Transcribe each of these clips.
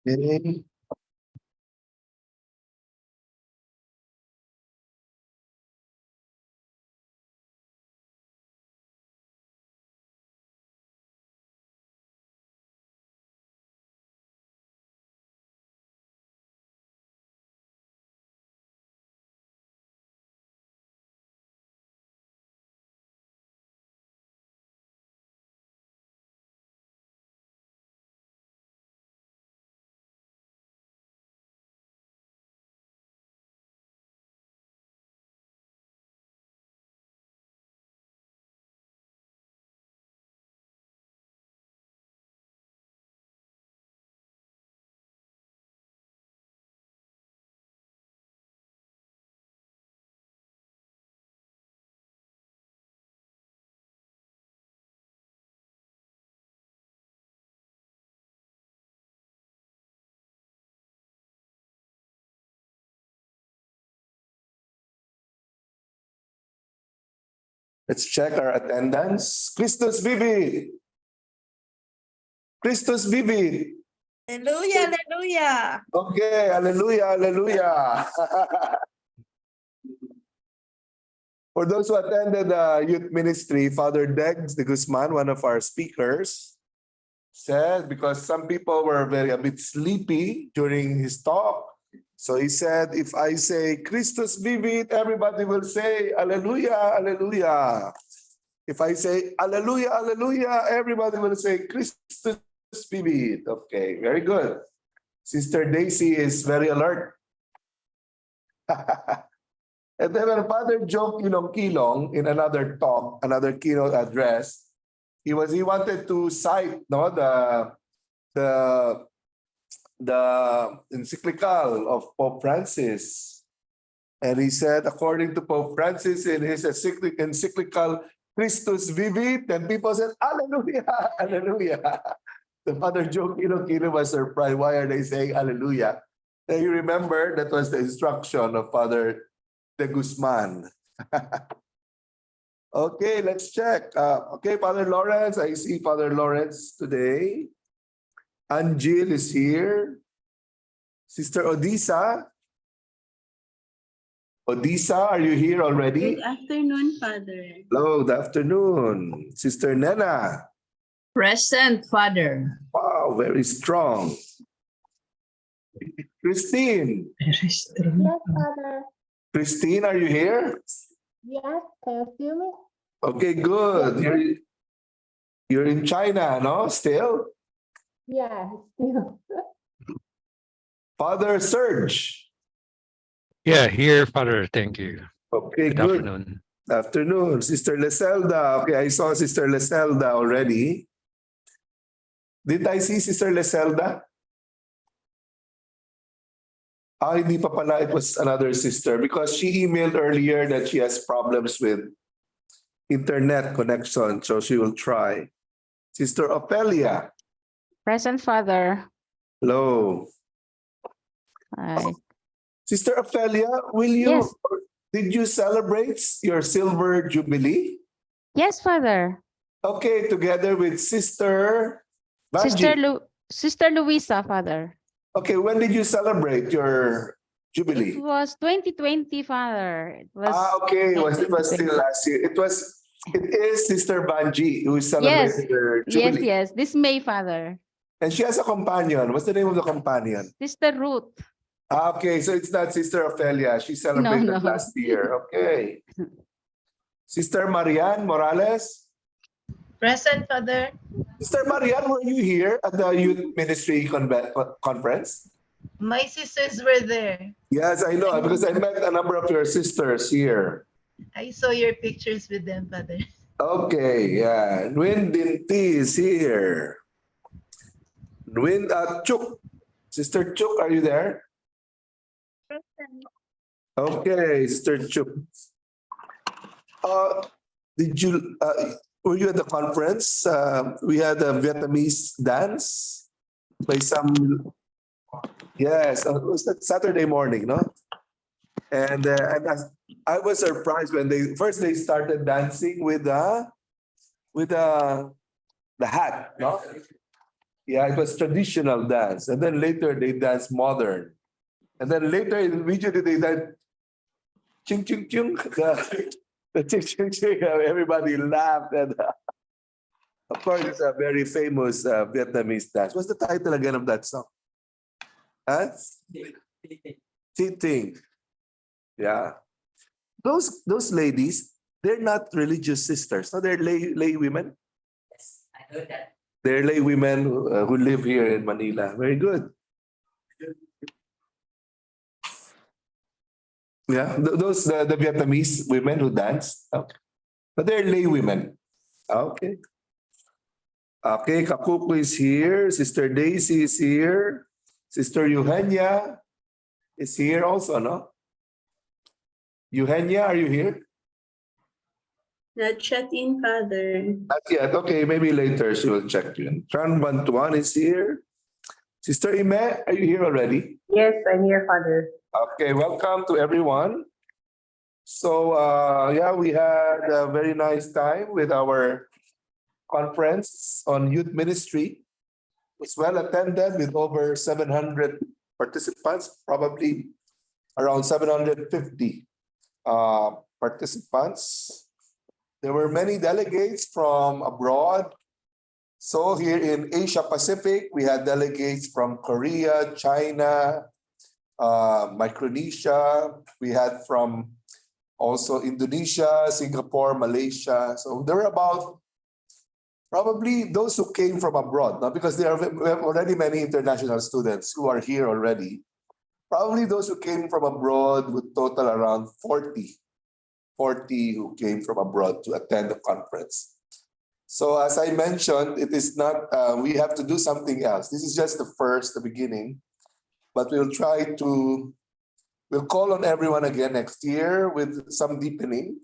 Okay. Let's check our attendance. Christus Vivi. Christus Vivi. Hallelujah, hallelujah. Okay, hallelujah, hallelujah. For those who attended the youth ministry, Father Degs de Guzman, one of our speakers, said because some people were a bit sleepy during his talk. So he said, if I say Christus vivit, everybody will say hallelujah, hallelujah. If I say hallelujah, hallelujah, everybody will say Christus vivit. Okay, very good. Sister Daisy is very alert. And then when Father Joe Kilong in another talk, another keynote address, he wanted to cite the encyclical of Pope Francis. And he said, according to Pope Francis in his encyclical Christus Vivit, and people said, hallelujah, hallelujah. The Father Joe Kilo was surprised. Why are they saying hallelujah? And you remember that was the instruction of Father de Guzman. Okay, let's check. Okay, Father Lawrence, I see Father Lawrence today. Angel is here. Sister Odisa. Odisa, are you here already? Good afternoon, Father. Hello, good afternoon. Sister Nena. Present, Father. Wow, very strong. Christine. Yes, Father. Christine, are you here? Yes, can you feel me? Okay, good. You're in China, no? Still? Yeah, still. Father Serge. Yeah, here, Father. Thank you. Okay, Good good. afternoon. Afternoon. Sister Leselda. Okay, I saw Sister Leselda already. Did I see Sister Leselda? Ah, hindi pa pala. It was another sister because she emailed earlier that she has problems with internet connection, so she will try. Sister Ophelia. Present, Father. Hello. Hi. Sister Ophelia, will you, Yes. did you celebrate your silver jubilee? Yes, Father. Okay, together with Sister Sister Vanji. Sister Luisa, Father. Okay, when did you celebrate your It jubilee? was 2020, Father. It was Okay, it was still last year. It is Sister Vanji who is celebrating her yes, jubilee. yes. This May, Father. And she has a companion. What's the name of the companion? Sister Ruth. Okay, so it's not Sister Ophelia. She celebrated No. last year. Okay. Sister Marian Morales. Present, Father. Sister Marian, were you here at the youth ministry conference? My sisters were there. Yes, I know, because I met a number of your sisters here. I saw your pictures with them, Father. Okay, yeah. Nguyen Dinti is here. Nguyen Chuk. Sister Chuk, are you there? Okay, Sister Chuk. Were you at the conference? We had a Vietnamese dance by some, yes, it was that Saturday morning, no? And I was surprised when they started dancing with the hat, no? Yeah, it was traditional dance. And then later they danced modern. And then later immediately they danced ching ching ching. The ching ching ching. Everybody laughed. And of course, it's a very famous Vietnamese dance. What's the title again of that song? Huh? Thi Ting. Yeah. Those ladies, they're not religious sisters. No, they're lay women. Yes, I heard that. They're lay women who live here in Manila. Very good. Yeah, those the Vietnamese women who dance. Okay. But they're lay women. Okay. Okay, Kakuku is here. Sister Daisy is here. Sister Eugenia is here also, no? Eugenia, are you here? Not yet in, Father. Not yet. Okay, maybe later she will check you. Tran Bantuan is here. Sister Ime, are you here already? Yes, I'm here, Father. Okay, welcome to everyone. So, yeah, we had a very nice time with our conference on youth ministry. It was well attended with over 700 participants, probably around 750 participants. There were many delegates from abroad. So here in Asia Pacific, we had delegates from Korea, China, Micronesia. We had from also Indonesia, Singapore, Malaysia. So there were about probably those who came from abroad, now because we have already many international students who are here already. Probably those who came from abroad would total around 40 who came from abroad to attend the conference. So as I mentioned, it is not, we have to do something else. This is just the beginning, but we'll call on everyone again next year with some deepening.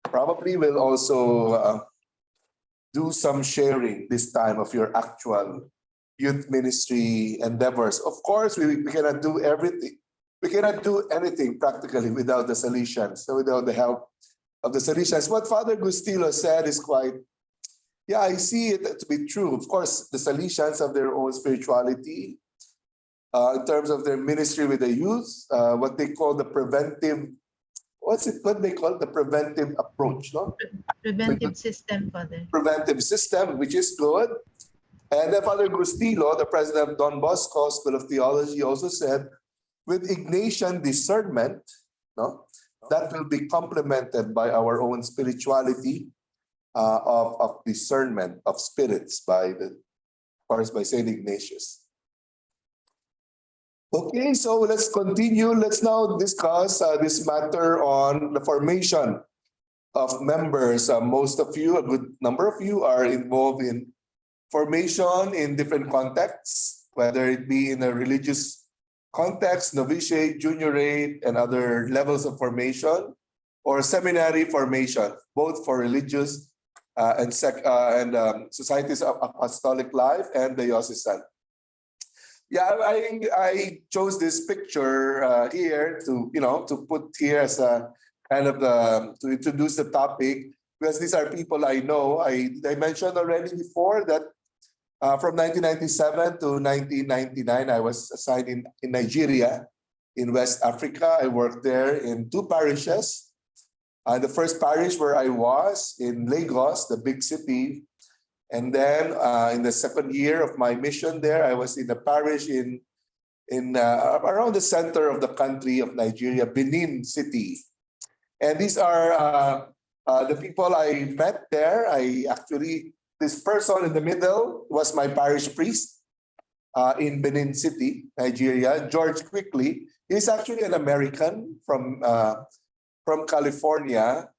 Probably we'll also do some sharing this time of your actual youth ministry endeavors. Of course, we cannot do everything. We cannot do anything practically without the Salesians, so without the help of the Salesians. What Father Gustilo said is quite, yeah, I see it to be true. Of course, the Salesians have their own spirituality in terms of their ministry with the youth, what they call the preventive, what they call the preventive approach, no? Preventive system, Father. Preventive system, which is good. And then Father Gustilo, the president of Don Bosco School of Theology, also said, with Ignatian discernment, no, that will be complemented by our own spirituality of discernment of spirits of course, by Saint Ignatius. Okay, so let's continue. Let's now discuss this matter on the formation of members. Most of you, a good number of you, are involved in formation in different contexts, whether it be in a religious context, novitiate, juniorate, and other levels of formation, or seminary formation, both for religious and societies of apostolic life and diocesan. Yeah, I chose this picture here to put here as a kind of to introduce the topic, because these are people I know. I mentioned already before that from 1997 to 1999, I was assigned in Nigeria, in West Africa. I worked there in 2 parishes. The first parish where I was in Lagos, the big city. And then in the second year of my mission there, I was in a parish in around the center of the country of Nigeria, Benin City. And these are the people I met there. This person in the middle was my parish priest in Benin City, Nigeria, George Quickly. He's actually an American from California.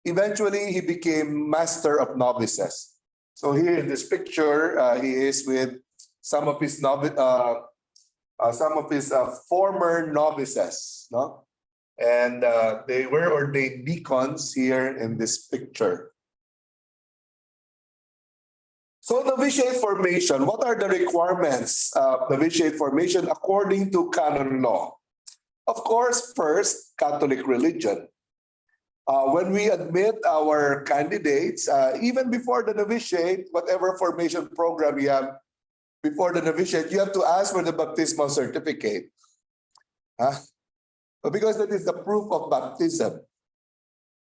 Eventually, he became master of novices. So here in this picture, he is with some of his former novices, no? And they were ordained deacons here in this picture. So novitiate formation, what are the requirements of novitiate formation according to canon law? Of course, first, Catholic religion. When we admit our candidates, even before the novitiate, whatever formation program you have, before the novitiate, you have to ask for the baptismal certificate. Huh? But because that is the proof of baptism.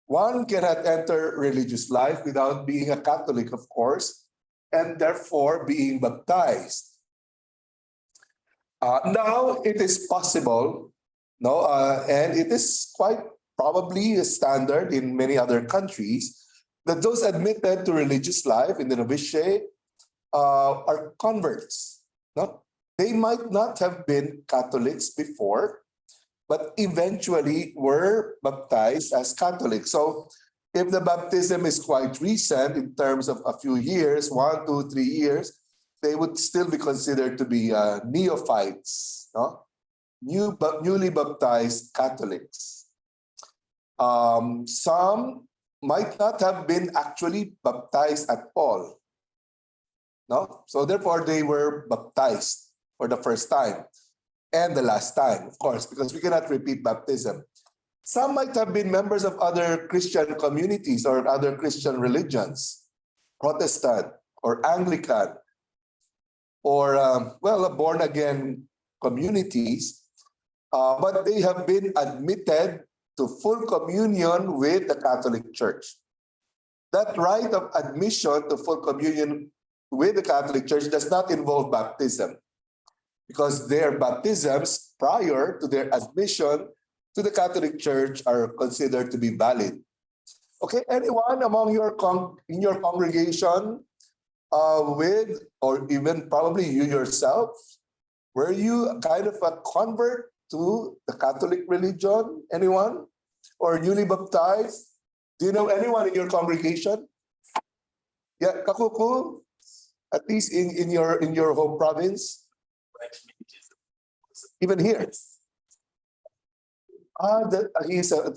One cannot enter religious life without being a Catholic, of course, and therefore being baptized. Now it is possible, no, and it is quite probably a standard in many other countries that those admitted to religious life in the novitiate are converts. No, they might not have been Catholics before, but eventually were baptized as Catholics. So if the baptism is quite recent in terms of a few years, 1, 2, 3 years, they would still be considered to be neophytes, no? Newly baptized Catholics. Some might not have been actually baptized at all. No? So therefore, they were baptized for the first time and the last time, of course, because we cannot repeat baptism. Some might have been members of other Christian communities or other Christian religions, Protestant or Anglican, or, born-again communities, but they have been admitted to full communion with the Catholic Church. That right of admission to full communion with the Catholic Church does not involve baptism, because their baptisms prior to their admission to the Catholic Church are considered to be valid. Okay, anyone among in your congregation with, or even probably you yourself, were you kind of a convert to the Catholic religion? Anyone? Or newly baptized? Do you know anyone in your congregation? Yeah, Kakuku, at least in your home province? Even here?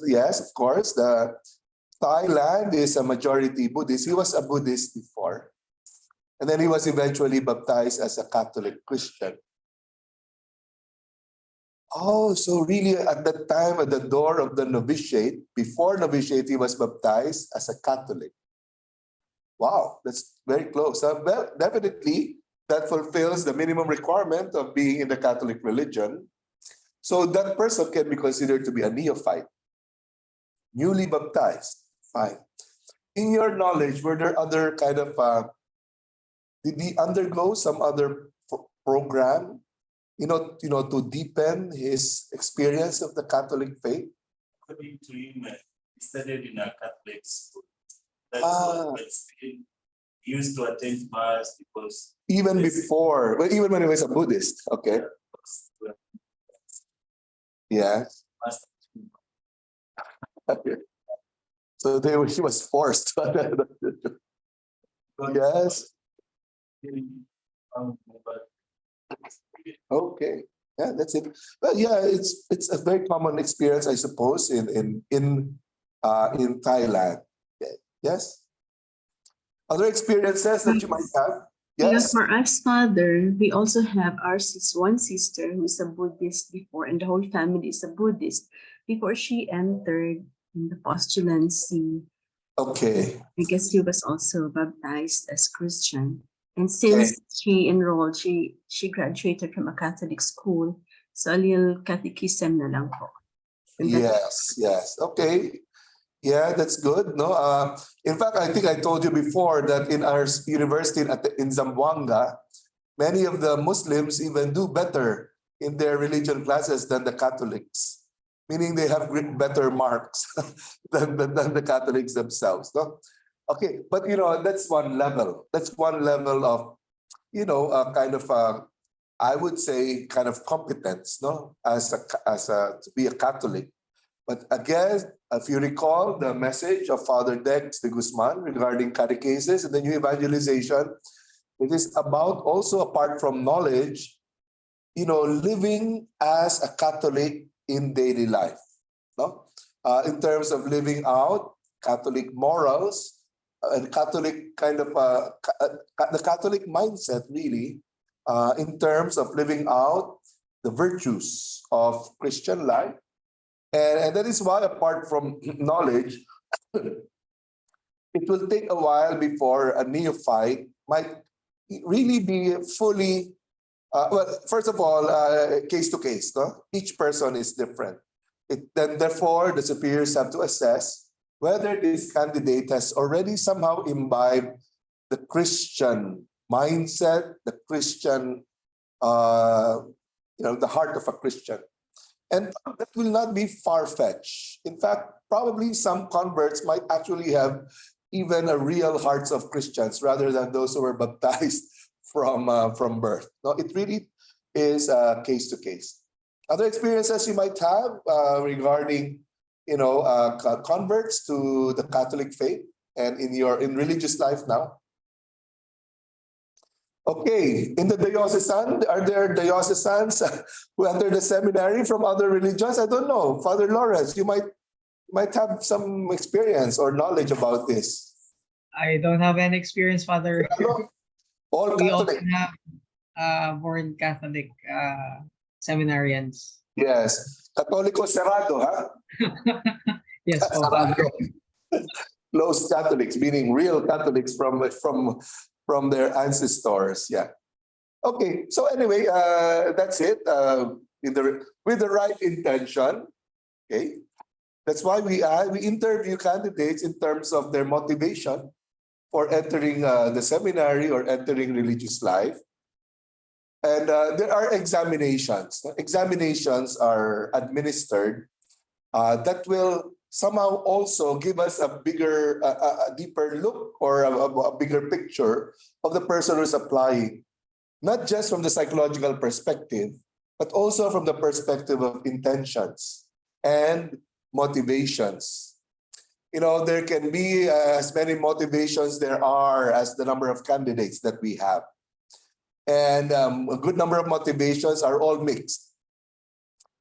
Yes, of course. The Thailand is a majority Buddhist. He was a Buddhist before. And then he was eventually baptized as a Catholic Christian. Oh, so really at that time, at the door of the novitiate, before novitiate, he was baptized as a Catholic. Wow, that's very close. Well, definitely, that fulfills the minimum requirement of being in the Catholic religion. So that person can be considered to be a neophyte, newly baptized. Fine. In your knowledge, were there other kind of, did he undergo some other program, to deepen his experience of the Catholic faith? According to him, he studied in a Catholic school. That's but still he used to attend mass because Even before, well, even when he was a Buddhist, okay? Yeah. So he was forced. Yes. Okay. Yeah, that's it. Well, yeah, it's a very common experience, I suppose, in Thailand. Yes. Other experiences that you might have? Yeah, Yes. for us, Father, we also have one sister who is a Buddhist before, and the whole family is a Buddhist before she entered in the postulancy. Okay. I guess she was also baptized as Christian. And since she enrolled, she graduated from a Catholic school. So a little catechism na lang po. And that's- Yes. Okay. Yeah, that's good. No, in fact, I think I told you before that in our university in Zamboanga, many of the Muslims even do better in their religion classes than the Catholics, meaning they have better marks than the Catholics themselves. No? Okay, but that's one level. That's one level of, kind of, I would say, kind of competence, no, to be a Catholic. But again, if you recall the message of Father Degs de Guzman regarding catechesis and the new evangelization, it is about also, apart from knowledge, living as a Catholic in daily life. No, in terms of living out Catholic morals and Catholic kind of the Catholic mindset, really, in terms of living out the virtues of Christian life. And that is why, apart from knowledge, it will take a while before a neophyte might really be fully, well, first of all, case to case, no? Each person is different. Then therefore, the superiors have to assess whether this candidate has already somehow imbibed the Christian mindset, the Christian, the heart of a Christian. And that will not be far-fetched. In fact, probably some converts might actually have even a real hearts of Christians rather than those who were baptized from birth. No, it really is case to case. Other experiences you might have regarding, converts to the Catholic faith and in religious life now. Okay, in the diocesan, are there diocesans who enter the seminary from other religions? I don't know. Father Lawrence, you might have some experience or knowledge about this. I don't have any experience, Father. All We also Catholic. have born Catholic seminarians. Yes. Católico cerrado, huh? Yes, po, Father. Closed Catholics, meaning real Catholics from their ancestors. Yeah. Okay. So anyway, that's it. With the right intention. Okay. That's why we interview candidates in terms of their motivation for entering the seminary or entering religious life. And there are examinations. Examinations are administered that will somehow also give us a bigger, a deeper look or a bigger picture of the person who's applying, not just from the psychological perspective, but also from the perspective of intentions and motivations. There can be as many motivations there are as the number of candidates that we have. And a good number of motivations are all mixed.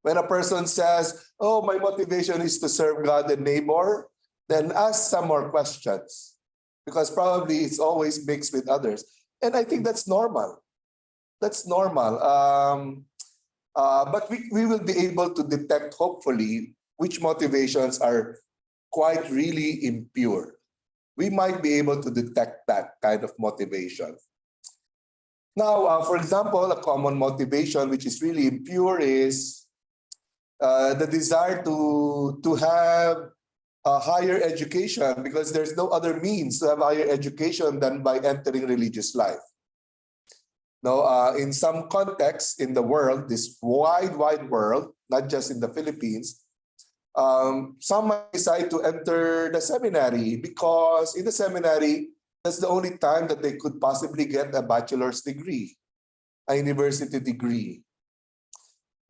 When a person says, oh, my motivation is to serve God and neighbor, then ask some more questions because probably it's always mixed with others. And I think that's normal. That's normal. But we will be able to detect, hopefully, which motivations are quite really impure. We might be able to detect that kind of motivation. Now, for example, a common motivation which is really impure is the desire to have a higher education because there's no other means to have higher education than by entering religious life. Now, in some contexts in the world, this wide world, not just in the Philippines, some might decide to enter the seminary because in the seminary, that's the only time that they could possibly get a bachelor's degree, a university degree.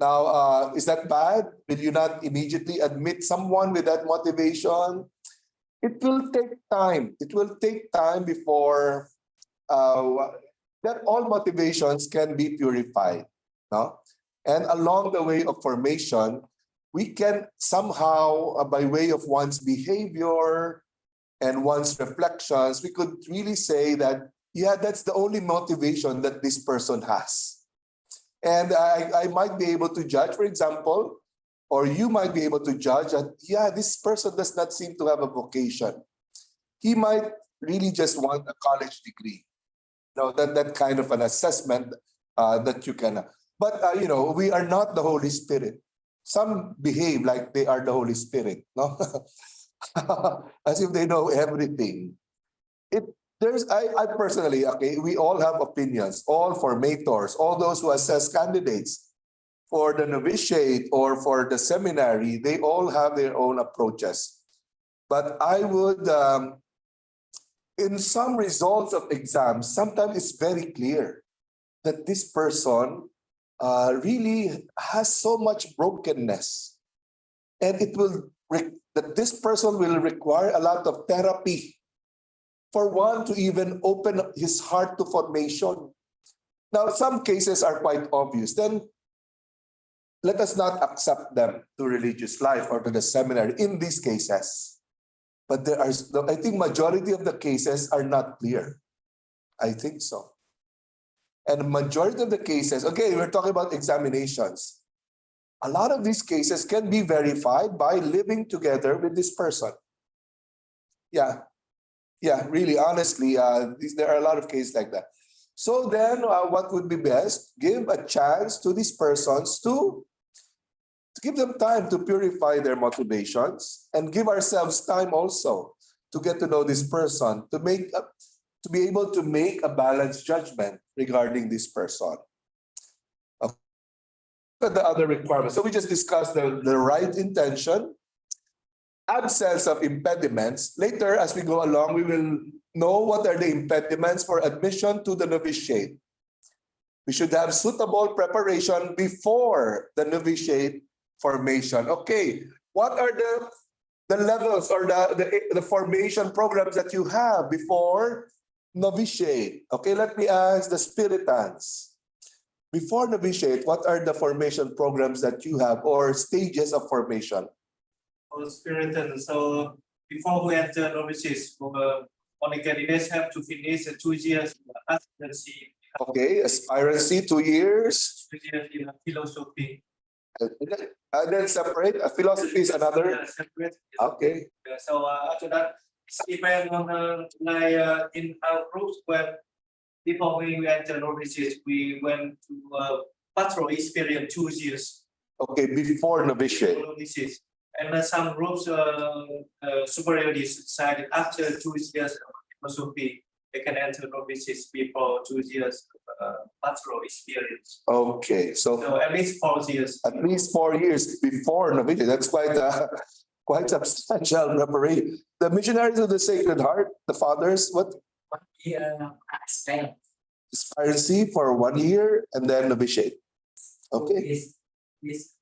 Now, is that bad? Will you not immediately admit someone with that motivation? It will take time. It will take time before that all motivations can be purified. No? And along the way of formation, we can somehow, by way of one's behavior and one's reflections, we could really say that, yeah, that's the only motivation that this person has. And I might be able to judge, for example, or you might be able to judge that, yeah, this person does not seem to have a vocation. He might really just want a college degree. That kind of an assessment that you can. But, we are not the Holy Spirit. Some behave like they are the Holy Spirit, no? As if they know everything. I personally, okay, we all have opinions, all formators, all those who assess candidates for the novitiate or for the seminary, they all have their own approaches. But I would, in some results of exams, sometimes it's very clear that this person really has so much brokenness, and that this person will require a lot of therapy for one to even open his heart to formation. Now, some cases are quite obvious. Then let us not accept them to religious life or to the seminary in these cases. But I think majority of the cases are not clear. I think so. And the majority of the cases, okay, we're talking about examinations. A lot of these cases can be verified by living together with this person. Yeah, really, honestly, there are a lot of cases like that. So then, what would be best? Give a chance to these persons to give them time to purify their motivations and give ourselves time also to get to know this person, to be able to make a balanced judgment regarding this person. Okay. The other requirements. So we just discussed the right intention, absence of impediments. Later, as we go along, we will know what are the impediments for admission to the novitiate. We should have suitable preparation before the novitiate formation. Okay, what are the levels or the formation programs that you have before novitiate? Okay, let me ask the Spiritans. Before novitiate, what are the formation programs that you have or stages of formation? Spirit, and so before we enter novices, only candidates have to finish 2 years aspirancy, Okay, aspirancy, 2 years. 2 years in philosophy. And then separate, philosophy is another. Separate. Okay, So after that, it's depend on in our groups when before we enter novices, we went to pastoral experience 2 years. okay, before novitiate. Novices. And some groups superiorly decided after 2 years of philosophy, they can enter novices before 2 years pastoral experience. Okay, so So at least 4 years. at least 4 years before novitiate. That's quite substantial preparation. The missionaries of the Sacred Heart, the fathers, what Aspirant. aspirancy for 1 year and then novitiate. Okay, This,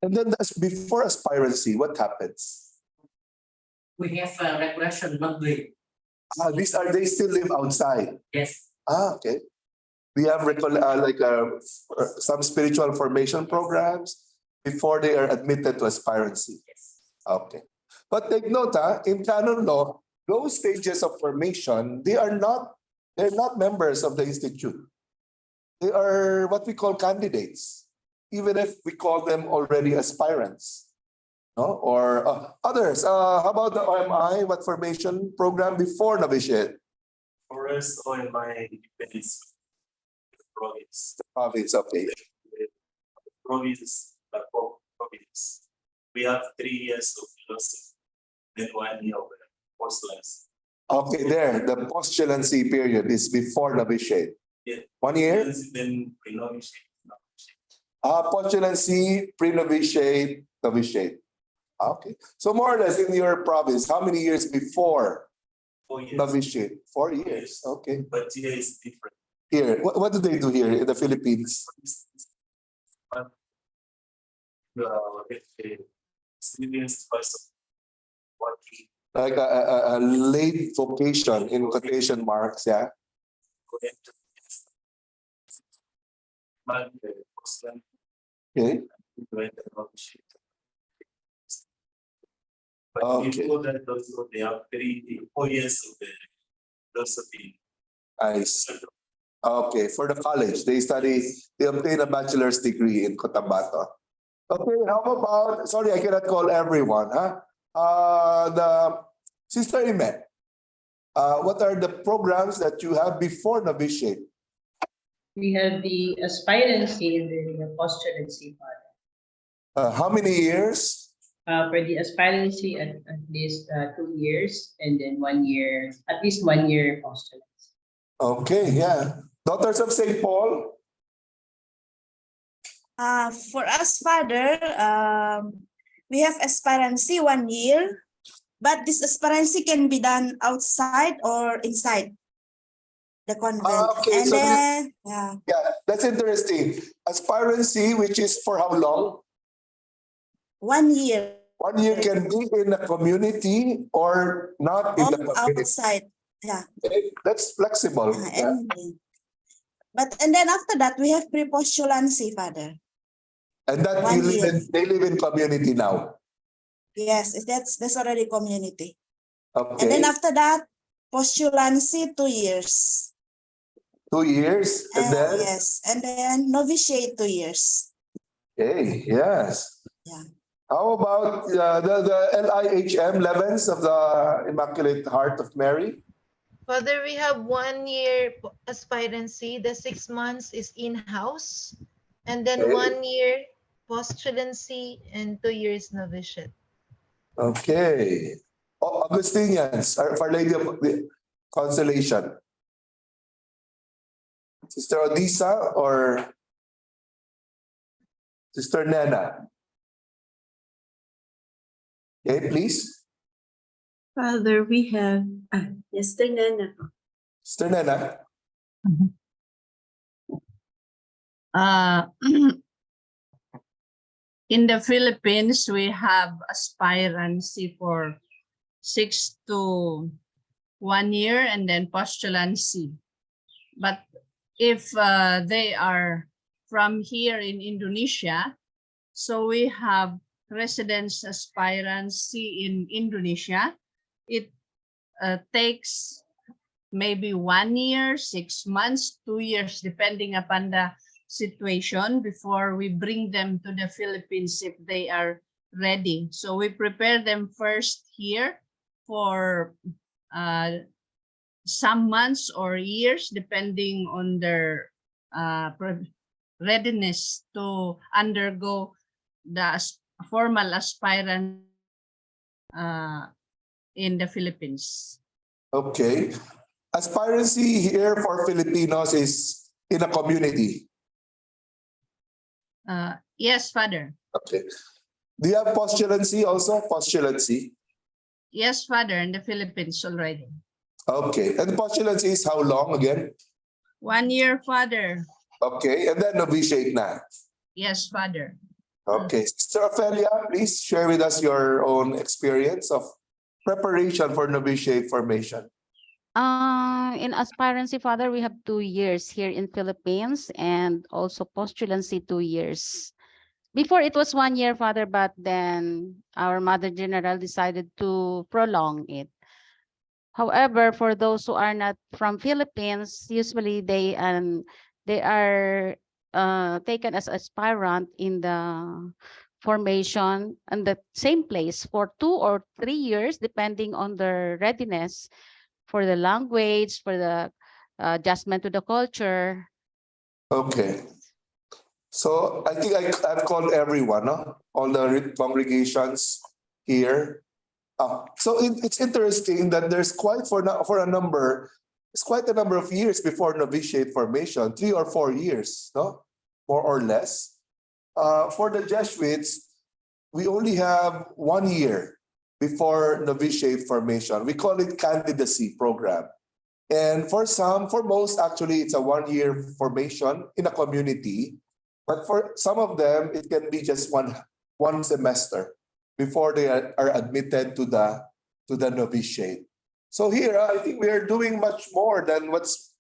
and then before aspirancy, what happens? we have regulation monthly. These are they still live outside? Yes, Okay. We have some spiritual formation programs before they are admitted to aspirancy. yes. Okay. But take note, in canon law, those stages of formation, they're not members of the institute. They are what we call candidates, even if we call them already aspirants. No? Or others. How about the OMI? What formation program before novitiate? For us, OMI depends on the province. Province, okay. Province, province. We have 3 years of philosophy, then 1 year of postulants. Okay, there, the postulancy period is before novitiate. Yeah. 1 year? Then pre-novitiate. Postulancy, pre-novitiate, novitiate. Okay, so more or less in your province, how many years before 4 years. novitiate? 4 years, okay. But here is different. Here, what do they do here in the Philippines? Experienced person working, Like a late vocation in quotation marks, yeah? going to man, postulant, Okay, going to novitiate. But Okay. before that, also they have 4 years of the philosophy. I see. Okay, for the college, they obtain a bachelor's degree in Cotabato. Okay, how about, sorry, I cannot call everyone, huh? The Sister Ime, what are the programs that you have before novitiate? We have the aspirancy and then the postulancy part. How many years? For the aspirancy, at least 2 years, and then 1 year, at least 1 year postulants. Okay, yeah. Daughters of St. Paul? For us, Father, we have aspirancy 1 year, but this aspirancy can be done outside or inside the convent. Okay, And so then, yeah, Yeah, that's interesting. Aspirancy, which is for how long? 1 year 1 year can be in a community or not in the or community. outside. Yeah. Okay, that's flexible. Yeah. And then after that, we have pre-postulancy, Father. And that One you live year. they live in community now. Yes, that's already community. And Okay, then after that, postulancy 2 years. 2 years, and then, Yes, and then novitiate 2 years. okay, yes. Yeah. How about the LIHM, Levens of the Immaculate Heart of Mary? Father, we have 1 year aspirancy. The 6 months is in-house. And then Okay. 1 year postulancy and 2 years novitiate. Okay. Oh, Augustinians, Our Lady of the Consolation. Sister Odisa or Sister Nena? Okay, please. Father, we have, yes, Nana. Sister Nena. In the Philippines, we have aspirancy for 6 to 1 year and then postulancy. But if they are from here in Indonesia, so we have residence aspirancy in Indonesia. It takes maybe 1 year, 6 months, 2 years, depending upon the situation before we bring them to the Philippines if they are ready. So we prepare them first here for some months or years, depending on their readiness to undergo the formal aspirant in the Philippines. Okay. Aspirancy here for Filipinos is in a community. Yes, Father. Okay. Do you have postulancy also? Postulancy? Yes, Father, in the Philippines already. Okay. And postulancy is how long again? 1 year, Father. Okay. And then novitiate na. Yes, Father. Okay. Sister Ophelia, please share with us your own experience of preparation for novitiate formation. In aspirancy, Father, we have 2 years here in Philippines and also postulancy 2 years. Before it was 1 year, Father, but then our Mother General decided to prolong it. However, for those who are not from Philippines, usually they are taken as aspirant in the formation in the same place for 2 or 3 years, depending on their readiness for the language, for the adjustment to the culture. Okay. So I think I've called everyone, no? All the congregations here. So it's interesting that there's quite a number of years before novitiate formation, 3 or 4 years, no? More or less. For the Jesuits, we only have 1 year before novitiate formation. We call it candidacy program. And for most, actually, it's a 1 year formation in a community. But for some of them, it can be just one semester before they are admitted to the novitiate. So here, I think we are doing much more than what's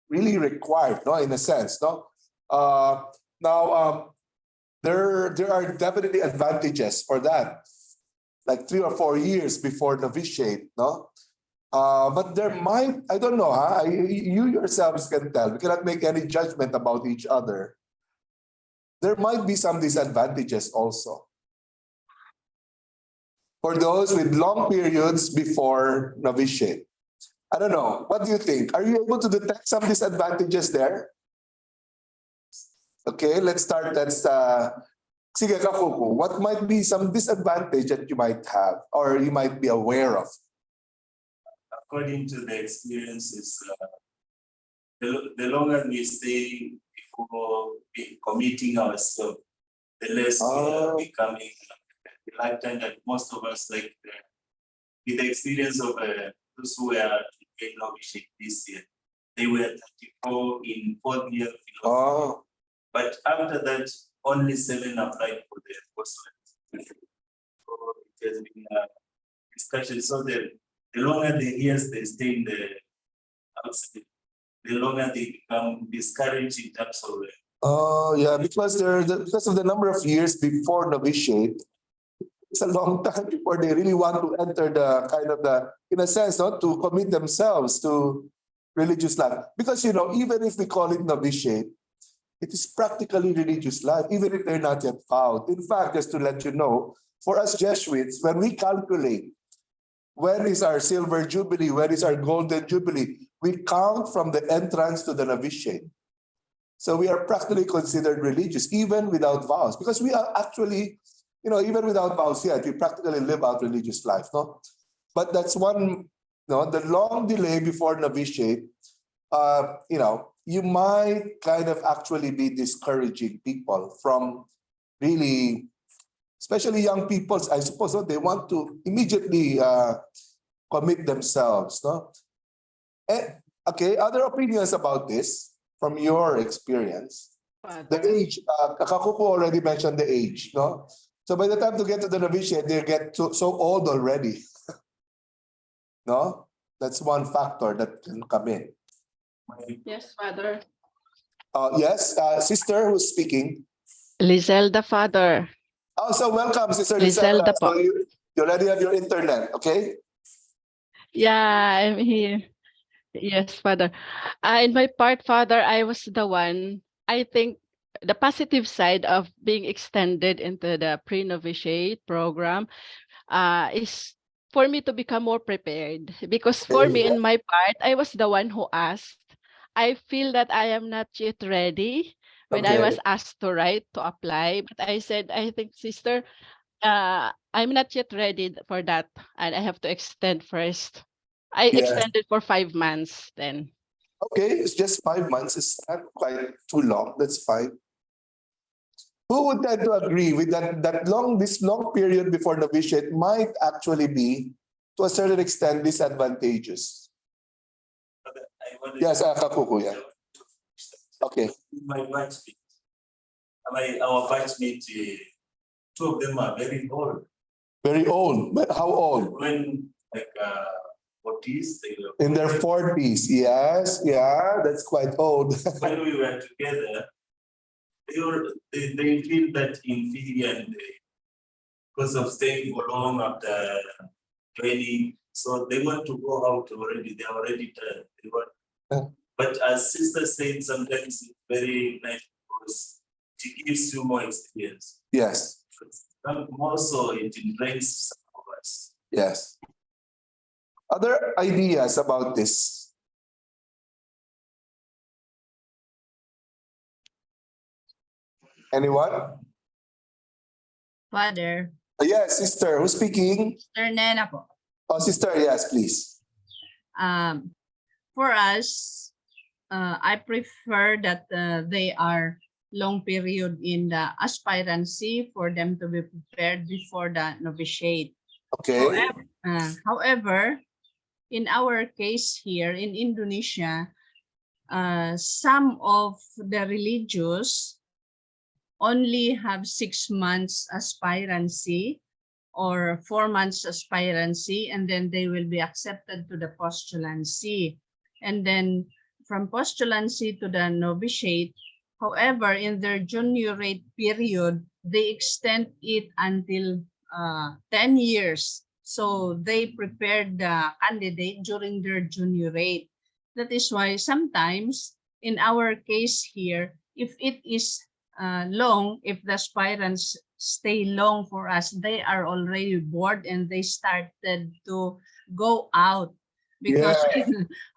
really required, no, in a sense, no. There are definitely advantages for that, like 3 or 4 years before novitiate, no. But there might, I don't know, you yourselves can tell. We cannot make any judgment about each other. There might be some disadvantages also. For those with long periods before novitiate. I don't know. What do you think? Are you able to detect some disadvantages there? Okay, let's start. Sige, Kakuku, what might be some disadvantage that you might have or you might be aware of? According to the experiences, the longer we stay before committing ourselves, the less we are becoming reluctant. And most of us, like with the experience of those who were in novitiate this year, they were 34 in 4th year philosophy. But after that, only 7 applied for the postgraduate. So it has been a discussion. So the longer the years they stay in the outside, the longer they become discouraged in terms of. Oh yeah, because of the number of years before novitiate, it's a long time before they really want to enter in a sense, not to commit themselves to religious life. Because even if we call it novitiate, it is practically religious life, even if they're not yet found. In fact, just to let you know, for us Jesuits, when we calculate when is our silver jubilee? When is our golden jubilee? We count from the entrance to the novitiate. So we are practically considered religious, even without vows, because we are actually, even without vows yet, we practically live out religious life, no? But that's one, the long delay before novitiate, you might kind of actually be discouraging people from really, especially young people, I suppose, they want to immediately commit themselves, no? Okay, other opinions about this from your experience? The age, Kakakuko already mentioned the age, no? So by the time to get to the novitiate, they get so old already. No? That's one factor that can come in. Yes, Father. Yes, sister who's speaking. Lizelda, Father. Also, welcome, Sister Lizelda Lizelda. po. So you already have your internet, okay? Yeah, I'm here. Yes, Father. In my part, Father, I was the one, I think the positive side of being extended into the pre-novitiate program is for me to become more prepared. Because for me, in my part, I was the one who asked. I feel that I am not yet ready when I was Okay. asked to write, to apply. But I said, I think, sister, I'm not yet ready for that. And I have to extend first. I Yes. extended for 5 months then. Okay, it's just 5 months. It's not quite too long. That's fine. Who would tend to agree with this long period before novitiate might actually be, to a certain extent, disadvantageous? Yes, Kakuko, yeah. Okay. My batchmate, our batchmate, two of them are very old. Very old, but how old? When 40s, In their 40s, yes, yeah, that's quite old. when we were together, they feel that inferior and because of staying for long after training, so they want to go out already. They are already tired. They want, but as sister said, sometimes it's very nice because she gives you more experience. Yes, More so, it drains some of us. yes. Other ideas about this? Anyone? Father, Yes, sister, who's speaking? Sister Nena po. Oh, sister, yes, please. For us, I prefer that they are long period in the aspirancy for them to be prepared before the novitiate. Okay. However, in our case here in Indonesia, some of the religious only have 6 months aspirancy or 4 months aspirancy, and then they will be accepted to the postulancy. And then from postulancy to the novitiate, however, in their juniorate period, they extend it until 10 years. So they prepared the candidate during their juniorate. That is why sometimes in our case here, if it is long, if the aspirants stay long for us, they are already bored and they started to go out because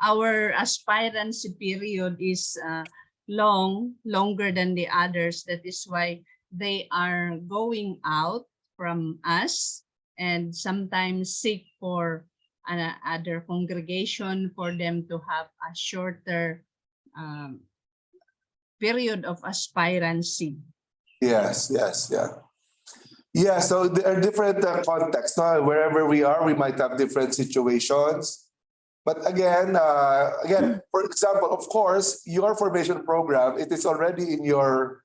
our aspirancy period is longer than the others. That is why they are going out from us and sometimes seek for another congregation for them to have a shorter period of aspirancy. Yes, yes, yeah. Yeah, so there are different contexts. No? Wherever we are, we might have different situations. But again, for example, of course, your formation program, it is already in your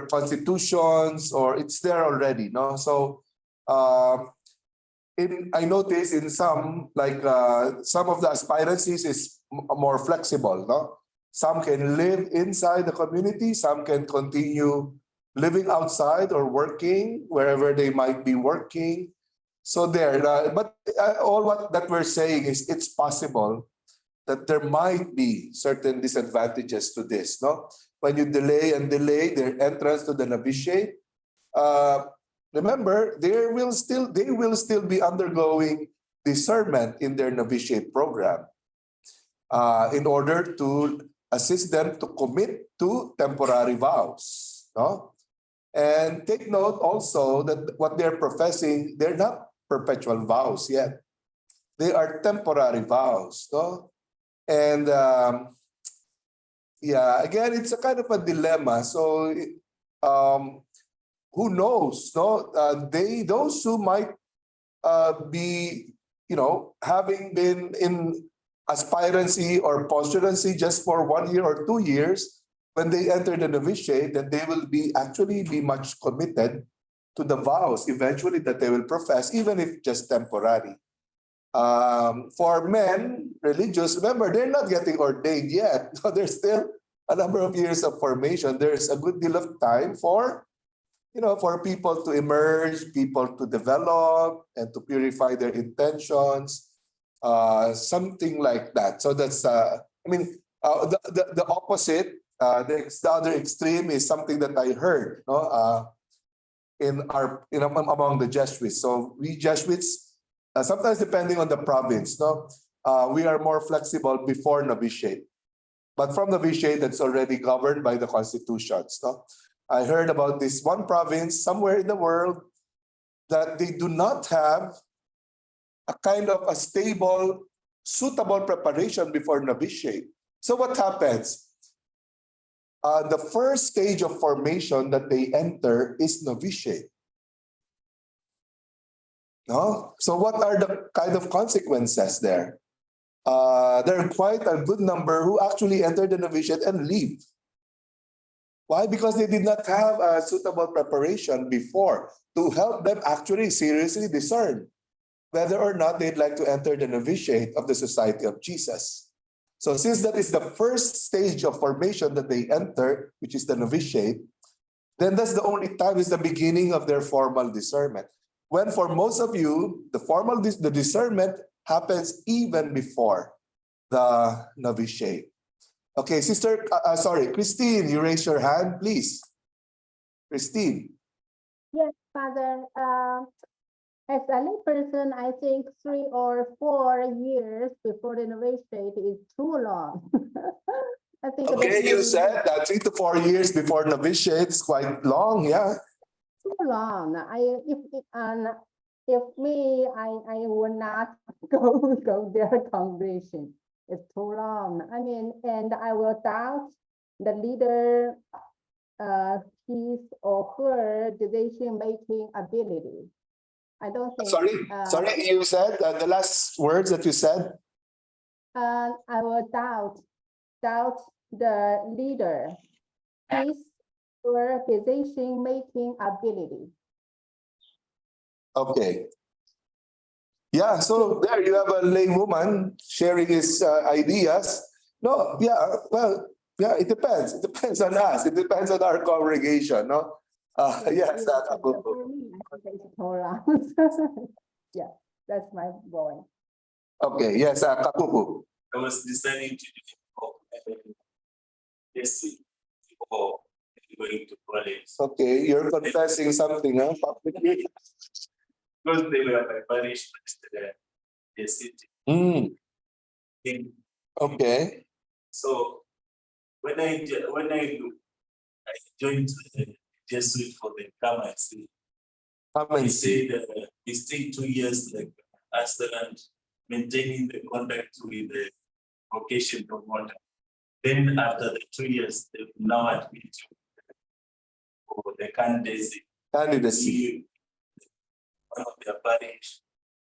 constitutions, or it's there already. No, so I notice in some, like some of the aspirancies is more flexible. No, some can live inside the community, some can continue living outside or working wherever they might be working. So there, but all what that we're saying is it's possible that there might be certain disadvantages to this. No, when you delay their entrance to the novitiate, remember they will still be undergoing discernment in their novitiate program in order to assist them to commit to temporary vows. No? And take note also that what they're professing, they're not perpetual vows yet. They are temporary vows. No? And yeah, again, it's a kind of a dilemma. So who knows? No, those who might be, having been in aspirancy or postulancy just for 1 year or 2 years, when they enter the novitiate, then they will actually be much committed to the vows eventually that they will profess, even if just temporary. For men, religious, remember, they're not getting ordained yet. So there's still a number of years of formation. There's a good deal of time for people to emerge, people to develop and to purify their intentions, something like that. So that's, the opposite, the other extreme is something that I heard, among the Jesuits. So we Jesuits, sometimes depending on the province, we are more flexible before novitiate. But from novitiate, that's already governed by the constitutions. I heard about this one province somewhere in the world that they do not have a kind of a stable, suitable preparation before novitiate. So what happens? The first stage of formation that they enter is novitiate. No? So what are the kind of consequences there? There are quite a good number who actually enter the novitiate and leave. Why? Because they did not have a suitable preparation before to help them actually seriously discern whether or not they'd like to enter the novitiate of the Society of Jesus. So since that is the first stage of formation that they enter, which is the novitiate, then that's the only time, is the beginning of their formal discernment. When for most of you, the discernment happens even before the novitiate. Okay, Christine, you raise your hand, please. Christine. Yes, Father. As a lay person, I think 3 or 4 years before the novitiate is too long. I think Okay, you said that 3 to 4 years before novitiate is quite long, yeah. too long. If me, I will not go their congregation. It's too long. And I will doubt the leader, his or her decision-making ability. I don't think. Sorry, you said the last words that you said? I will doubt the leader, his or decision-making ability. Okay. Yeah, so there you have a laywoman sharing his ideas. No, yeah, well, yeah, it depends. It depends on us. It depends on our congregation, no? Yes, yeah, that's my point. Okay, yes, Kakuku. I was deciding to do this week before going to college. Okay, you're confessing something, huh? Publicly? Because they were my parish president, the city. Okay. So when I joined the Jesuit for the come and see, he said we stay 2 years like Aston, maintaining the contact with the vocation promoter. Then after the 2 years, they will now admit you for the candidacy. One of their parish.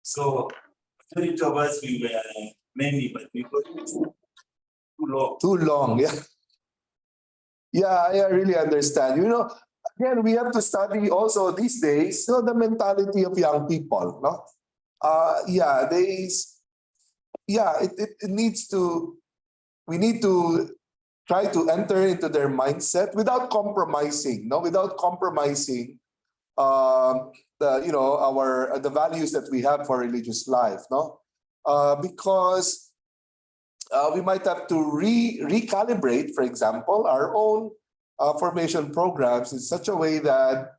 So majority of us, we were many, but we got too long. Too long, yeah. Yeah, I really understand. Again, we have to study also these days, the mentality of young people, no? We need to try to enter into their mindset without compromising, without compromising the values that we have for religious life, because we might have to recalibrate, for example, our own formation programs in such a way that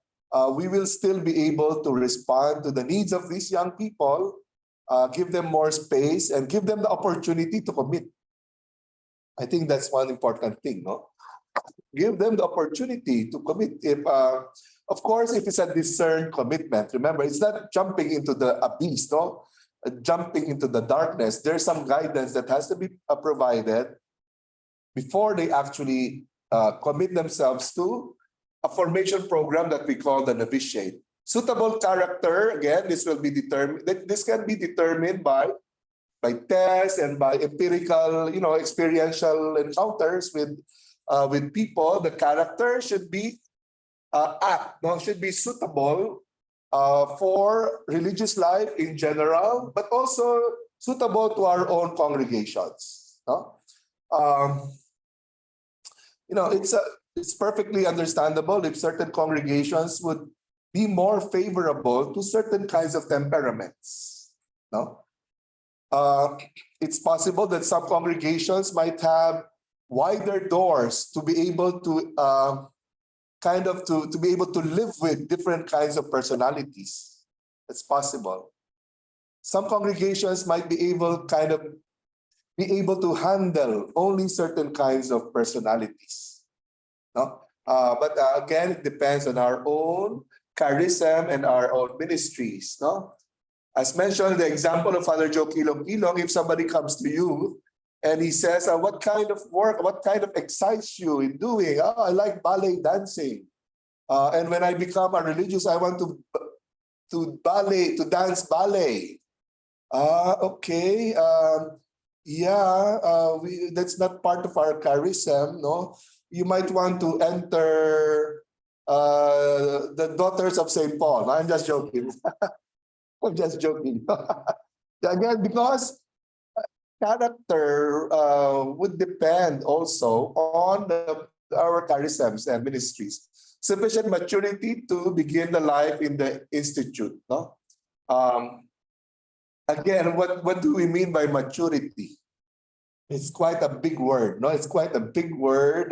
we will still be able to respond to the needs of these young people give them more space, and give them the opportunity to commit. I think that's one important thing, no? Give them the opportunity to commit. If, of course, if it's a discerned commitment, remember, it's not jumping into the abyss, no? Jumping into the darkness. There's some guidance that has to be provided before they actually commit themselves to a formation program that we call the novitiate. Suitable character, again, this will be determined. This can be determined by tests and by empirical, experiential encounters with people. The character should be should be suitable for religious life in general, but also suitable to our own congregations. No? It's perfectly understandable if certain congregations would be more favorable to certain kinds of temperaments. No? It's possible that some congregations might have wider doors to be able to to be able to live with different kinds of personalities. It's possible. Some congregations might be able to handle only certain kinds of personalities. No? But again, it depends on our own charism and our own ministries. No? As mentioned, the example of Father Joe Kilong, if somebody comes to you and he says, what kind of work, what kind of excites you in doing? Oh, I like ballet dancing. And when I become a religious, I want to dance ballet. Okay. That's not part of our charism, no? You might want to enter the Daughters of St. Paul. I'm just joking. I'm just joking. Again, because character would depend also on our charisms and ministries. Sufficient maturity to begin the life in the institute. No? Again, what do we mean by maturity? It's quite a big word. No, it's quite a big word.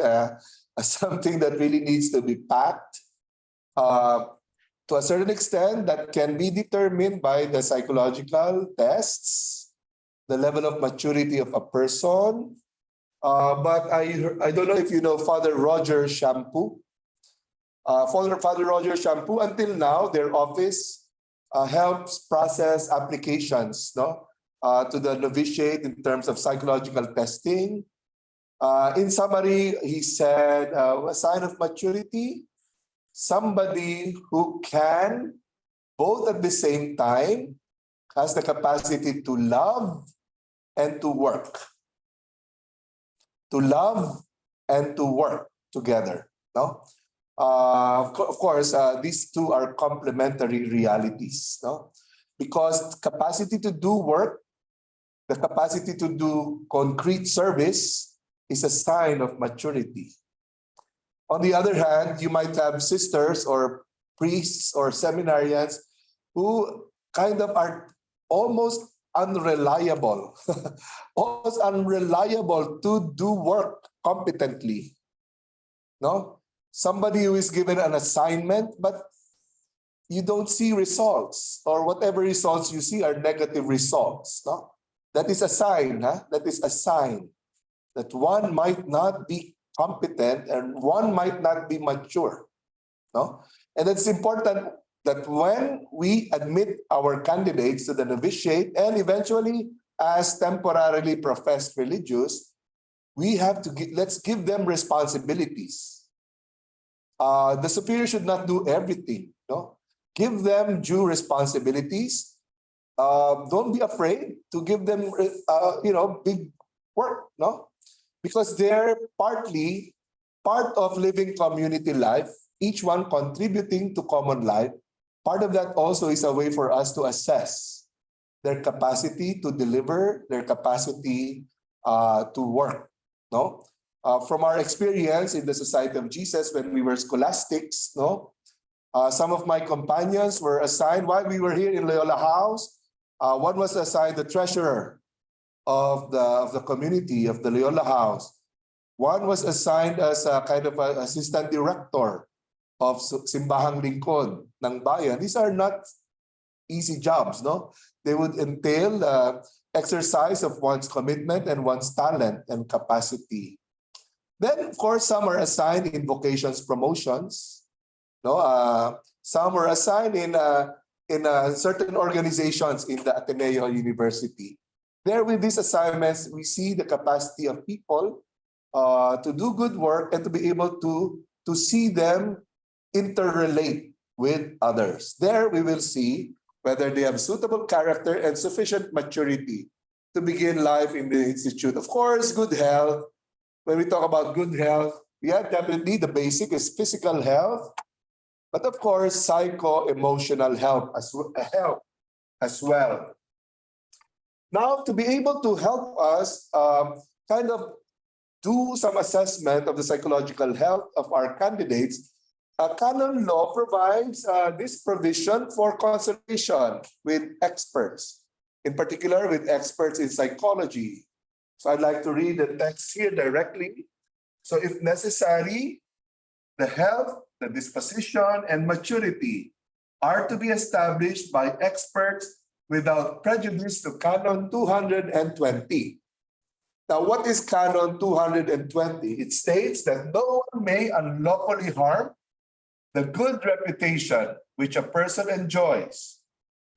Something that really needs to be packed. To a certain extent, that can be determined by the psychological tests, the level of maturity of a person. But I don't know if you know Father Roger Shampoo. Father Roger Shampoo, until now, their office helps process applications, no, to the novitiate in terms of psychological testing. In summary, he said, a sign of maturity, somebody who can, both at the same time, has the capacity to love and to work. To love and to work together. No? Of course, these two are complementary realities. No? Because capacity to do work, the capacity to do concrete service is a sign of maturity. On the other hand, you might have sisters or priests or seminarians who kind of are almost unreliable, almost unreliable to do work competently. No? Somebody who is given an assignment, but you don't see results, or whatever results you see are negative results. No? That is a sign, that is a sign that one might not be competent and one might not be mature. No? And it's important that when we admit our candidates to the novitiate and eventually as temporarily professed religious, we have to let's give them responsibilities. The superior should not do everything. No? Give them due responsibilities. Don't be afraid to give them big work. No? Because they're partly part of living community life, each one contributing to common life. Part of that also is a way for us to assess their capacity to deliver, their capacity to work. No? From our experience in the Society of Jesus when we were scholastics, no? Some of my companions were assigned, while we were here in Loyola House, one was assigned the treasurer of the community of the Loyola House. One was assigned as a kind of an assistant director of Simbahang Lingkod ng Bayan. These are not easy jobs, no? they would entail exercise of one's commitment and one's talent and capacity. Then, of course, some are assigned in vocations promotions. No, some were assigned in certain organizations in the Ateneo University. There, with these assignments, we see the capacity of people to do good work and to be able to see them interrelate with others. There, we will see whether they have suitable character and sufficient maturity to begin life in the institute. Of course, good health. When we talk about good health, yeah, definitely the basic is physical health, but of course, psycho-emotional health as well. Now, to be able to help us kind of do some assessment of the psychological health of our candidates, canon law provides this provision for consultation with experts, in particular with experts in psychology. So I'd like to read the text here directly. So if necessary, the health, the disposition, and maturity are to be established by experts without prejudice to Canon 220. Now, what is Canon 220? It states that no one may unlawfully harm the good reputation which a person enjoys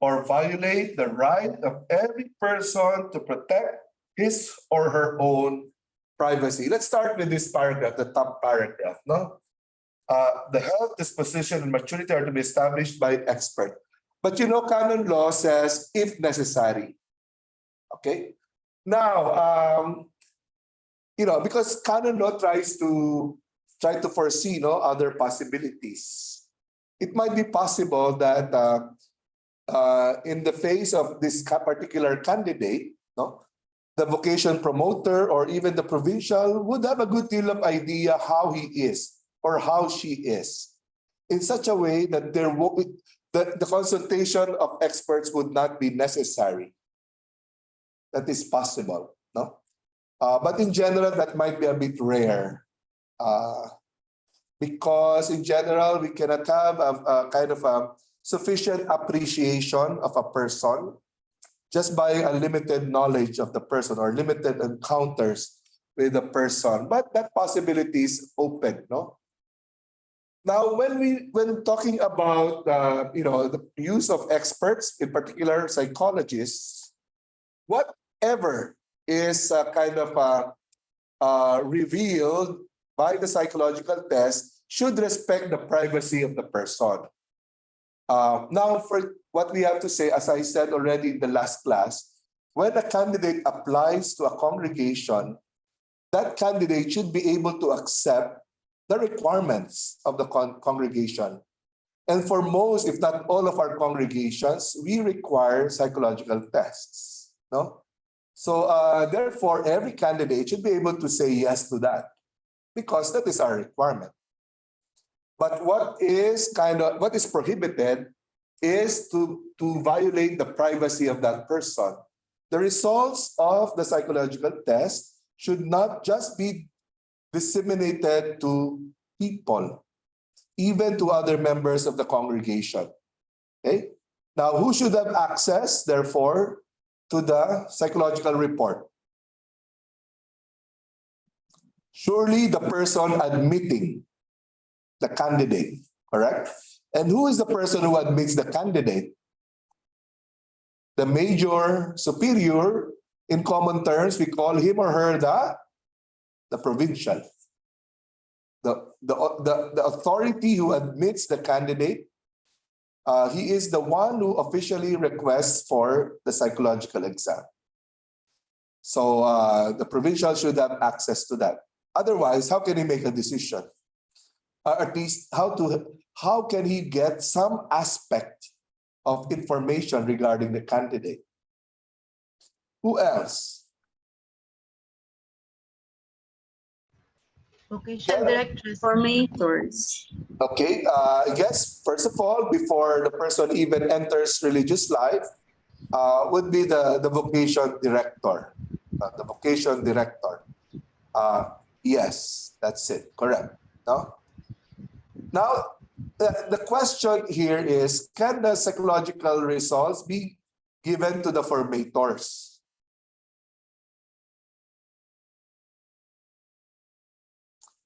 or violate the right of every person to protect his or her own privacy. Let's start with this paragraph, the top paragraph. No, the health, disposition, and maturity are to be established by expert. But you know, canon law says if necessary. Okay. Now, you know, because canon law tries to foresee other possibilities. It might be possible that in the face of this particular candidate, the vocation promoter or even the provincial would have a good deal of idea how he is or how she is, in such a way that the consultation of experts would not be necessary. That is possible, no? But in general, that might be a bit rare. Because in general, we cannot have a kind of a sufficient appreciation of a person just by a limited knowledge of the person or limited encounters with the person. But that possibility is open, no? Now, when talking about the use of experts, in particular psychologists, whatever is kind of revealed by the psychological test should respect the privacy of the person. Now, for what we have to say, as I said already in the last class, when a candidate applies to a congregation, that candidate should be able to accept the requirements of the congregation. And for most, if not all of our congregations, we require psychological tests. No? So therefore, every candidate should be able to say yes to that, because that is our requirement. But what is prohibited is to violate the privacy of that person. The results of the psychological test should not just be disseminated to people, even to other members of the congregation. Okay? Now, who should have access, therefore, to the psychological report? Surely the person admitting the candidate, correct? And who is the person who admits the candidate? The major superior, in common terms, we call him or her the provincial. The authority who admits the candidate, he is the one who officially requests for the psychological exam. So the provincial should have access to that. Otherwise, how can he make a decision? At least how can he get some aspect of information regarding the candidate? Who else? Vocation directors. Formators. Okay, I guess first of all, before the person even enters religious life, would be the vocation director. The vocation director. Yes, that's it. Correct. No? Now, the question here is, can the psychological results be given to the formators.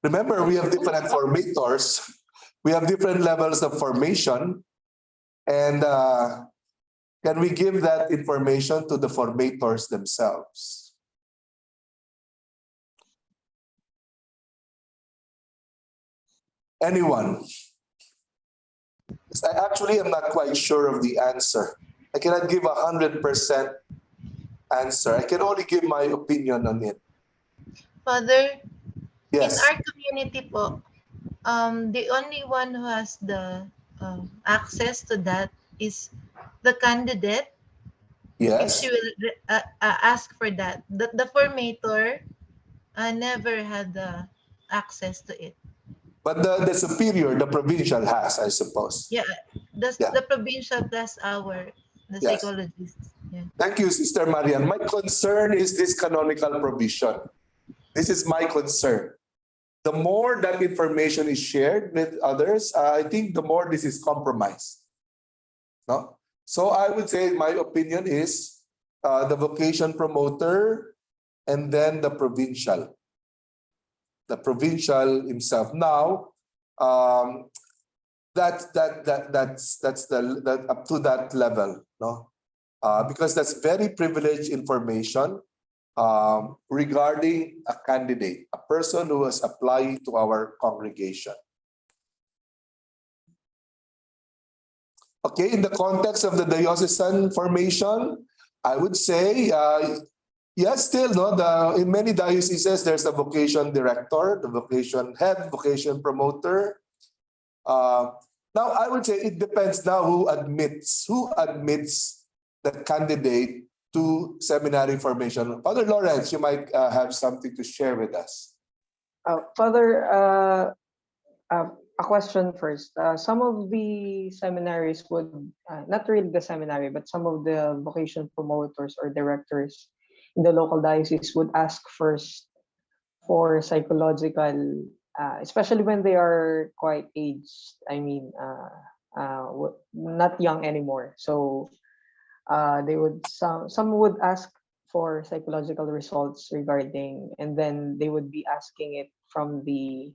Remember, we have different formators. We have different levels of formation. And can we give that information to the formators themselves? Anyone? I actually am not quite sure of the answer. I cannot give 100% answer. I can only give my opinion on it. Father, Yes. in our community po, the only one who has the access to that is the candidate. If Yes. she will ask for that. The formator never had the access to it. But the superior, the provincial has, I suppose. Yeah, Yeah. the provincial plus the Yes. psychologists. Yeah. Thank you, Sister Marian. My concern is this canonical provision. This is my concern. The more that information is shared with others, I think the more this is compromised. No? So I would say my opinion is the vocation promoter and then the provincial. The provincial himself. Now, that's up to that level, no? Because that's very privileged information regarding a candidate, a person who is applying to our congregation. Okay, in the context of the diocesan formation, I would say, yes, still, no, in many dioceses, there's a vocation director, the vocation head, vocation promoter. Now, I would say it depends now who admits the candidate to seminary formation. Father Lawrence, you might have something to share with us. Father, a question first. Some of the seminaries would, not really the seminary, but some of the vocation promoters or directors in the local diocese would ask first for psychological, especially when they are quite aged. I mean, not young anymore. So they would some would ask for psychological results regarding, and then they would be asking it from the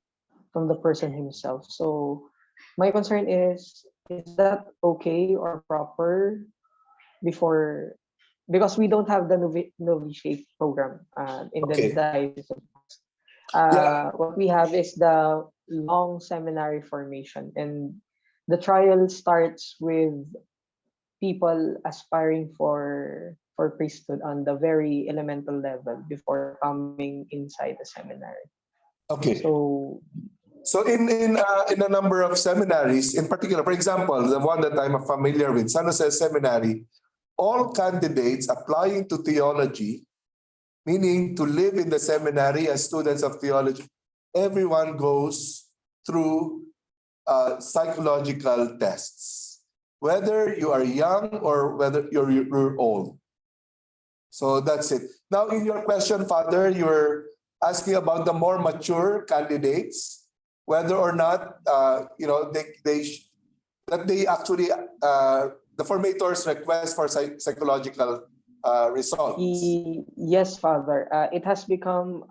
person himself. So my concern is that okay or proper before, because we don't have the novitiate program in Okay. the diocese. Yeah. What we have is the long seminary formation, and the trial starts with people aspiring for priesthood on the very elemental level before coming inside the seminary. Okay. So in a number of seminaries, in particular, for example, the one that I'm familiar with, San Jose Seminary, all candidates applying to theology, meaning to live in the seminary as students of theology, everyone goes through psychological tests, whether you are young or whether you're old. So that's it. Now, in your question, Father, you're asking about the more mature candidates, whether or not they actually the formators request for psychological results. yes, Father. It has become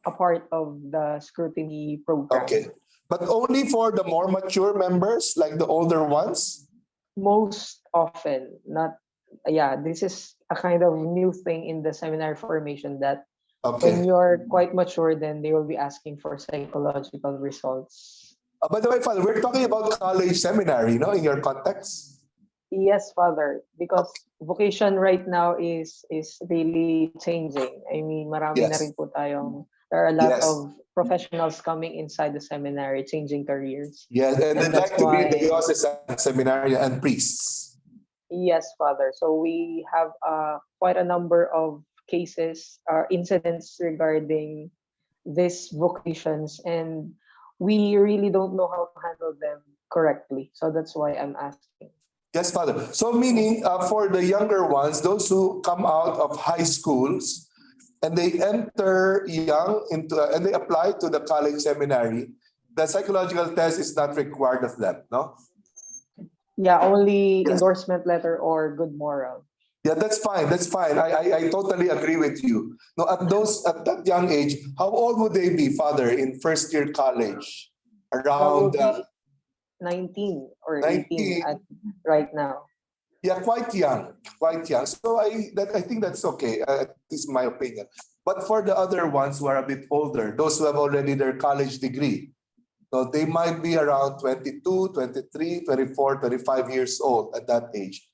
a part of the scrutiny program. Okay, but only for the more mature members, like the older ones? Most often, not. Yeah, this is a kind of new thing in the seminary formation that when you're quite mature, then they will be asking for psychological results. By the way, Father, we're talking about college seminary, no, in your context? Yes, Father, because vocation right now is really changing. I mean, marami na rin po tayong, there are a lot of professionals coming inside the seminary, changing careers. Yes, and they'd like that's to be why- the diocesan seminary and priests. Yes, Father. So we have quite a number of cases, incidents regarding these vocations, and we really don't know how to handle them correctly. So that's why I'm asking. Yes, Father. So meaning for the younger ones, those who come out of high schools and they enter young into and they apply to the college seminary, the psychological test is not required of them, no? Yeah, only endorsement letter or good moral. Yeah, that's fine. That's fine. I totally agree with you. No, at that young age, how old would they be, Father, in first year college? Around Probably 19 or 18 19. right now. Yeah, quite young, quite young. So I think that's okay. This is my opinion. But for the other ones who are a bit older, those who have already their college degree, so they might be around 22, 23, 24, 25 years old at that age.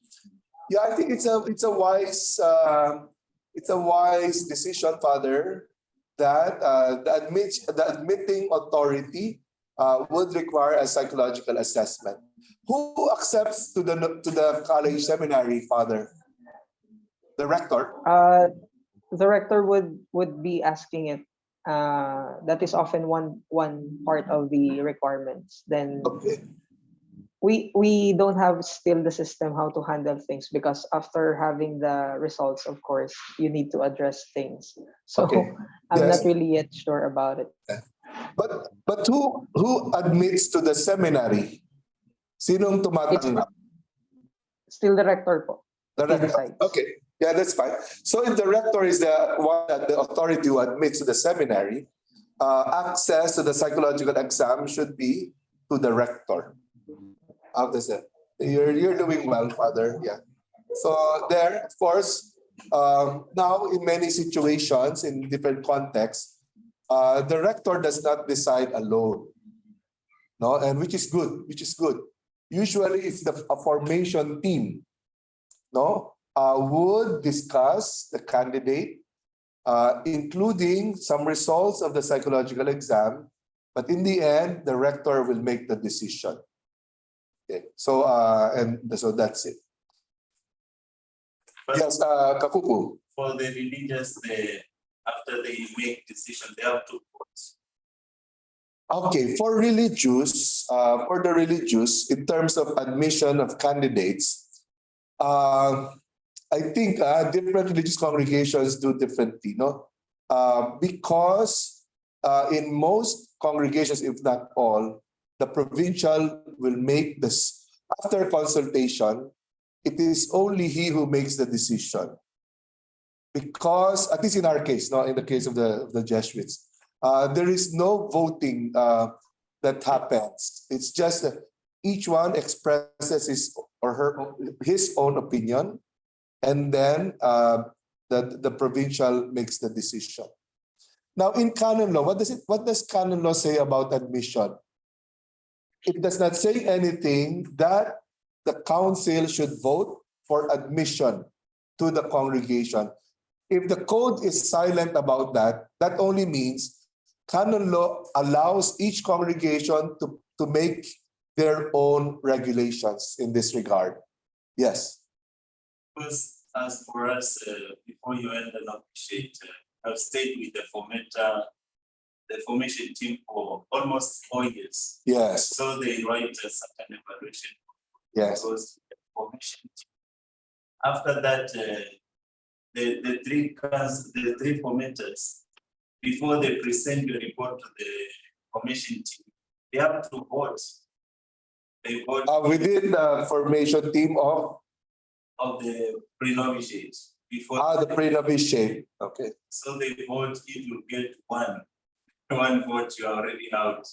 Yeah, I think it's a wise decision, Father, that the admitting authority would require a psychological assessment. Who accepts to the college seminary, Father? The rector? The rector would be asking it. That is often one part of the requirements. Then Okay. we don't have still the system how to handle things, because after having the results, of course, you need to address things. So Okay. I'm Yes. not really yet sure about it. But who admits to the seminary? Sinong tumatanggap? Still the rector po. The He rector. decides. Okay. Yeah, that's fine. So if the rector is the one that the authority who admits to the seminary, access to the psychological exam should be to the rector. How does it? You're doing well, Father. Yeah. So there, of course, now in many situations, in different contexts, the rector does not decide alone. No, and which is good, which is good. Usually it's a formation team, no, would discuss the candidate, including some results of the psychological exam, but in the end, the rector will make the decision. Okay, so so that's it. But Yes, Kakuku. for the religious, after they make decision, they have to vote. Okay, for the religious, in terms of admission of candidates, I think different religious congregations do differently, no? Because in most congregations, if not all, the provincial will make this after consultation. It is only he who makes the decision. Because at least in our case, no, in the case of the Jesuits, there is no voting that happens. It's just that each one expresses his own opinion, and then the provincial makes the decision. Now, in canon law, what does canon law say about admission? It does not say anything that the council should vote for admission to the congregation. If the code is silent about that, that only means canon law allows each congregation to make their own regulations in this regard. Yes. Because as for us, before you enter an officiate, I've stayed with the formation team for almost 4 years. Yes. So they write a certain evaluation. Yes. Goes to the formation team. After that, the three formators, before they present the report to the commission team, they have to vote. They vote Within the formation team of the pre-novitiate before. the pre-novitiate. Okay. So they vote. If you get one vote, you are already out.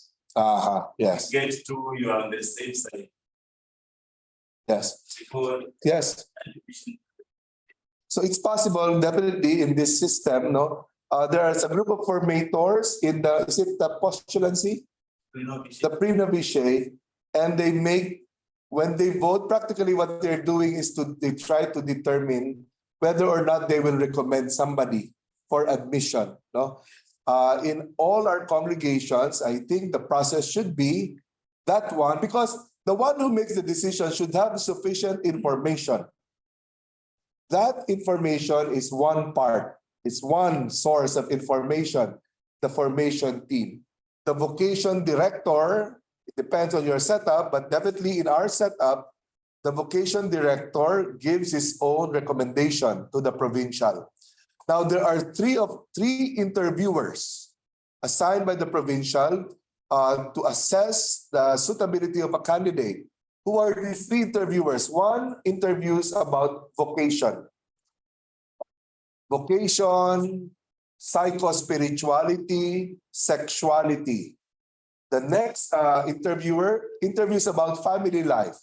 Yes. Get two, you are on the safe side. Yes. Before Yes. admission. So it's possible, definitely, in this system, no? There is a group of formators in is it the postulancy? Pre-novitiate. The pre-novitiate, and they make, when they vote, practically what they're doing is they try to determine whether or not they will recommend somebody for admission, no? In all our congregations, I think the process should be that one, because the one who makes the decision should have sufficient information. That information is one part. It's one source of information, the formation team. The vocation director, it depends on your setup, but definitely in our setup, the vocation director gives his own recommendation to the provincial. Now, there are three interviewers assigned by the provincial to assess the suitability of a candidate. Who are these three interviewers? One interviews about vocation. vocation, psychospirituality, sexuality. The next interviewer interviews about family life,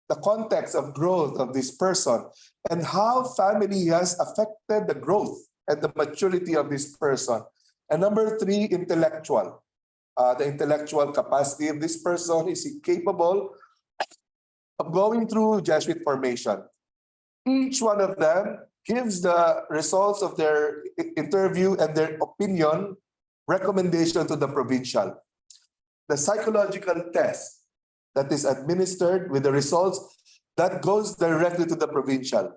the context of growth of this person, and how family has affected the growth and the maturity of this person. And number 3, intellectual. The intellectual capacity of this person. Is he capable of going through Jesuit formation? Each one of them gives the results of their interview and their opinion, recommendation to the provincial. The psychological test that is administered with the results, that goes directly to the provincial.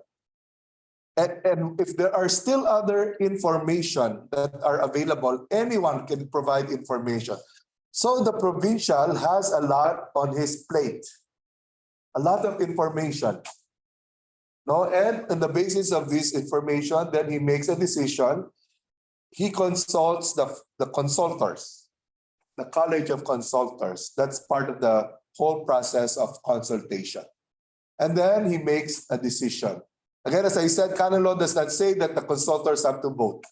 And if there are still other information that are available, anyone can provide information. So the provincial has a lot on his plate, a lot of information. No, and on the basis of this information, then he makes a decision. He consults the consultors, the College of Consultors. That's part of the whole process of consultation. And then he makes a decision. Again, as I said, canon law does not say that the consultors have to vote.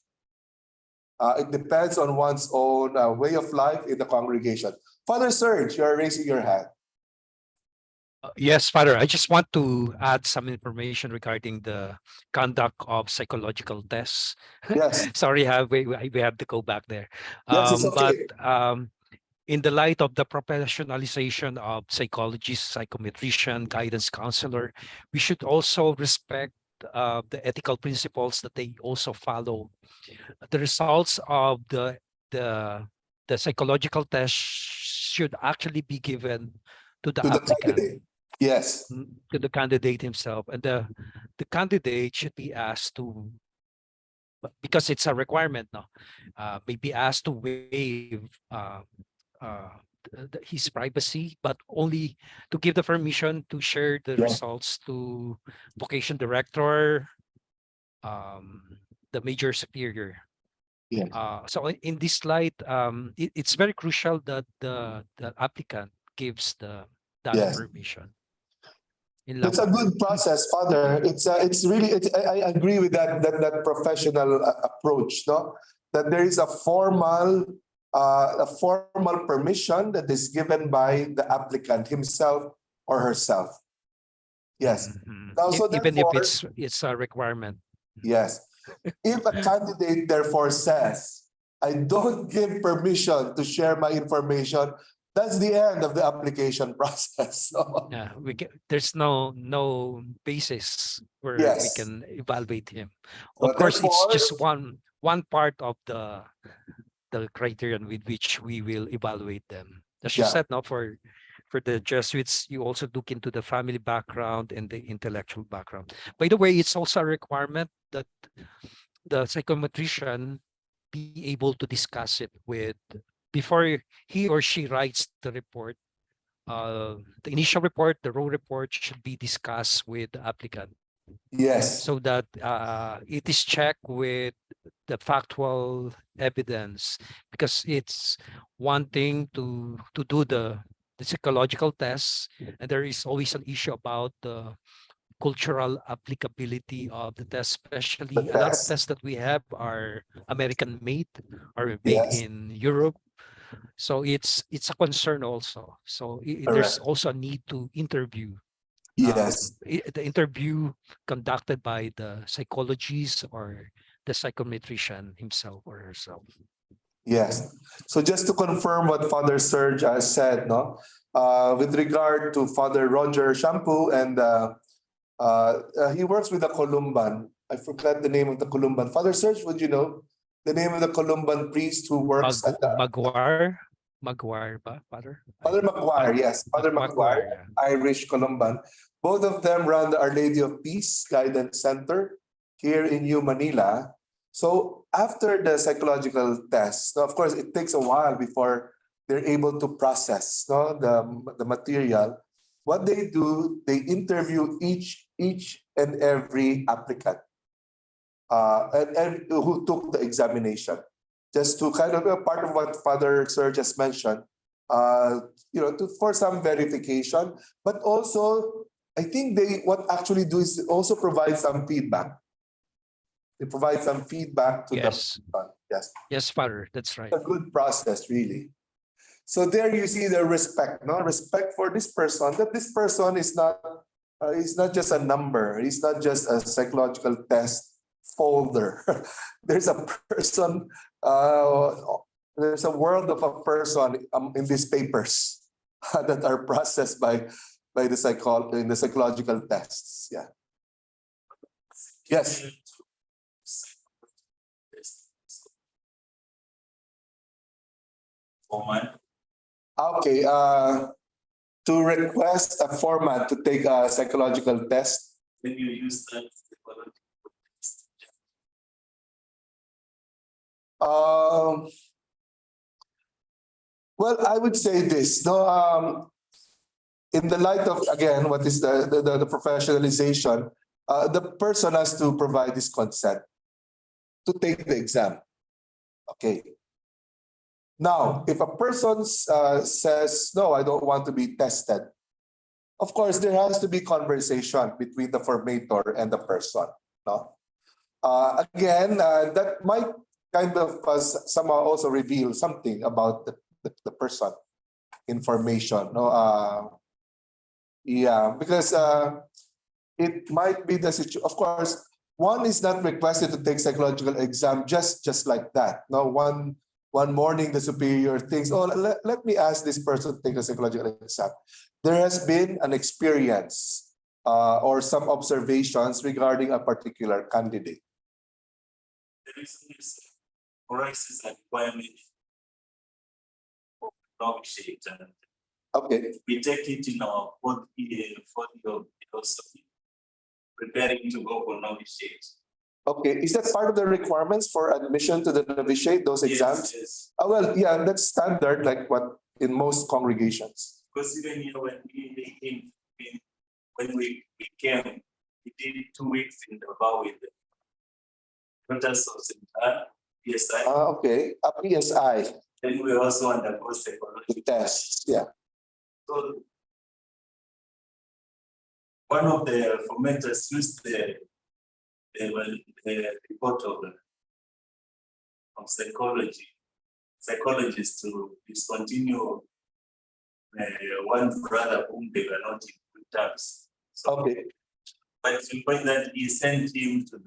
It depends on one's own way of life in the congregation. Father Serge, you are raising your hand. Yes, Father, I just want to add some information regarding the conduct of psychological tests. Yes. Sorry, we have to go back there. Yes, it's okay. But in the light of the professionalization of psychologists, psychometrician, guidance counselor, we should also respect the ethical principles that they also follow. The results of the psychological test should actually be given to the applicant. Candidate. Yes. To the candidate himself, and the candidate should be asked to, because it's a requirement now, may be asked to waive his privacy, but only to give the permission to share the results to vocation director, the major superior. So in this slide, it's very crucial that the applicant gives that permission. It's a good process, Father. It's really. I agree with that professional approach. No, that there is a formal permission that is given by the applicant himself or herself. Yes. Now, so Even if therefore, it's a requirement. yes. If a candidate therefore says, "I don't give permission to share my information," that's the end of the application process. So, Yeah, there's no basis where we can evaluate him. Of So course, it's therefore- just one part of the criterion with which we will evaluate them. As you said, now for the Jesuits, you also look into the family background and the intellectual background. By the way, it's also a requirement that the psychometrician be able to discuss it with, before he or she writes the report. The initial report, the raw report, should be discussed with the applicant. Yes. So that it is checked with the factual evidence, because it's one thing to do the psychological tests, and there is always an issue about the cultural applicability of the test, especially a lot of tests that we have are American made or made in Europe. So it's a concern also. So there's also a need to interview. Yes. The interview conducted by the psychologist or the psychometrician himself or herself. Yes. So just to confirm what Father Serge has said, no, with regard to Father Roger Shampoo, and he works with the Columban. I forgot the name of the Columban. Father Serge, would you know the name of the Columban priest who works at the Maguire, Father? Father Maguire, yes. Father Maguire, Irish Columban. Both of them run the Our Lady of Peace Guidance Center here in U Manila. So after the psychological test, of course, it takes a while before they're able to process the material. What they do, they interview each and every applicant and who took the examination. Just to kind of part of what Father Serge just mentioned, for some verification, but also I think what actually do is also provide some feedback. They provide some feedback to Yes. the person. Yes. Yes, Father, that's right. A good process, really. So there you see the respect, no respect for this person. That this person is not just a number. He's not just a psychological test folder. There's a person. There's a world of a person in these papers that are processed by the psychological tests. Yeah. Yes. Format. Okay. To request a format to take a psychological test. When you use that. Well, I would say this. No, in the light of again, what is the professionalization? The person has to provide this consent to take the exam. Okay. Now, if a person says, no, I don't want to be tested, of course, there has to be conversation between the formator and the person. No? Again, that might kind of somehow also reveal something about the person, information. No? Yeah, because it might be the situation. Of course, one is not requested to take psychological exam just like that. No, one morning the superior thinks, oh, let me ask this person to take a psychological exam. There has been an experience or some observations regarding a particular candidate. The reason is arises a requirement for novice. Okay. We take it in our fourth year of philosophy, preparing to go for novitiate. Okay, is that part of the requirements for admission to the novitiate, those exams? Yes. Well, yeah, that's standard, like what in most congregations. Because even here when we came, we did 2 weeks in the bar with the daughters of St. Anne, PSI. Okay, a PSI. Then we also undergo psychology tests. Yeah. So one of the formators used the report of psychologists to discontinue one brother whom they were not in good terms. So, okay. But to the point that he sent him to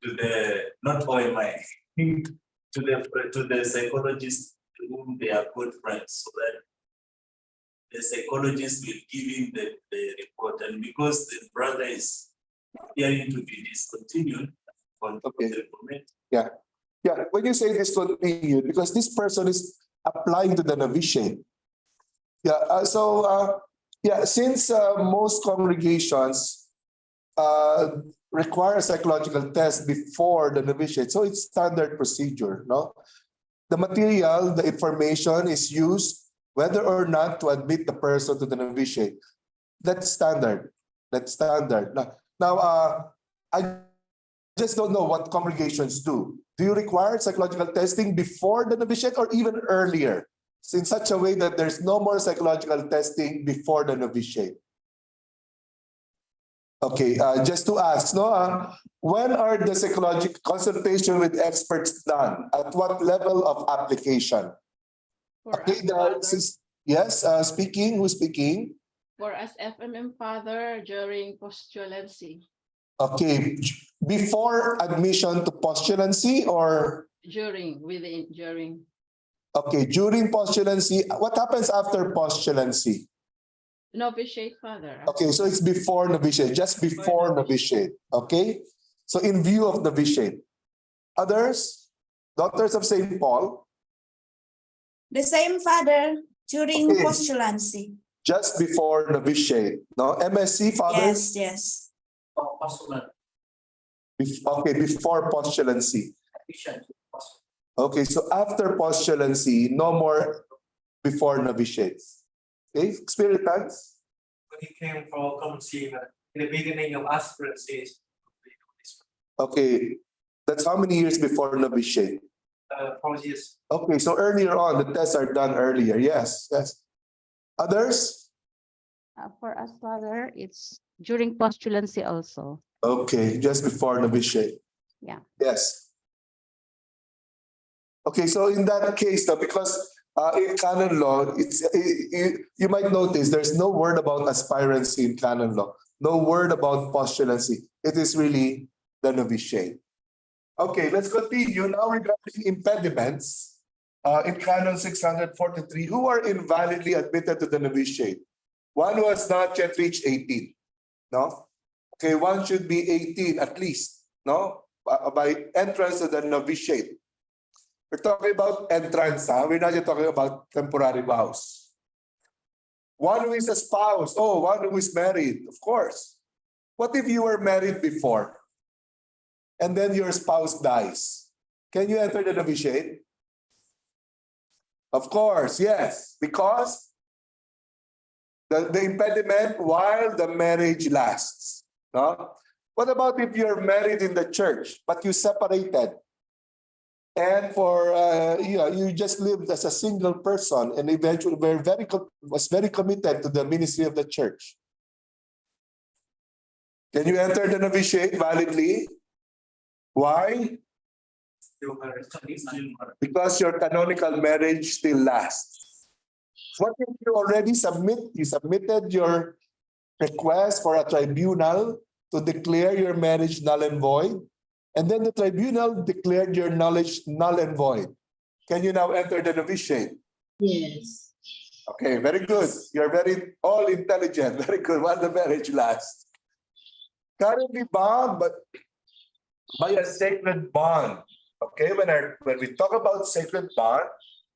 the not OMI, to the psychologist to whom they are good friends, so that the psychologist will give him the report. And because the brother is appearing to be discontinued, okay. Yeah. Yeah. When you say discontinued, because this person is applying to the novitiate. Yeah. Yeah, since most congregations require a psychological test before the novitiate, so it's standard procedure, no? The material, the information is used whether or not to admit the person to the novitiate. That's standard. That's standard. Now, I just don't know what congregations do. Do you require psychological testing before the novitiate or even earlier? So in such a way that there's no more psychological testing before the novitiate. Okay, just to ask, when are the psychological consultation with experts done? At what level of application? Okay, yes, speaking, who's speaking? For us FMM father during postulancy. Okay, before admission to postulancy or? During. Okay, during postulancy. What happens after postulancy? Novitiate, father. Okay, so it's before novitiate, just before novitiate. Okay, so in view of novitiate. Others, daughters of St. Paul. The same, father, during postulancy. Just before novitiate. No, MSc, father? Yes. Okay, before postulancy. Okay, so after postulancy, no more before novitiates. Okay, experience. When he came for commencing in the beginning of aspirancy. Okay, that's how many years before novitiate? 4 years. Okay, so earlier on, the tests are done earlier. Yes. Others? For us, father, it's during postulancy also. Okay, just before novitiate. Yeah. Yes. Okay, so in that case, now, because in canon law, you might notice there's no word about aspirancy in canon law, no word about postulancy. It is really the novitiate. Okay, let's continue now regarding impediments. In canon 643, who are invalidly admitted to the novitiate? One who has not yet reached 18. No? Okay, one should be 18 at least, no? By entrance to the novitiate. We're talking about entrance, we're not yet talking about temporary vows. One who is a spouse, one who is married, of course. What if you were married before and then your spouse dies? Can you enter the novitiate? Of course, yes, because the impediment while the marriage lasts. No? What about if you're married in the church, but you separated? And you just lived as a single person and eventually was very committed to the ministry of the church. Can you enter the novitiate validly? Why? Because your canonical marriage still lasts. What if you already submitted your request for a tribunal to declare your marriage null and void, and then the tribunal declared your knowledge null and void? Can you now enter the novitiate? Yes. Okay, very good. You're very all intelligent. Very good. While the marriage lasts. Currently bound, but by a sacred bond. Okay, when we talk about sacred bond,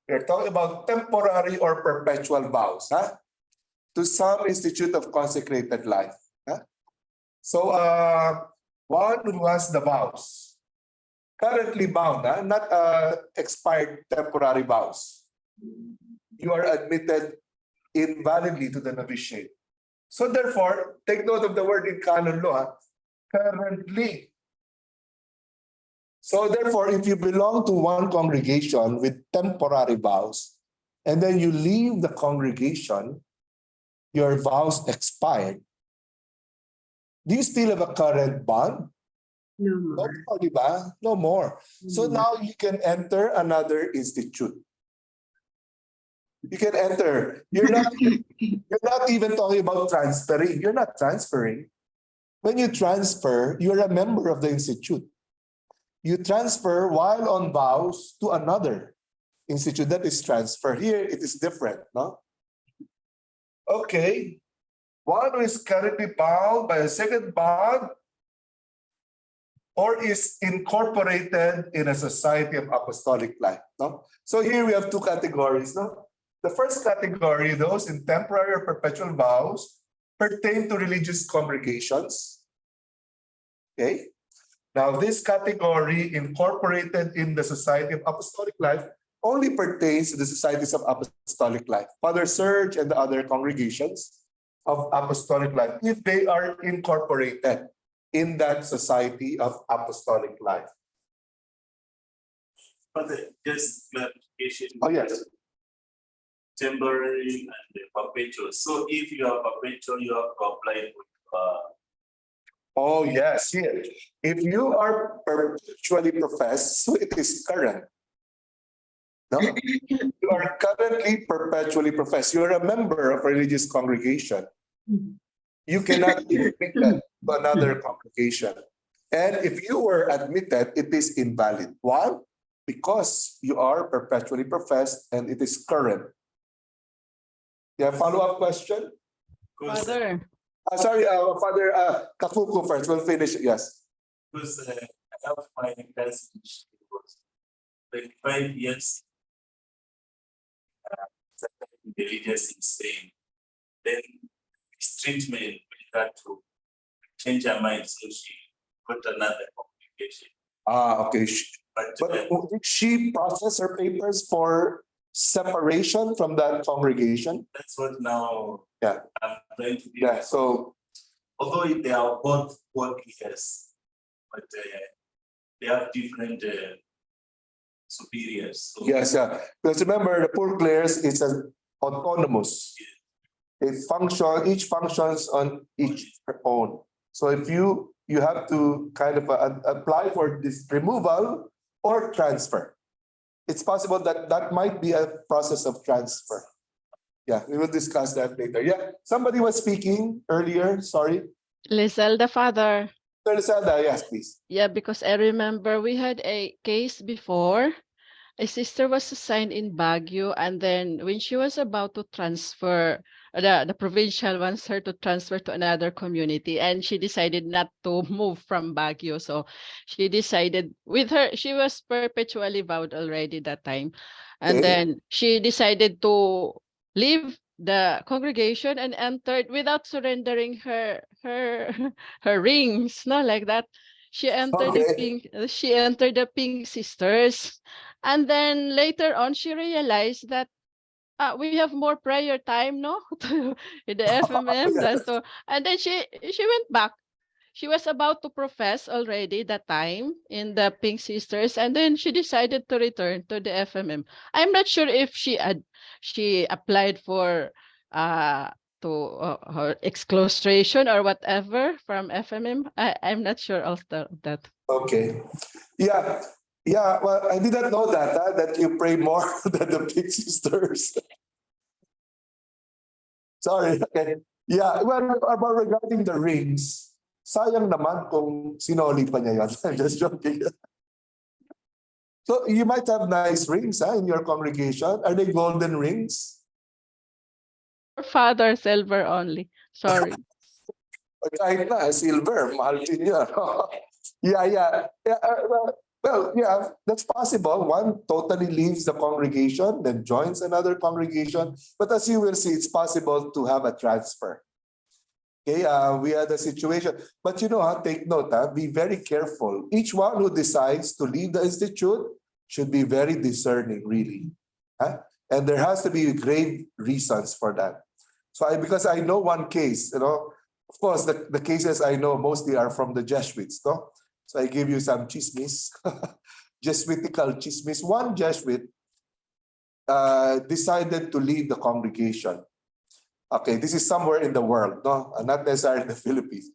we're talking about temporary or perpetual vows, to some institute of consecrated life. So, one who has the vows, currently bound, not expired temporary vows. You are admitted invalidly to the novitiate. So therefore, take note of the word in canon law, currently. So therefore, if you belong to one congregation with temporary vows, and then you leave the congregation, your vows expired, do you still have a current bond? No more. No, diba? No more. So now you can enter another institute. You can enter. You're not even talking about transferring. You're not transferring. When you transfer, you're a member of the institute. You transfer while on vows to another institute. That is transfer. Here it is different, no? Okay. One who is currently bound by a second bond or is incorporated in a society of apostolic life. No? So here we have two categories. No? The first category, those in temporary or perpetual vows, pertain to religious congregations. Okay? Now, this category, incorporated in the Society of Apostolic Life, only pertains to the societies of apostolic life. Father Serge and the other congregations of apostolic life, if they are incorporated in that society of apostolic life. But just clarification. Oh, yes. Temporary and perpetual. So if you are perpetual, you have to apply with Oh, yes, here. If you are perpetually professed, so it is current. No? You are currently perpetually professed. You are a member of a religious congregation. You cannot be admitted to another congregation. And if you were admitted, it is invalid. Why? Because you are perpetually professed and it is current. Yeah, follow-up question? Father, Sorry, Father Kakuku first. We'll finish. Yes. because I have my cousin, she was 25 years religious in Spain. Then his treatment with that to change her mind, so she got another complication. Okay. But did she process her papers for separation from that congregation? That's what now I'm trying to do. Yeah, so Although they are both workers, but they have different superiors. So yes, because remember the poor clerks is an autonomous. It each functions on each own. So if you you have to kind of apply for this removal or transfer. It's possible that that might be a process of transfer. Yeah, we will discuss that later. Yeah, somebody was speaking earlier, sorry. Lizelda, Father. Teresa, yes, please. Yeah, because I remember we had a case before. A sister was assigned in Baguio, and then when she was about to transfer, the provincial wants her to transfer to another community, and she decided not to move from Baguio. So she decided with her, she was perpetually vowed already that time. And Okay. then she decided to leave the congregation and entered without surrendering her rings, no, like that. She entered Okay. she entered the Pink Sisters. And then later on, she realized that we have more prayer time, no, in the FMM than Yes. to, and then she went back. She was about to profess already that time in the Pink Sisters, and then she decided to return to the FMM. I'm not sure if she applied for to her exclustration or whatever from FMM. I'm not sure of that. Okay. Yeah. Yeah. Well, I didn't know that, that you pray more than the Big Sisters. Sorry. Okay. Yeah. Well, about regarding the rings, sayang naman kung sinoli pa niya yun. I'm just joking. So you might have nice rings in your congregation. Are they golden rings? Father silver only. Sorry. Kahit na, silver, mahal din yan. Yeah. Well, yeah, that's possible. One totally leaves the congregation, then joins another congregation. But as you will see, it's possible to have a transfer. Okay, we had a situation. But you know, take note, be very careful. Each one who decides to leave the institute should be very discerning, really. And there has to be grave reasons for that. So because I know one case, of course, the cases I know mostly are from the Jesuits, no? So I give you some chismis, Jesuitical chismis. One Jesuit decided to leave the congregation. Okay, this is somewhere in the world, no? Not necessarily in the Philippines.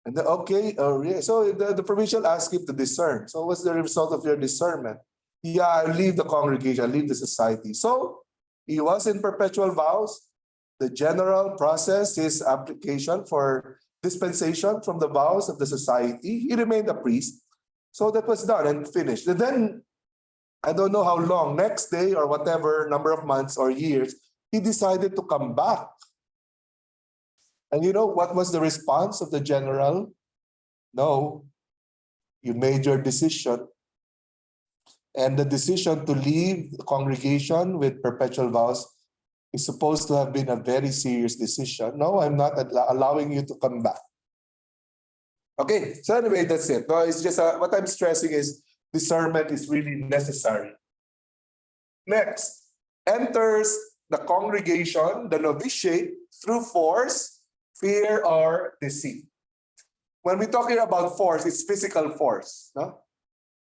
And then, okay, so the provincial asked him to discern. So what's the result of your discernment? Yeah, I leave the congregation, I leave the society. So he was in perpetual vows. The general process, his application for dispensation from the vows of the society. He remained a priest. So that was done and finished. And then, I don't know how long, next day or whatever number of months or years, he decided to come back. And you know what was the response of the general? No, you made your decision. And the decision to leave the congregation with perpetual vows is supposed to have been a very serious decision. No, I'm not allowing you to come back. Okay, so anyway, that's it. No, it's just what I'm stressing is discernment is really necessary. Next, enters the congregation, the novitiate, through force, fear, or deceit. When we're talking about force, it's physical force. No?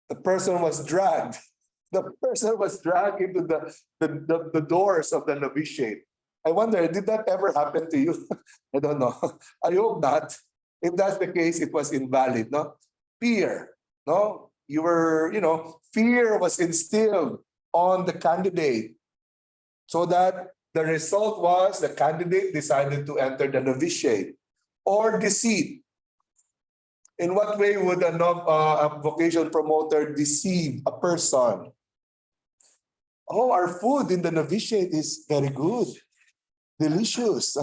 The person was dragged. The person was dragged into the doors of the novitiate. I wonder, did that ever happen to you? I don't know. I hope not. If that's the case, it was invalid. No? Fear. No? Fear was instilled on the candidate so that the result was the candidate decided to enter the novitiate. Or deceit. In what way would a vocation promoter deceive a person? Oh, our food in the novitiate is very good, delicious.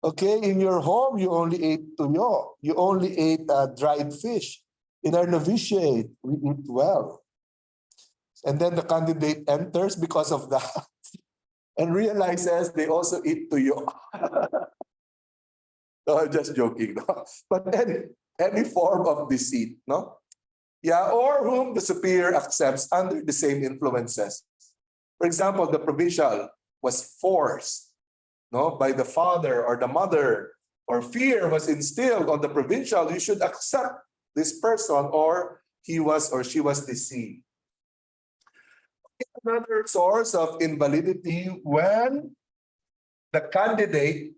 Okay, in your home, you only ate tuyo. You only ate dried fish. In our novitiate, we eat well. And then the candidate enters because of that and realizes they also eat tuyo. No, I'm just joking. No? But any form of deceit, no? Yeah, or whom the superior accepts under the same influences. For example, the provincial was forced, no, by the father or the mother, or fear was instilled on the provincial. You should accept this person, or he was or she was deceived. Another source of invalidity when the candidate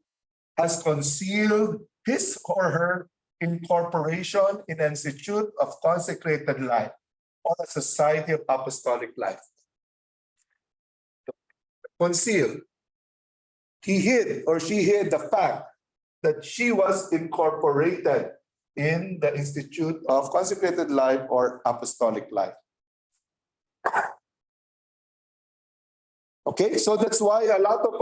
has concealed his or her incorporation in an institute of consecrated life or a society of apostolic life. Conceal. He hid or she hid the fact that she was incorporated in the Institute of Consecrated Life or Apostolic Life. Okay, so that's why a lot of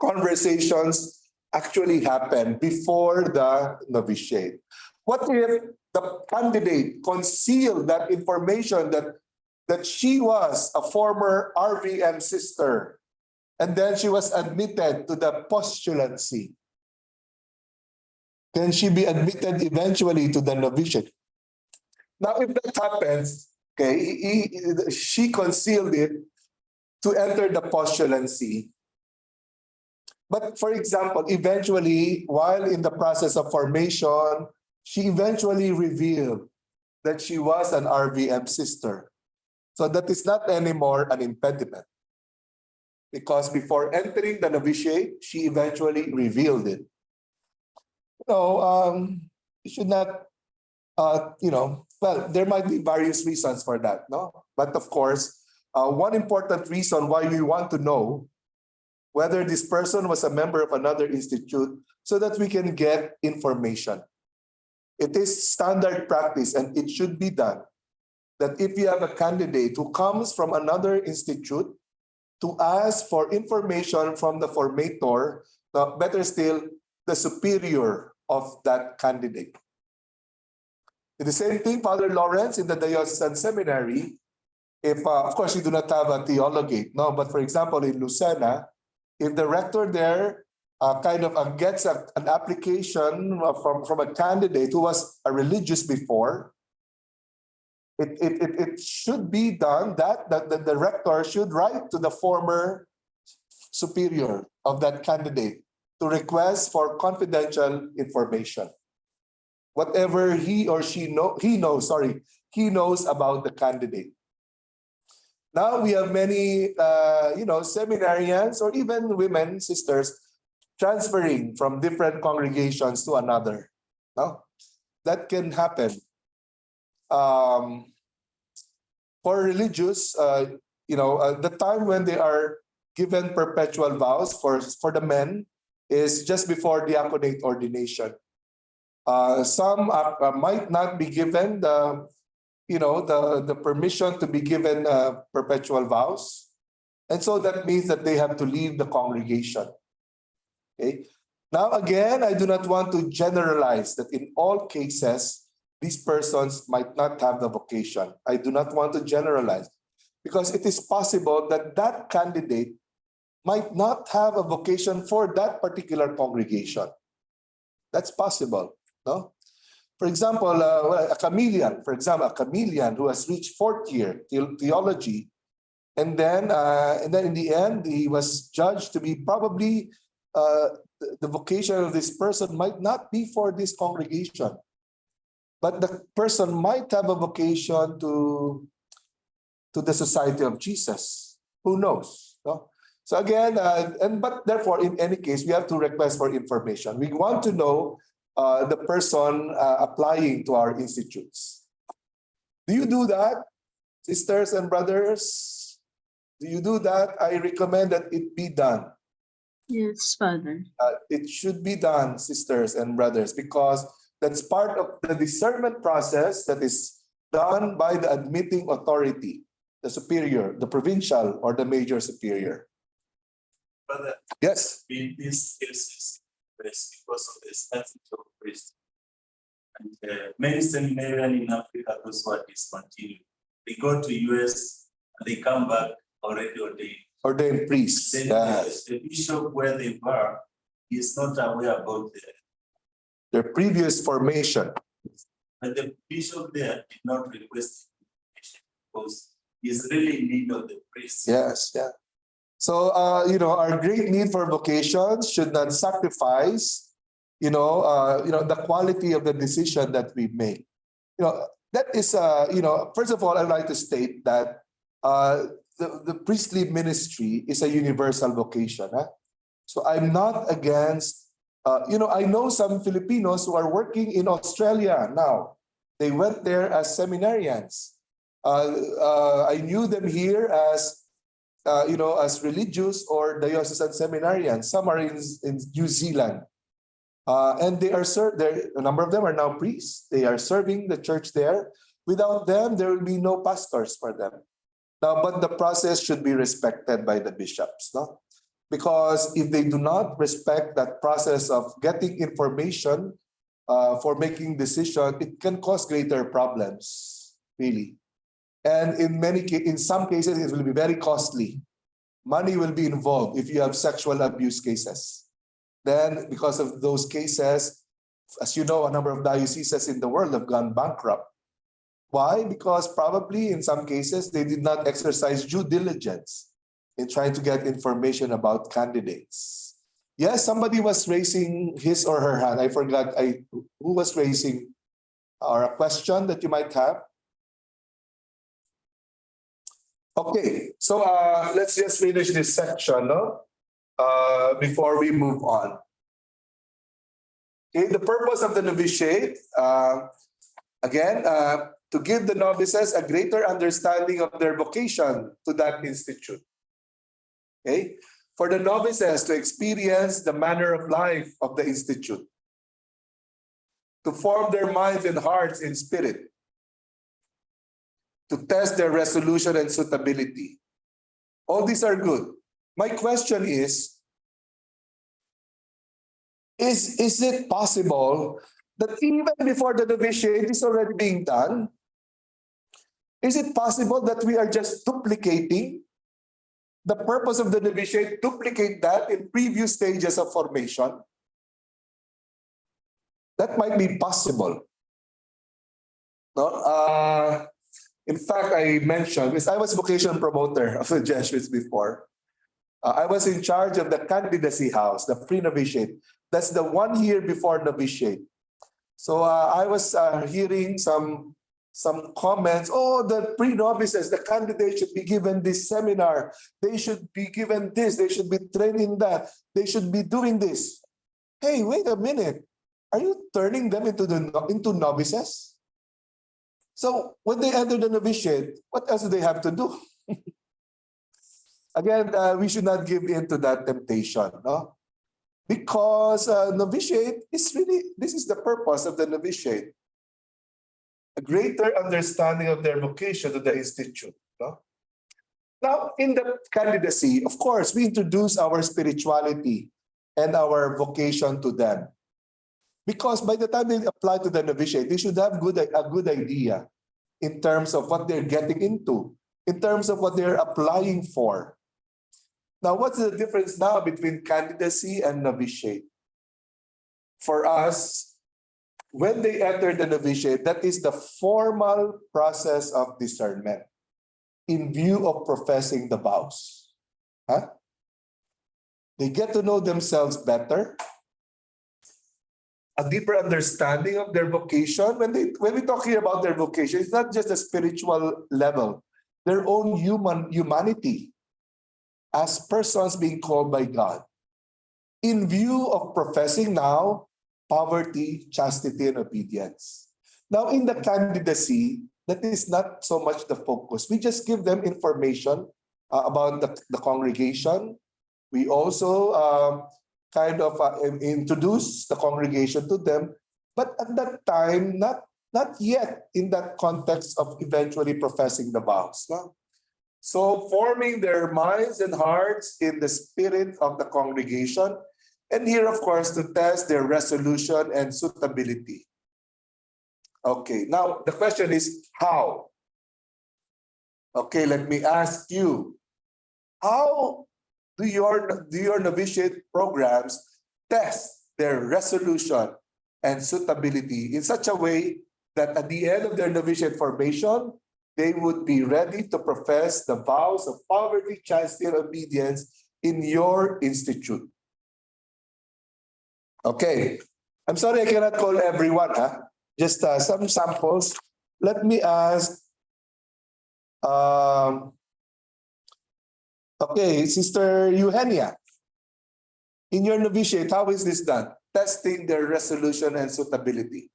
conversations actually happen before the novitiate. What if the candidate concealed that information that she was a former RVM sister, and then she was admitted to the postulancy? Can she be admitted eventually to the novitiate? Now, if that happens, okay, she concealed it to enter the postulancy. But for example, eventually, while in the process of formation, she eventually revealed that she was an RVM sister. So that is not anymore an impediment. Because before entering the novitiate, she eventually revealed it. You should not, well, there might be various reasons for that, no? But of course, one important reason why we want to know whether this person was a member of another institute so that we can get information. It is standard practice and it should be done that if you have a candidate who comes from another institute to ask for information from the formator, better still, the superior of that candidate. The same thing, Father Lawrence, in the Diocesan Seminary, if, of course, you do not have a theologate, no, but for example, in Lucena, if the rector there gets an application from a candidate who was a religious before, it should be done that the rector should write to the former superior of that candidate to request for confidential information. Whatever he knows about the candidate. Now we have many, seminarians or even women sisters transferring from different congregations to another. No? That can happen. For religious, the time when they are given perpetual vows for the men is just before diaconate ordination. Some might not be given the permission to be given perpetual vows. And so that means that they have to leave the congregation. Okay. Now again, I do not want to generalize that in all cases, these persons might not have the vocation. I do not want to generalize because it is possible that that candidate might not have a vocation for that particular congregation. That's possible, no? For example, a chameleon who has reached fourth year theology, and then in the end, he was judged to be probably the vocation of this person might not be for this congregation, but the person might have a vocation to the Society of Jesus. Who knows? No? So again, but therefore, in any case, we have to request for information. We want to know the person applying to our institutes. Do you do that, sisters and brothers? Do you do that? I recommend that it be done. Yes, Father. It should be done, sisters and brothers, because that's part of the discernment process that is done by the admitting authority, the superior, the provincial, or the major superior. Brother, yes. In these cases, because of the statute of priest, and many seminarians in Africa, those who are discontinued, they go to US and they come back already ordained. Ordained priests. Then Yes. the bishop where they were is not aware about their previous formation. But the bishop there did not request information because he's really in need of the priest. Yes, yeah. So, our great need for vocations should not sacrifice, the quality of the decision that we make. That is, first of all, I'd like to state that the priestly ministry is a universal vocation. Huh? So I'm not against I know some Filipinos who are working in Australia now. They went there as seminarians. I knew them here as, as religious or diocesan seminarians. Some are in New Zealand. And they are a number of them are now priests. They are serving the church there. Without them, there will be no pastors for them. Now, but the process should be respected by the bishops, no? Because if they do not respect that process of getting information for making decision, it can cause greater problems, really. And in some cases, it will be very costly. Money will be involved if you have sexual abuse cases. Then, because of those cases, as you know, a number of dioceses in the world have gone bankrupt. Why? Because probably in some cases, they did not exercise due diligence in trying to get information about candidates. Yes, somebody was raising his or her hand. I forgot who was raising, or a question that you might have. Okay, so let's just finish this section, no? Before we move on. Okay, the purpose of the novitiate, again, to give the novices a greater understanding of their vocation to that institute. Okay, for the novices to experience the manner of life of the institute, to form their minds and hearts in spirit, to test their resolution and suitability. All these are good. My question is it possible that even before the novitiate is already being done, is it possible that we are just duplicating the purpose of the novitiate, duplicate that in previous stages of formation? That might be possible. No? In fact, I mentioned, because I was vocation promoter of the Jesuits before. I was in charge of the candidacy house, the pre-novitiate. That's the 1 year before novitiate. So I was hearing some comments. Oh, the pre-novices, the candidates should be given this seminar. They should be given this. They should be trained in that. They should be doing this. Hey, wait a minute. Are you turning them into novices? So when they enter the novitiate, what else do they have to do? Again, we should not give in to that temptation, no? Because novitiate is really, this is the purpose of the novitiate. A greater understanding of their vocation to the institute, no? Now, in the candidacy, of course, we introduce our spirituality and our vocation to them. Because by the time they apply to the novitiate, they should have a good idea in terms of what they're getting into, in terms of what they're applying for. Now, what's the difference now between candidacy and novitiate? For us, when they enter the novitiate, that is the formal process of discernment in view of professing the vows. Huh? They get to know themselves better, a deeper understanding of their vocation. When we talk here about their vocation, it's not just a spiritual level, their own humanity as persons being called by God. In view of professing now poverty, chastity, and obedience. Now in the candidacy, that is not so much the focus. We just give them information about the congregation. We also introduce the congregation to them, but at that time, not yet in that context of eventually professing the vows. No? So forming their minds and hearts in the spirit of the congregation, and here, of course, to test their resolution and suitability. Okay, now the question is how? Okay, let me ask you, how do your novitiate programs test their resolution and suitability in such a way that at the end of their novitiate formation, they would be ready to profess the vows of poverty, chastity, and obedience in your institute? Okay, I'm sorry I cannot call everyone, huh? Just some samples. Let me ask, okay, Sister Eugenia, in your novitiate, how is this done? testing their resolution and suitability.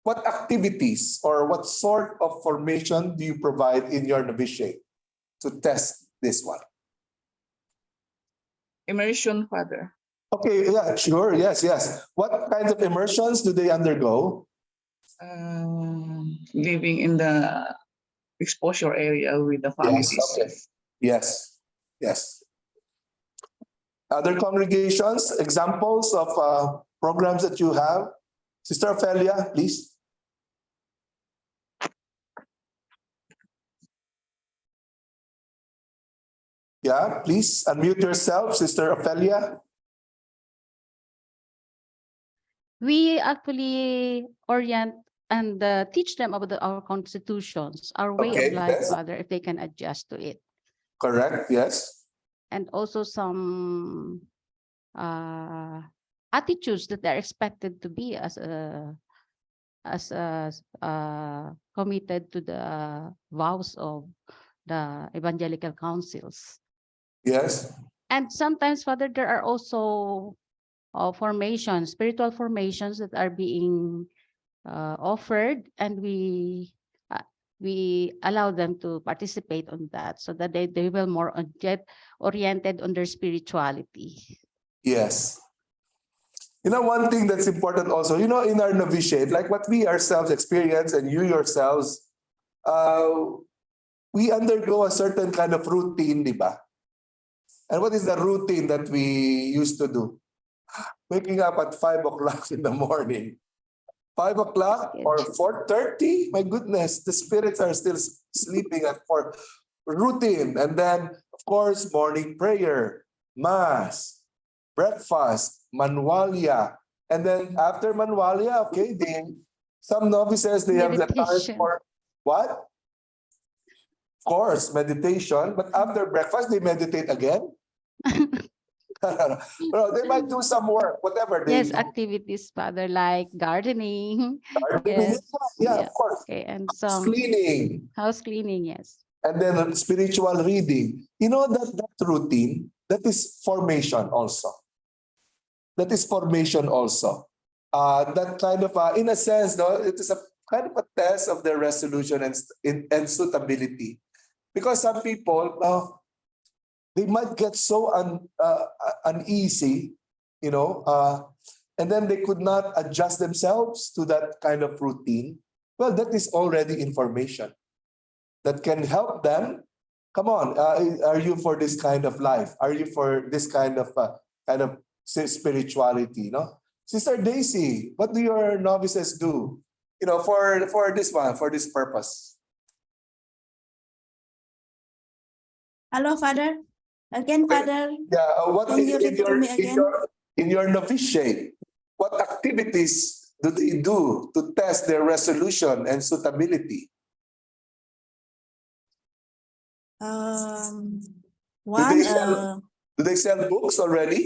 What activities or what sort of formation do you provide in your novitiate to test this one? Immersion, Father. Okay, yeah, sure, yes. What kinds of immersions do they undergo? Living in the exposure area with the families. Yes. Other congregations, examples of programs that you have? Sister Ophelia, please. Yeah, please unmute yourself, Sister Ophelia. We actually orient and teach them about our constitutions, our way Okay, of life, yes. Father, if they can adjust to it. Correct, yes. And also some attitudes that they're expected to be as committed to the vows of the evangelical councils. Yes. And sometimes, Father, there are also formations, spiritual formations that are being offered, and we allow them to participate on that so that they will more get oriented on their spirituality. Yes. You know, one thing that's important also, you know, in our novitiate, like what we ourselves experience and you yourselves, we undergo a certain kind of routine, di ba? And what is the routine that we used to do? Waking up at 5 o'clock in the morning. 5 o'clock or 4:30? My goodness, the spirits are still sleeping at 4. Routine. And then, of course, morning prayer, mass, breakfast, manwalia. And then after manwalia, okay, some novices, they have the time Meditation. for what? Of course, meditation. But after breakfast, they meditate again. Well, they might do some work, whatever they Yes, do. activities, Father, like gardening. Gardening, Yes. yeah, of course. Okay, and some Cleaning. house cleaning, yes. And then spiritual reading. You know that routine, that is formation also. That is formation also. That kind of, in a sense, no, it is a kind of a test of their resolution and suitability. Because some people, they might get so uneasy, you know, and then they could not adjust themselves to that kind of routine. Well, that is already information that can help them. Come on, are you for this kind of life? Are you for this kind of spirituality? No, Sister Daisy, what do your novices do? You know, for this one, for this purpose. Hello, Father. Again, Father. Yeah, what Can you read to me again? in your novitiate, what activities do they do to test their resolution and suitability? One. Do they sell books already?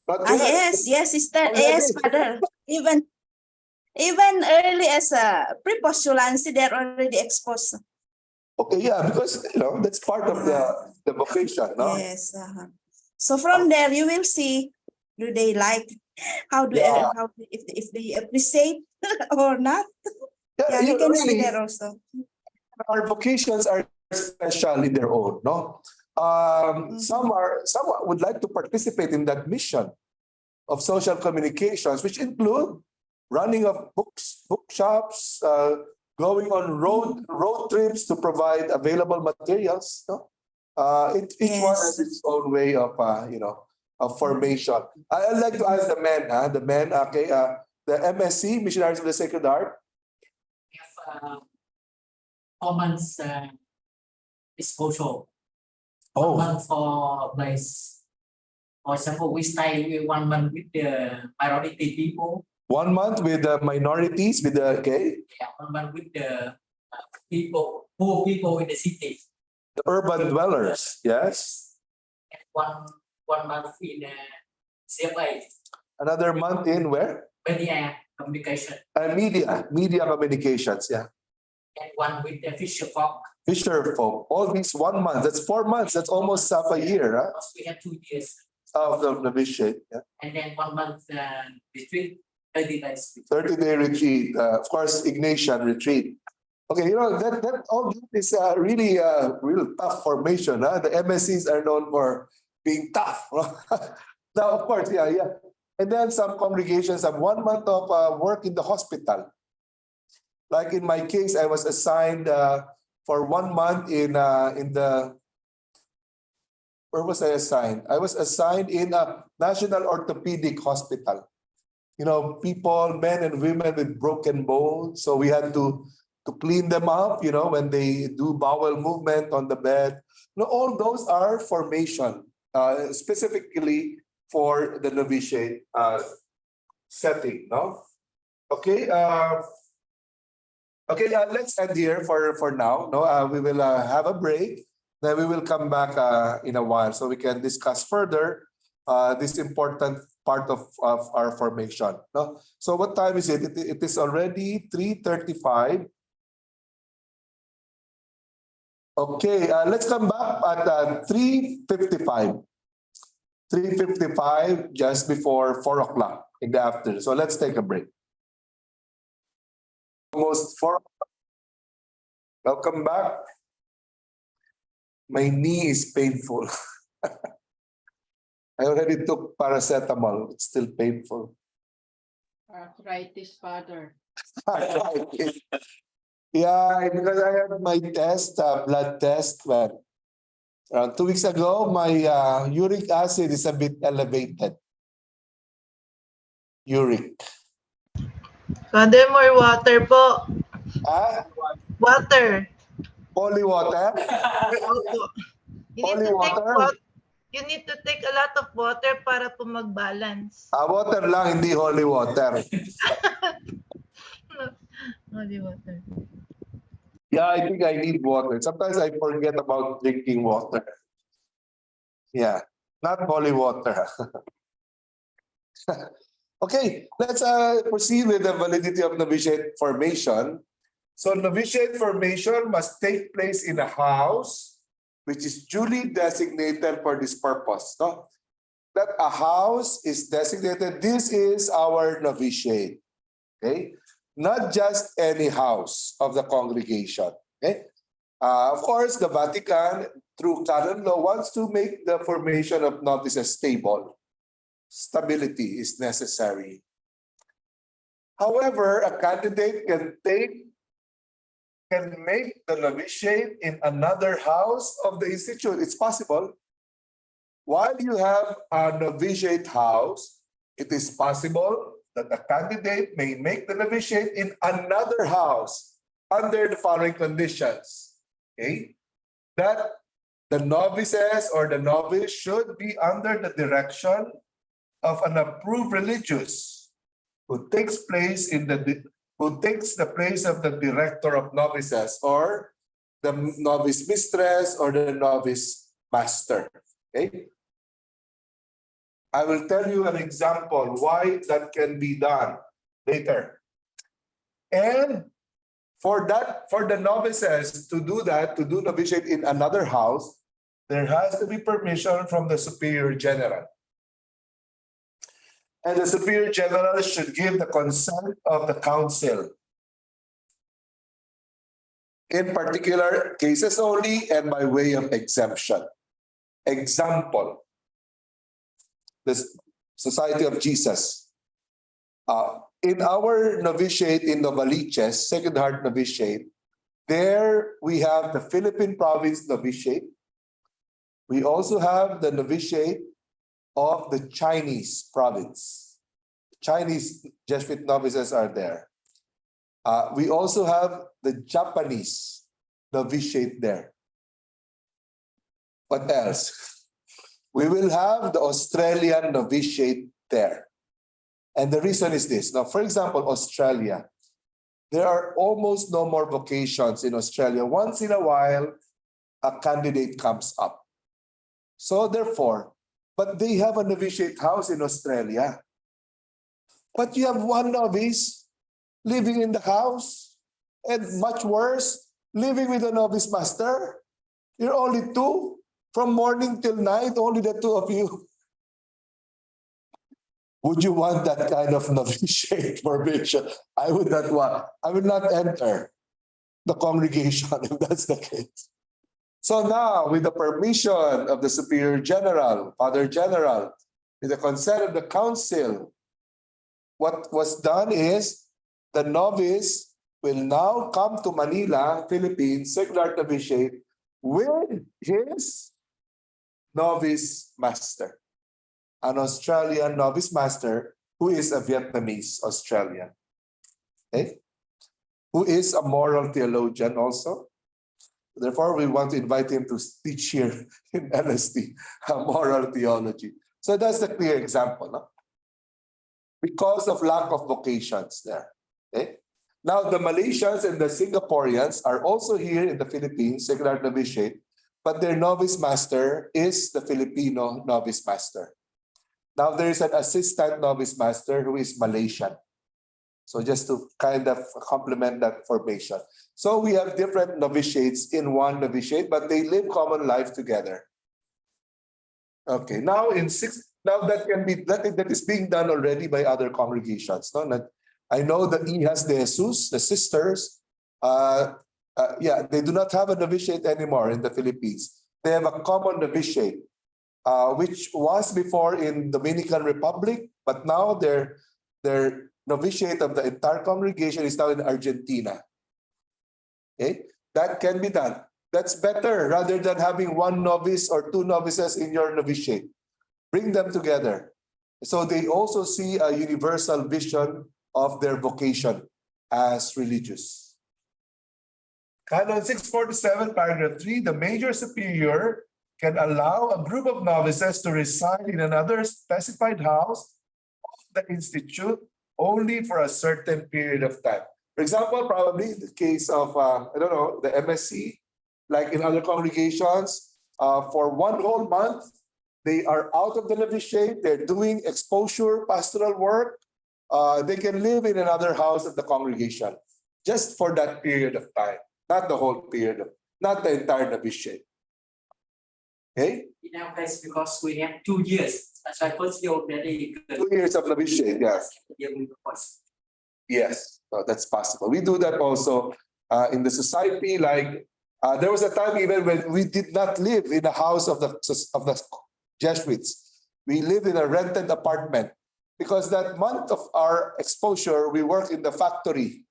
Not yet. Yes, Sister. Already. Yes, Father. Even early as a pre-postulancy, they're already exposed. Okay, yeah, because you know that's part of the vocation, no? Yes. So from there, you will see, do they like, if they appreciate or not. Yeah, you can see there also. Our vocations are special in their own, no? Some would like to participate in that mission of social communications, which include running of bookshops, going on road trips to provide available materials. No? Each one has its own way of of formation. I'd like to ask the men, okay, the MSc, Missionaries of the Sacred Heart. We have 4 months disposal. 1 month for place. For example, we stay 1 month with the minority people. 1 month with the minorities, with the Yeah, 1 month with the poor people in the city. the urban dwellers. Yes. And one month in CFA. Another month in where? Media communication. Media communications. Yeah. And one with the fisher folk. Fisher folk. All these 1 month. That's 4 months. That's almost half a year. Huh? Because we have 2 years. of the novitiate. Yeah. And then 1 month between 30 days. 30-day retreat, of course, Ignatian retreat. Okay, you know, that all is really a real tough formation. Huh? The MSCs are known for being tough. Now, of course, yeah. And then some congregations have 1 month of work in the hospital. Like in my case, I was assigned for 1 month in the, where was I assigned? I was assigned in a National Orthopedic Hospital. You know, people, men and women with broken bones. So we had to clean them up, you know, when they do bowel movement on the bed. You know, all those are formation, specifically for the novitiate setting, no? Okay, let's end here for now. No, we will have a break. Then we will come back in a while so we can discuss further this important part of our formation. No? So what time is it? It is already 3:35. Okay, let's come back at 3:55. 3:55, just before 4 o'clock in the afternoon. So let's take a break. Almost 4 o'clock. Welcome back. My knee is painful. I already took paracetamol. It's still painful. Arthritis, Father. Arthritis. Yeah, because I had my test, blood test, but around 2 weeks ago, my uric acid is a bit elevated. Uric. Father, more water po. Water. Holy water? You need Holy to take water? You need to take a lot of water para po mag-balance. Water lang, hindi holy water. Holy water. Yeah, I think I need water. Sometimes I forget about drinking water. Yeah, not holy water. Okay, let's proceed with the validity of novitiate formation. So novitiate formation must take place in a house which is duly designated for this purpose. No? That a house is designated, this is our novitiate. Okay? Not just any house of the congregation. Okay? Of course, the Vatican, through canon law, wants to make the formation of novices stable. Stability is necessary. However, a candidate can make the novitiate in another house of the institute. It's possible. While you have a novitiate house, it is possible that a candidate may make the novitiate in another house under the following conditions. Okay? That the novices or the novice should be under the direction of an approved religious who takes the place of the director of novices or the novice mistress or the novice master. Okay? I will tell you an example why that can be done later. And for the novices to do that, to do novitiate in another house, there has to be permission from the superior general. And the superior general should give the consent of the council. In particular cases only and by way of exemption. Example, the Society of Jesus. In our novitiate in Novaliches, Sacred Heart Novitiate, there we have the Philippine Province Novitiate. We also have the novitiate of the Chinese province. Chinese Jesuit novices are there. We also have the Japanese novitiate there. What else? We will have the Australian novitiate there. And the reason is this. Now, for example, Australia, there are almost no more vocations in Australia. Once in a while, a candidate comes up. So therefore, but they have a novitiate house in Australia. But you have one novice living in the house, and much worse, living with a novice master. You're only two, from morning till night, only the two of you. Would you want that kind of novitiate formation? I would not want. I would not enter the congregation if that's the case. So now, with the permission of the Superior General, Father General, with the consent of the council, what was done is the novice will now come to Manila, Philippines, secular novitiate with his novice master, an Australian novice master who is a Vietnamese Australian, okay? Who is a moral theologian also. Therefore, we want to invite him to teach here in LST, moral theology. So that's the clear example, no? Because of lack of vocations there. Okay? Now, the Malaysians and the Singaporeans are also here in the Philippines, secular novitiate, but their novice master is the Filipino novice master. Now, there is an assistant novice master who is Malaysian. So just to kind of complement that formation. So we have different novitiates in one novitiate, but they live common life together. Okay, now that is being done already by other congregations. No? I know the Hijas de Jesus, the sisters, they do not have a novitiate anymore in the Philippines. They have a common novitiate, which was before in Dominican Republic, but now their novitiate of the entire congregation is now in Argentina. Okay, that can be done. That's better rather than having one novice or two novices in your novitiate. Bring them together. So they also see a universal vision of their vocation as religious. Canon 647, paragraph 3, the major superior can allow a group of novices to reside in another specified house of the institute only for a certain period of time. For example, probably the case of, the MSC, like in other congregations, for one whole month, they are out of the novitiate, they're doing exposure, pastoral work. They can live in another house of the congregation just for that period of time, not the whole period, not the entire novitiate. Okay? In our case, because we have 2 years, that's why first year already. 2 years of novitiate, yes. Yes, that's possible. We do that also in the society. Like there was a time even when we did not live in the house of the Jesuits. We lived in a rented apartment because that month of our exposure, we work in the factory.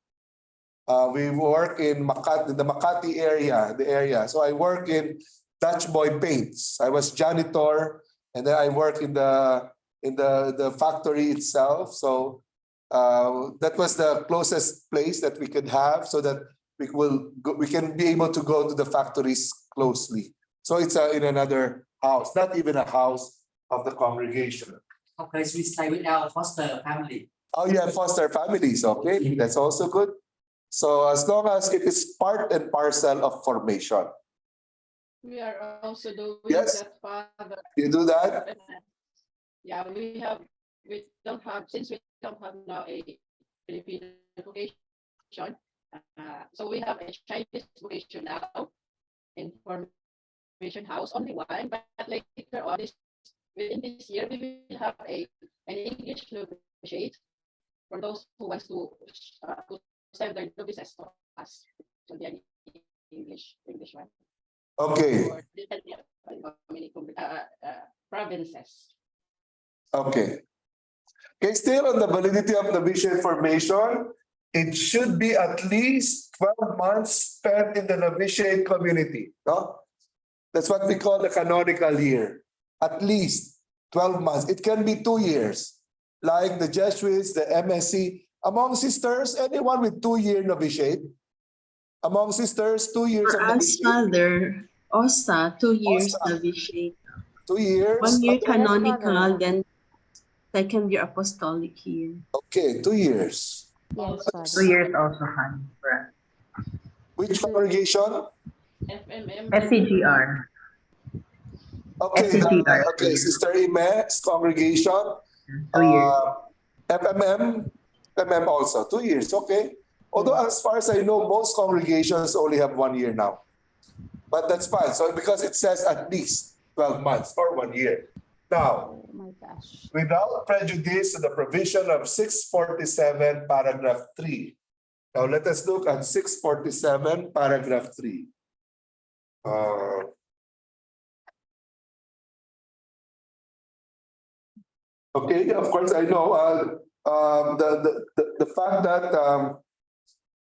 We work in the Makati area, So I work in Dutch Boy Paints. I was janitor, and then I work in the factory itself. So that was the closest place that we could have, so that we can be able to go to the factories closely. So it's in another house, not even a house of the congregation. Okay, so we stay with our foster family. Oh, yeah, foster families. Okay, that's also good. So as long as it is part and parcel of formation. We are also doing Yes. that, Father. You do that? Yeah, we don't have, since we don't have now a Filipino vocation, so we have a Chinese vocation now in formation house, only one, but later on within this year, we will have an English novitiate for those who want to send their novices to us. So the English one. Okay. For different provinces. Okay. Okay, still on the validity of the vision formation, it should be at least 12 months spent in the novitiate community. No? That's what we call the canonical year. At least 12 months. It can be 2 years. Like the Jesuits, the MSC. Among sisters, anyone with 2-year novitiate? Among sisters, 2 years For of us, novitiate? Father, OSA, 2 years OSA. novitiate. 2 years? 1 year Okay. canonical, then second year apostolic year. Okay, 2 years. Yes, 2 Father. years also, Father. Which congregation? FMM. SCGR. Okay, SCGR. okay, Sister Ime's congregation. 2 years. FMM also, 2 years, okay. Although as far as I know, most congregations only have 1 year now. But that's fine. So because it says at least 12 months or 1 year. Now, Oh my gosh. without prejudice to the provision of 647, paragraph 3. Now, let us look at 647, paragraph 3. Okay, of course, I know the fact that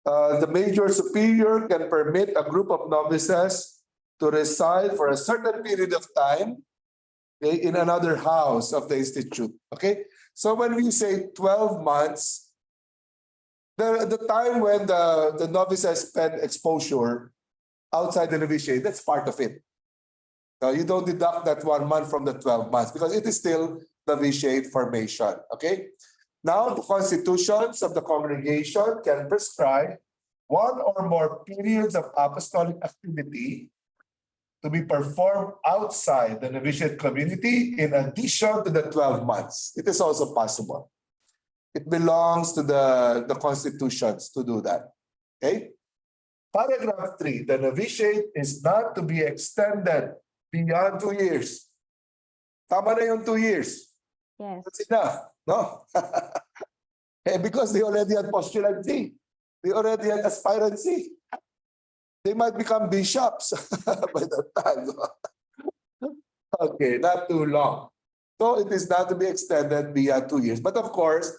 the major superior can permit a group of novices to reside for a certain period of time, okay, in another house of the institute. Okay, so when we say 12 months, the time when the novices spend exposure outside the novitiate, that's part of it. You don't deduct that 1 month from the 12 months because it is still novitiate formation. Okay. Now, the constitutions of the congregation can prescribe one or more periods of apostolic activity to be performed outside the novitiate community in addition to the 12 months. It is also possible. It belongs to the constitutions to do that. Okay? Paragraph 3, the novitiate is not to be extended beyond 2 years. Tama na yung 2 years. Yes. That's enough, no? Because they already had postulancy. They already had aspirancy. They might become bishops by that time. Okay, not too long. So it is not to be extended beyond 2 years. But of course,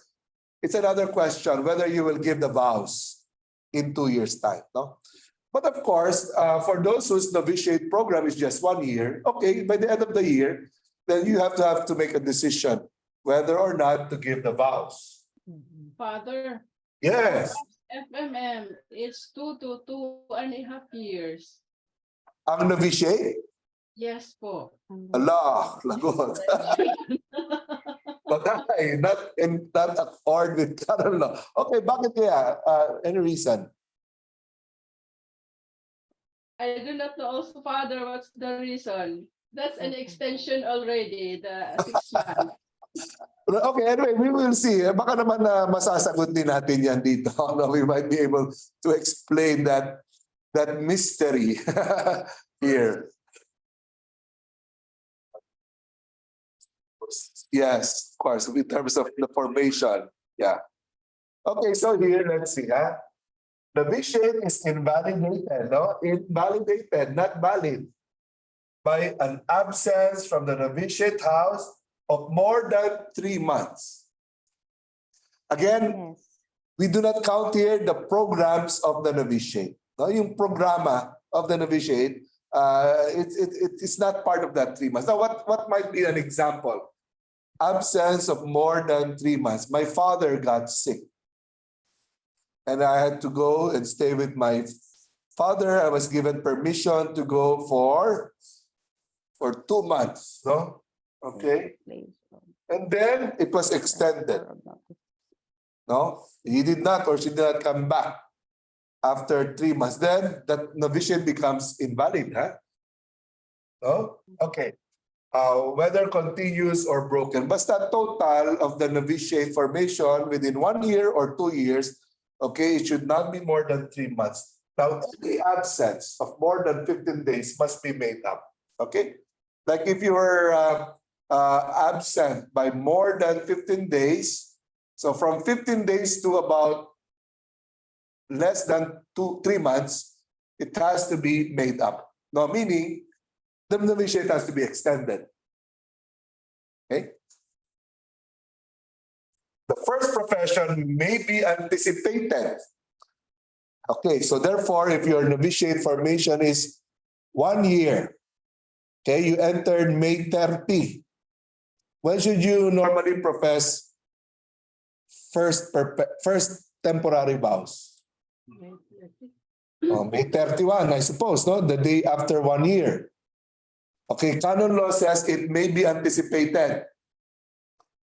it's another question whether you will give the vows in 2 years' time. No? But of course, for those whose novitiate program is just 1 year, okay, by the end of the year, then you have to make a decision whether or not to give the vows. Father, Yes. FMM, it's 2 to 2.5 years. Ang novitiate? Yes po. Allah, lagot. Patay, not accord with canon law. Okay, bakit kaya? Any reason? I do not know also, Father, what's the reason? That's an extension already, the 6 months. Okay, anyway, we will see. Baka naman masasagot din natin yan dito. We might be able to explain that mystery here. Yes, of course, in terms of the formation. Yeah. Okay, so here, let's see. Novitiate is invalidated, no? Invalidated, not valid, by an absence from the novitiate house of more than 3 months. Again, Yes. we do not count here the programs of the novitiate. No, yung programa of the novitiate, it is not part of that 3 months. Now, what might be an example? Absence of more than 3 months. My father got sick, and I had to go and stay with my father. I was given permission to go for 2 months. No, okay, and then it was extended. No, he did not, or she did not come back after 3 months. Then that novitiate becomes invalid, huh? No, okay. Whether continuous or broken, basta total of the novitiate formation within 1 year or 2 years, okay, it should not be more than 3 months. Now, any absence of more than 15 days must be made up, okay? Like if you were absent by more than 15 days, so from 15 days to about less than 3 months, it has to be made up. No, meaning the novitiate has to be extended. Okay? The first profession may be anticipated. Okay, so therefore, if your novitiate formation is 1 year, okay, you entered May 30. When should you normally profess first temporary vows? May 31, I suppose, no? The day after 1 year. Okay, canon law says it may be anticipated.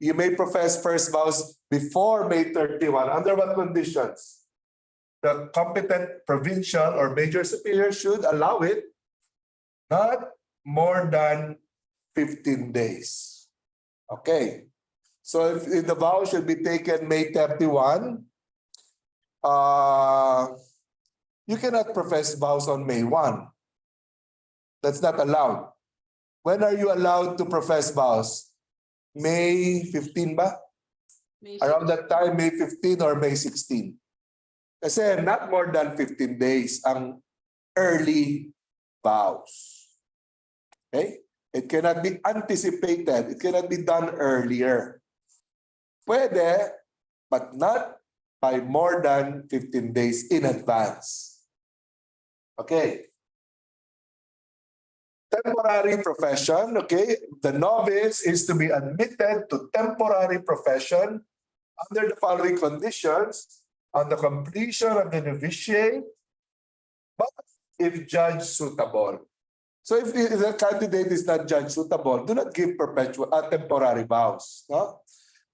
You may profess first vows before May 31. Under what conditions? The competent provincial or major superior should allow it not more than 15 days. Okay. So if the vow should be taken May 31, you cannot profess vows on May 1. That's not allowed. When are you allowed to profess vows? May 15 ba? Around that time, May 15 or May 16. Kasi not more than 15 days ang early vows. Okay? It cannot be anticipated. It cannot be done earlier. Pwede, but not by more than 15 days in advance. Okay. Temporary profession, okay? The novice is to be admitted to temporary profession under the following conditions: on the completion of the novitiate, but if judged suitable. So if the candidate is not judged suitable, do not give perpetual temporary vows. No?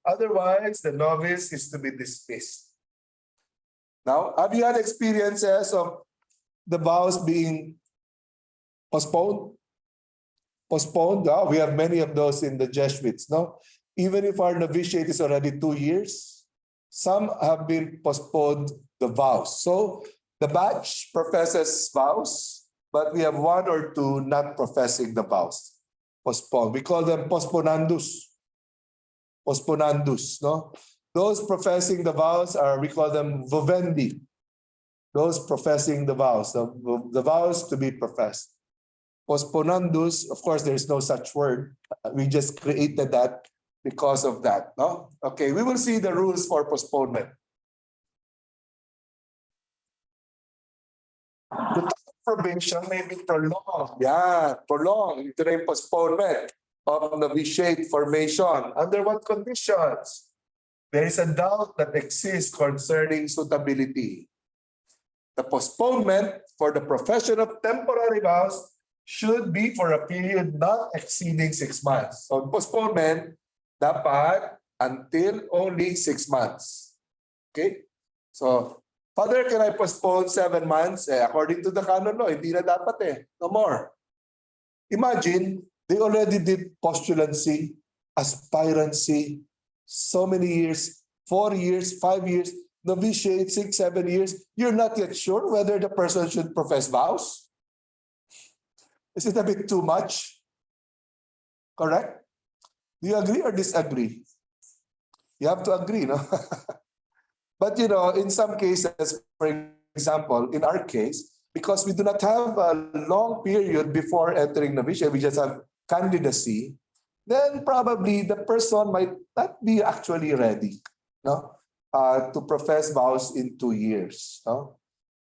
Otherwise, the novice is to be dismissed. Now, have you had experiences of the vows being postponed? Postponed. We have many of those in the Jesuits. No, even if our novitiate is already 2 years, some have been postponed the vows. So the batch professes vows, but we have 1 or 2 not professing the vows. Postponed. We call them postponandus. Postponandus. No, those professing the vows we call them vivendi. Those professing the vows, the vows to be professed. Postponandus, of course, there is no such word. We just created that because of that. No? Okay, we will see the rules for postponement. The time of probation may be prolonged. Yeah, prolonged. Ito na yung postponement of novitiate formation. Under what conditions? There is a doubt that exists concerning suitability. The postponement for the profession of temporary vows should be for a period not exceeding 6 months. So postponement, dapat until only 6 months. Okay? So, Father, can I postpone 7 months? According to the canon law, hindi na dapat no more. Imagine, they already did postulancy, aspirancy, so many years, 4 years, 5 years, novitiate, 6, 7 years. You're not yet sure whether the person should profess vows. Is it a bit too much? Correct? Do you agree or disagree? You have to agree, no? But in some cases, for example, in our case, because we do not have a long period before entering novitiate, we just have candidacy, then probably the person might not be actually ready, no? To profess vows in 2 years, no?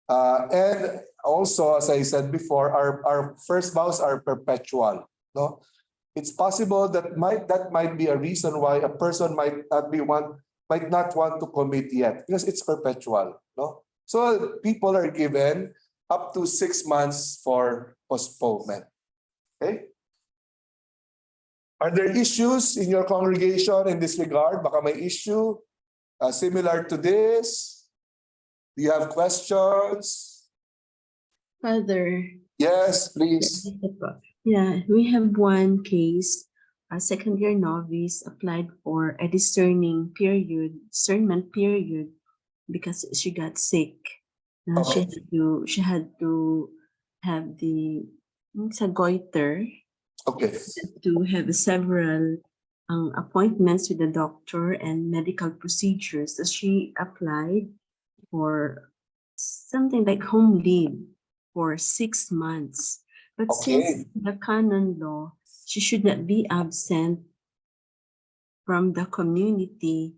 And also, as I said before, our first vows are perpetual. No, it's possible that might be a reason why a person might not want to commit yet, because it's perpetual. No, so people are given up to 6 months for postponement. Okay. Are there issues in your congregation in this regard? Baka may issue similar to this. Do you have questions? Father. Yes, please. Yeah, we have one case. A second-year novice applied for a discernment period because she got sick. She had to have the goiter. Okay. To have several appointments with the doctor and medical procedures. So she applied for something like home leave for 6 months. But since the canon law, she should not be absent from the community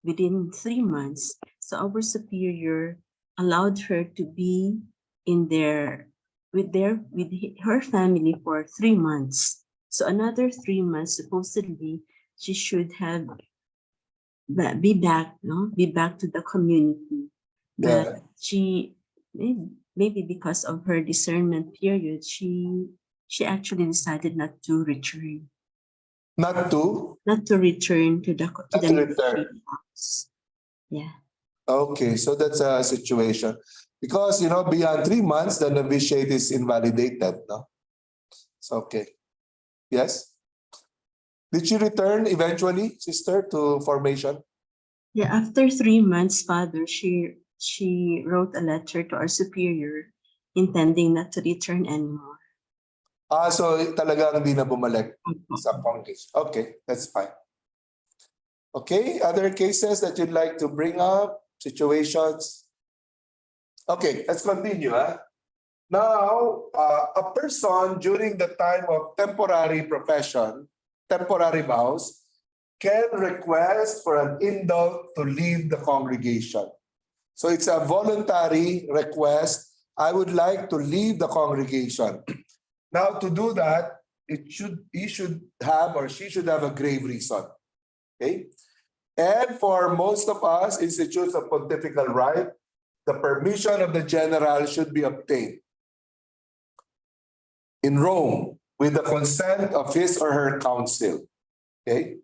within 3 months. So our superior allowed her to be with her family for 3 months. So another 3 months, supposedly, she should have be back to the community. But she maybe because of her discernment period, she actually decided not to return. Not to return to the house. Yeah. Okay, so that's a situation. Because beyond 3 months, the novitiate is invalidated, no? So okay. Yes? Did she return eventually, sister, to formation? Yeah, after 3 months, Father, she wrote a letter to our superior intending not to return anymore. So talagang hindi na bumalik sa Congress. Okay, that's fine. Okay, other cases that you'd like to bring up, situations? Okay, let's continue. Now, a person during the time of temporary profession, temporary vows, can request for an indult to leave the congregation. So it's a voluntary request. I would like to leave the congregation. Now, to do that, he should have or she should have a grave reason. Okay? And for most of us, institutes of pontifical right, the permission of the general should be obtained in Rome with the consent of his or her council. Okay?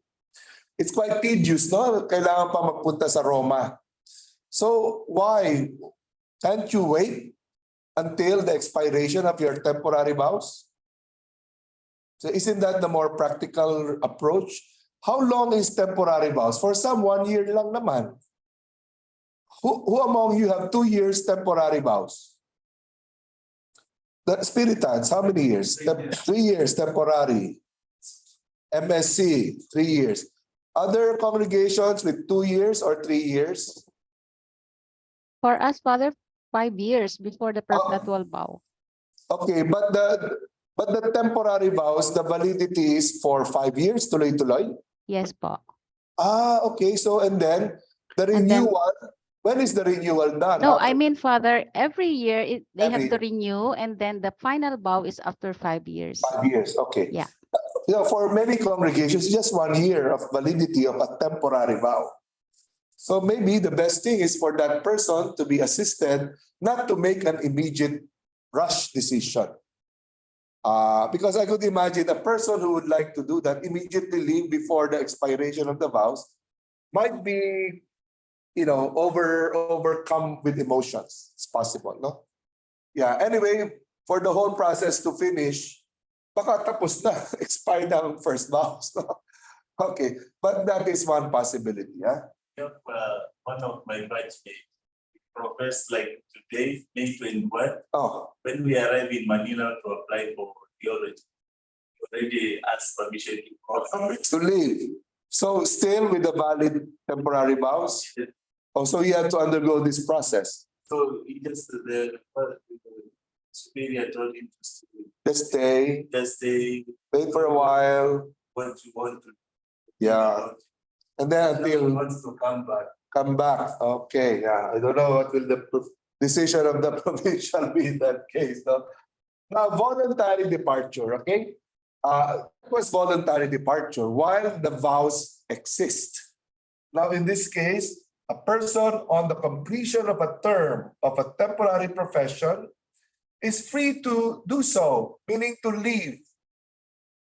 It's quite tedious, no? Kailangan pa magpunta sa Roma. So why? Can't you wait until the expiration of your temporary vows? So isn't that the more practical approach? How long is temporary vows? For some, 1 year lang naman. Who among you have 2 years temporary vows? The Spiritans, how many years? 3 years temporary. MSC, 3 years. Other congregations with 2 years or 3 years? For us, Father, 5 years before the perpetual vow. Okay, but the temporary vows, the validity is for 5 years, tuloy-tuloy? Yes po. Okay. So, and then the And then- renewal, when is the renewal done? No, I mean, Father, every year they have to Every- renew, and then the final vow is after 5 years. 5 years, okay. Yeah. For many congregations, just 1 year of validity of a temporary vow. So maybe the best thing is for that person to be assisted, not to make an immediate rush decision. Because I could imagine a person who would like to do that, immediately leave before the expiration of the vows, might be, overcome with emotions. It's possible, no? Yeah, anyway, for the whole process to finish, baka tapos na, expired ang first vows, no? Okay, but that is one possibility, yeah? One of my bridesmaids professed like today, May 21, Oh, when we arrive in Manila to apply for theology, already asked permission to cross. to leave. So still with the valid temporary vows? Also, you have to undergo this process. So he just the superior told him Just stay, wait for a while, what you want to. yeah. And then He until wants to come back. come back. Okay, yeah. I don't know what will the decision of the provincial be in that case. No? Now, voluntary departure, okay? It was voluntary departure while the vows exist. Now, in this case, a person on the completion of a term of a temporary profession is free to do so, meaning to leave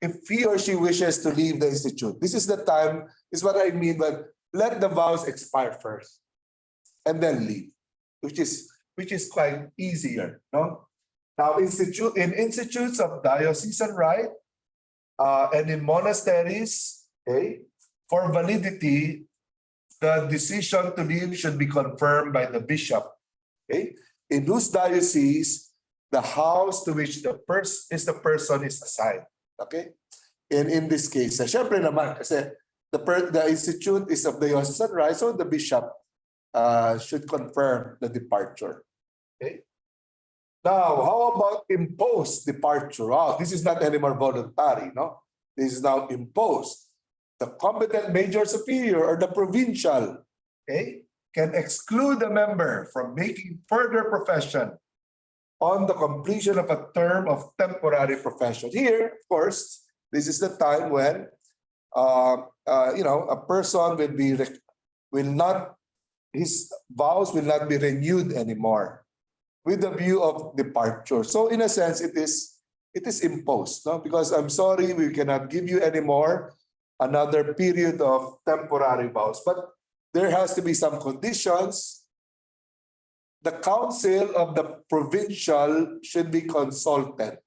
if he or she wishes to leave the institute. This is the time, is what I mean, but let the vows expire first and then leave, which is quite easier, no? Now, in institutes of diocesan right and in monasteries, okay, for validity, the decision to leave should be confirmed by the bishop. Okay, in whose diocese the house to which the person is assigned. Okay, in this case, syempre naman kasi the institute is of diocesan right, so the bishop should confirm the departure. Okay. Now, how about imposed departure? Oh, this is not anymore voluntary, no? This is now imposed. The competent major superior or the provincial, okay, can exclude a member from making further profession on the completion of a term of temporary profession. Here, of course, this is the time when a person his vows will not be renewed anymore with the view of departure. So in a sense, it is imposed, no? Because I'm sorry, we cannot give you anymore another period of temporary vows, but there has to be some conditions. The council of the provincial should be consulted.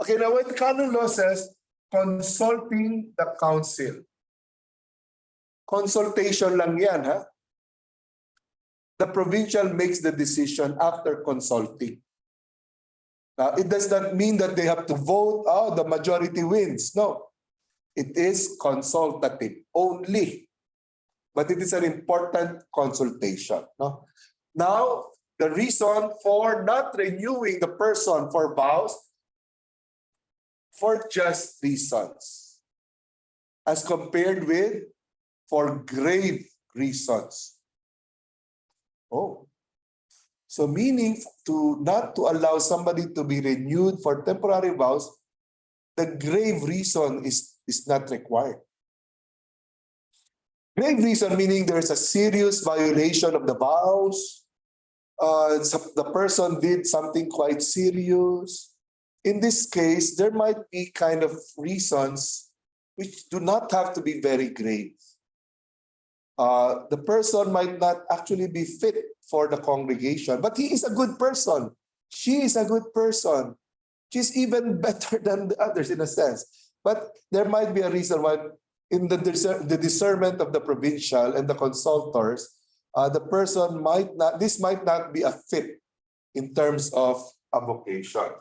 Okay, now when canon law says consulting the council, consultation lang yan, ha? The provincial makes the decision after consulting. It does not mean that they have to vote, oh, the majority wins. No, it is consultative only. But it is an important consultation. No? Now, the reason for not renewing the person for vows, for just reasons, as compared with for grave reasons. Oh, so meaning to not to allow somebody to be renewed for temporary vows, the grave reason is not required. Grave reason meaning there's a serious violation of the vows. The person did something quite serious. In this case, there might be kind of reasons which do not have to be very grave. The person might not actually be fit for the congregation, but he is a good person. She is a good person. She's even better than the others in a sense. But there might be a reason why in the discernment of the provincial and the consultors, the person might not be a fit in terms of a vocation.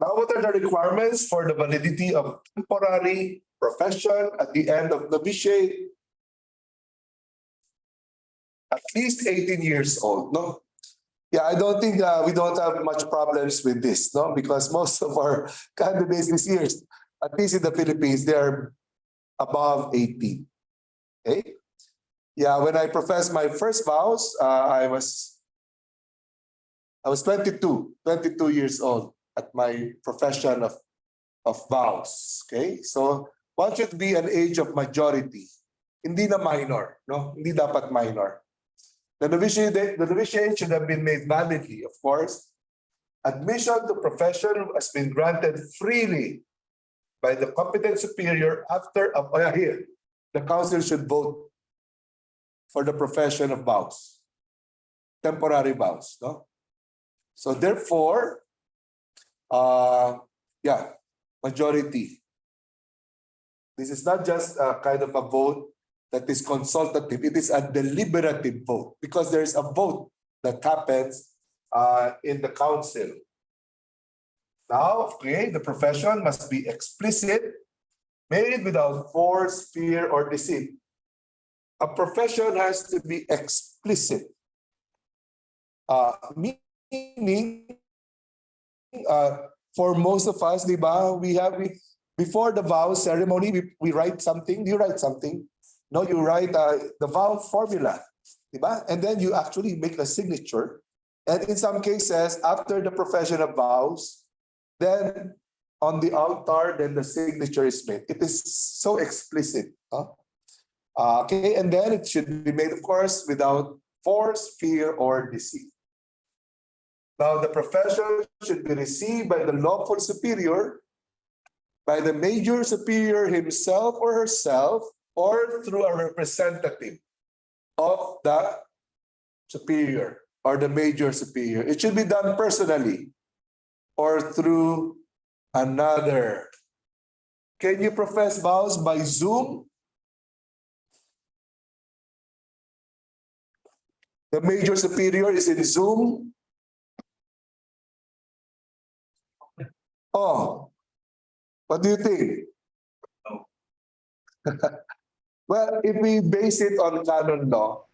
Now, what are the requirements for the validity of temporary profession at the end of novitiate? At least 18 years old, no? Yeah, I don't think we don't have much problems with this, no? Because most of our candidates this year, at least in the Philippines, they are above 18. Okay? Yeah, when I professed my first vows, I was 22 years old at my profession of vows. Okay? So one should be an age of majority. Hindi na minor, no? Hindi dapat minor. The novitiate should have been made validly, of course. Admission to profession has been granted freely by the competent superior after, here, the council should vote for the profession of vows, temporary vows, no? So therefore, majority. This is not just a kind of a vote that is consultative, it is a deliberative vote because there is a vote that happens in the council. Now, okay, the profession must be explicit, made without force, fear, or deceit. A profession has to be explicit, meaning for most of us, before the vow ceremony, we write something. Do you write something? No, you write the vow formula, diba? And then you actually make a signature. And in some cases, after the profession of vows, then on the altar, then the signature is made. It is so explicit. Huh? Okay, and then it should be made, of course, without force, fear, or deceit. Now, the profession should be received by the lawful superior, by the major superior himself or herself, or through a representative of the superior or the major superior. It should be done personally or through another. Can you profess vows by Zoom? The major superior is in Zoom. Oh, what do you think? Well, if we base it on canon law,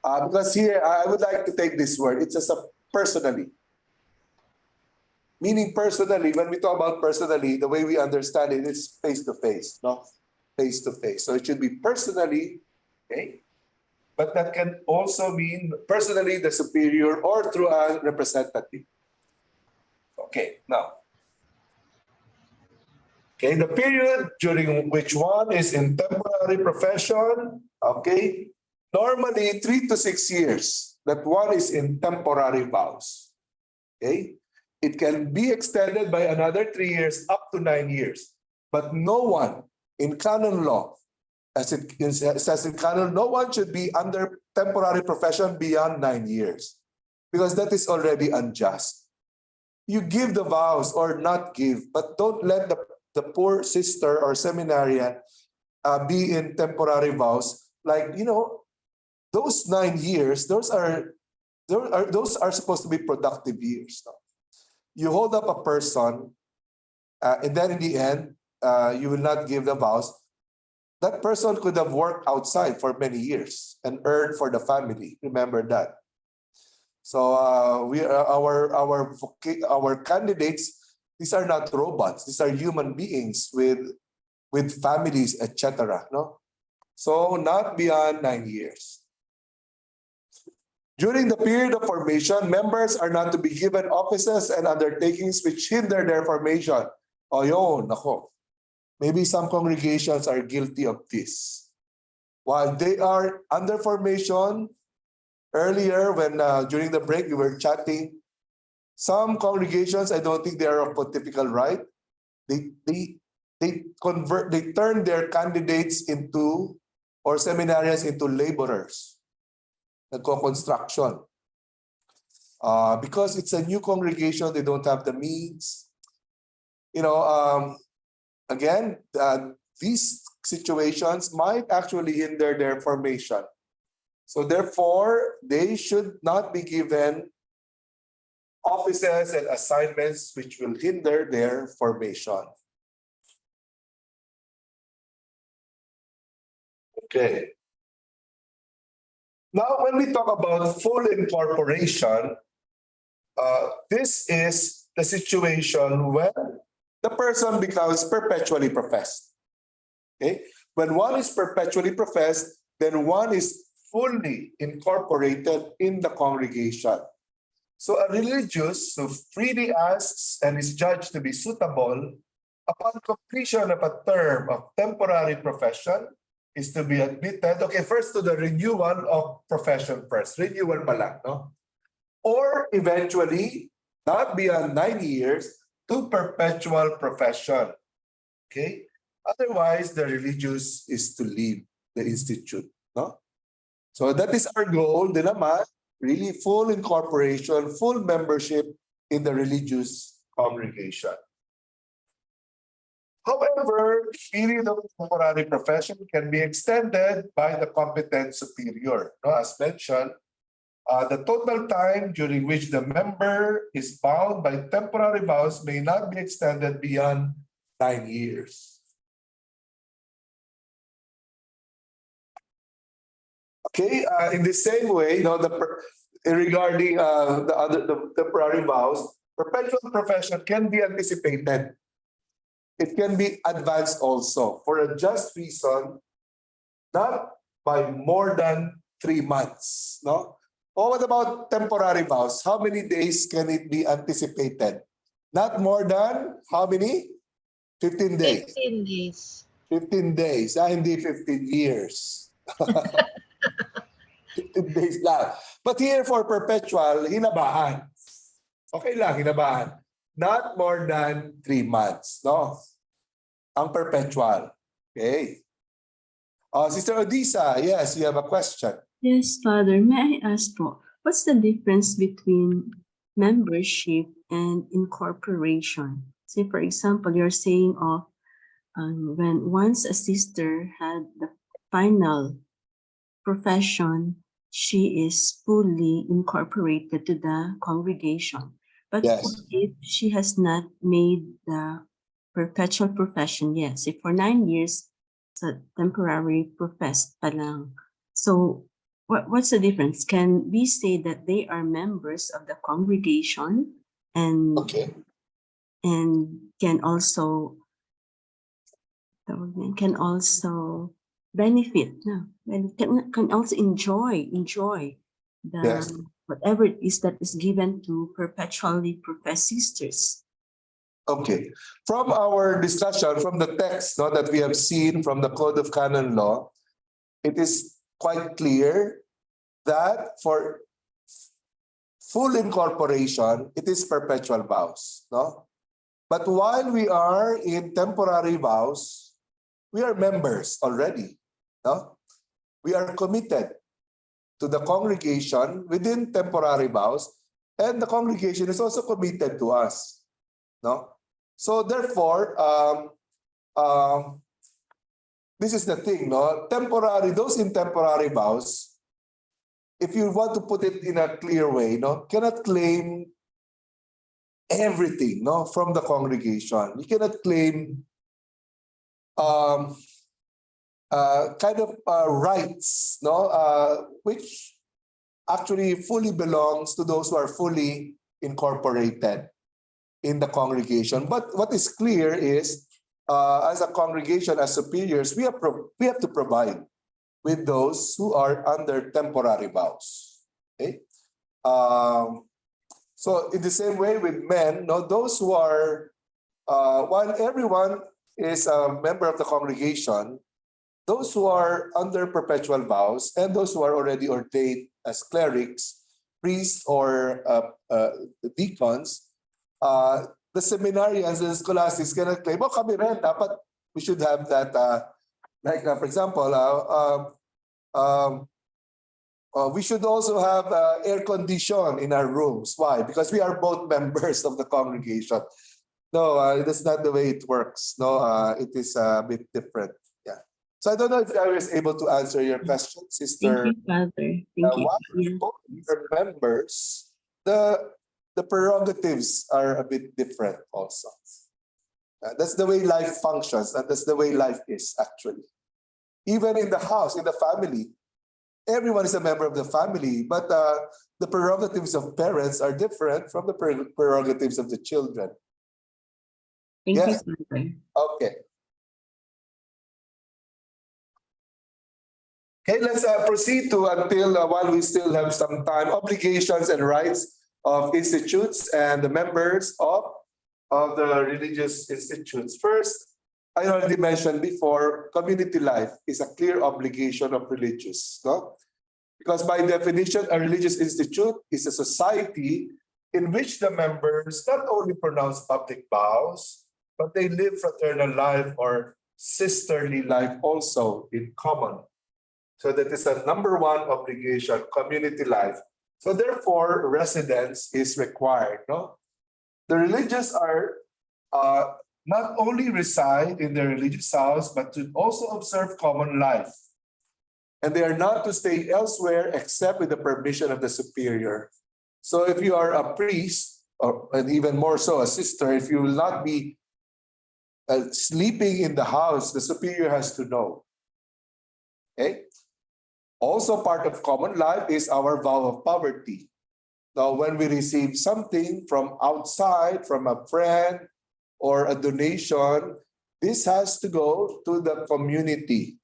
because here I would like to take this word, it's just a personally. Meaning personally, when we talk about personally, the way we understand it is face to face, no? Face to face. So it should be personally, okay? But that can also mean personally the superior or through a representative. Okay, now. Okay, the period during which one is in temporary profession, okay, normally 3 to 6 years that one is in temporary vows. Okay, it can be extended by another 3 years up to 9 years, but no one in canon law, as it says in canon, no one should be under temporary profession beyond 9 years because that is already unjust. You give the vows or not give, but don't let the poor sister or seminarian be in temporary vows. Like, you know, those 9 years, those are those are supposed to be productive years. No? You hold up a person, and then in the end, you will not give the vows. That person could have worked outside for many years and earned for the family. Remember that. So our candidates, these are not robots. These are human beings with families, etc. No, so not beyond 9 years. During the period of formation, members are not to be given offices and undertakings which hinder their formation. O yun, nako. Maybe some congregations are guilty of this. While they are under formation, earlier when during the break we were chatting, some congregations, I don't think they are of pontifical right. They turn their candidates into, or seminarians into laborers. Nagko-construction. Because it's a new congregation, they don't have the means. Again, these situations might actually hinder their formation. So therefore, they should not be given offices and assignments which will hinder their formation. Okay. Now, when we talk about full incorporation, this is the situation when the person becomes perpetually professed. Okay? When one is perpetually professed, then one is fully incorporated in the congregation. So a religious who freely asks and is judged to be suitable upon completion of a term of temporary profession is to be admitted, okay, first to the renewal of profession first. Renewal pa lang, no? Or eventually, not beyond 9 years, to perpetual profession. Okay? Otherwise, the religious is to leave the institute, no? So that is our goal, din naman, really full incorporation, full membership in the religious congregation. However, the period of temporary profession can be extended by the competent superior. No, as mentioned, the total time during which the member is bound by temporary vows may not be extended beyond 9 years. Okay, in the same way, regarding the temporary vows, perpetual profession can be anticipated. It can be advanced also for a just reason, not by more than 3 months. No? Oh, what about temporary vows? How many days can it be anticipated? Not more than how many? 15 days. 15 days. 15 days. Hindi 15 years. 15 days lang. But here for perpetual, hinabahan. Okay lang, hinabahan. Not more than 3 months. No? Ang perpetual. Okay. Sister Odisa, yes, you have a question. Yes, Father. May I ask po, what's the difference between membership and incorporation? Say, for example, you're saying when once a sister had the final profession, she is fully incorporated to the congregation. But Yes. what if she has not made the perpetual profession yet? Say, for 9 years, it's a temporary professed pa lang. So, what's the difference? Can we say that they are members of the congregation and Okay. can also benefit, no? And can also enjoy the Yes. whatever it is that is given to perpetually professed sisters? Okay. From our discussion, from the text that we have seen from the Code of Canon Law, it is quite clear that for full incorporation, it is perpetual vows. No? But while we are in temporary vows, we are members already. No? We are committed to the congregation within temporary vows, and the congregation is also committed to us. No? So therefore, this is the thing, no? Those in temporary vows, if you want to put it in a clear way, no, cannot claim everything, no, from the congregation. You cannot claim kind of rights, no, which actually fully belongs to those who are fully incorporated in the congregation. But what is clear is, as a congregation, as superiors, we have to provide with those who are under temporary vows. Okay. So in the same way with men, no, those who are, while everyone is a member of the congregation, those who are under perpetual vows and those who are already ordained as clerics, priests, or deacons, the seminarians and scholastics cannot claim, oh, kami rin, dapat we should have that, for example, we should also have air condition in our rooms. Why? Because we are both members of the congregation. No, that's not the way it works. No, it is a bit different. Yeah. So I don't know if I was able to answer your question, Sister. Thank you, Father. Thank you. While we both are members, the prerogatives are a bit different also. That's the way life functions, and that's the way life is actually. Even in the house, in the family, everyone is a member of the family, but the prerogatives of parents are different from the prerogatives of the children. Thank Yes. you, Father. Okay. Okay, let's proceed to until while we still have some time, obligations and rights of institutes and the members of the religious institutes. First, I already mentioned before, community life is a clear obligation of religious, no? Because by definition, a religious institute is a society in which the members not only pronounce public vows, but they live fraternal life or sisterly life also in common. So that is a number one obligation, community life. So therefore, residence is required, no? The religious are not only reside in their religious house, but to also observe common life. And they are not to stay elsewhere except with the permission of the superior. So if you are a priest, and even more so a sister, if you will not be sleeping in the house, the superior has to know. Okay? Also part of common life is our vow of poverty. Now, when we receive something from outside, from a friend or a donation, this has to go to the community.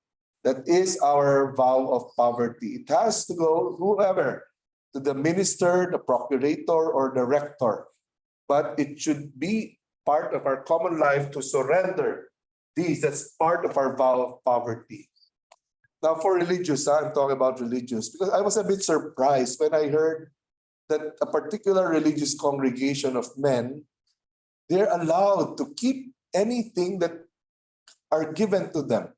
That is our vow of poverty. It has to go whoever, to the minister, the procurator, or the rector. But it should be part of our common life to surrender these. That's part of our vow of poverty. Now for religious, I'm talking about religious, because I was a bit surprised when I heard that a particular religious congregation of men, they're allowed to keep anything that are given to them.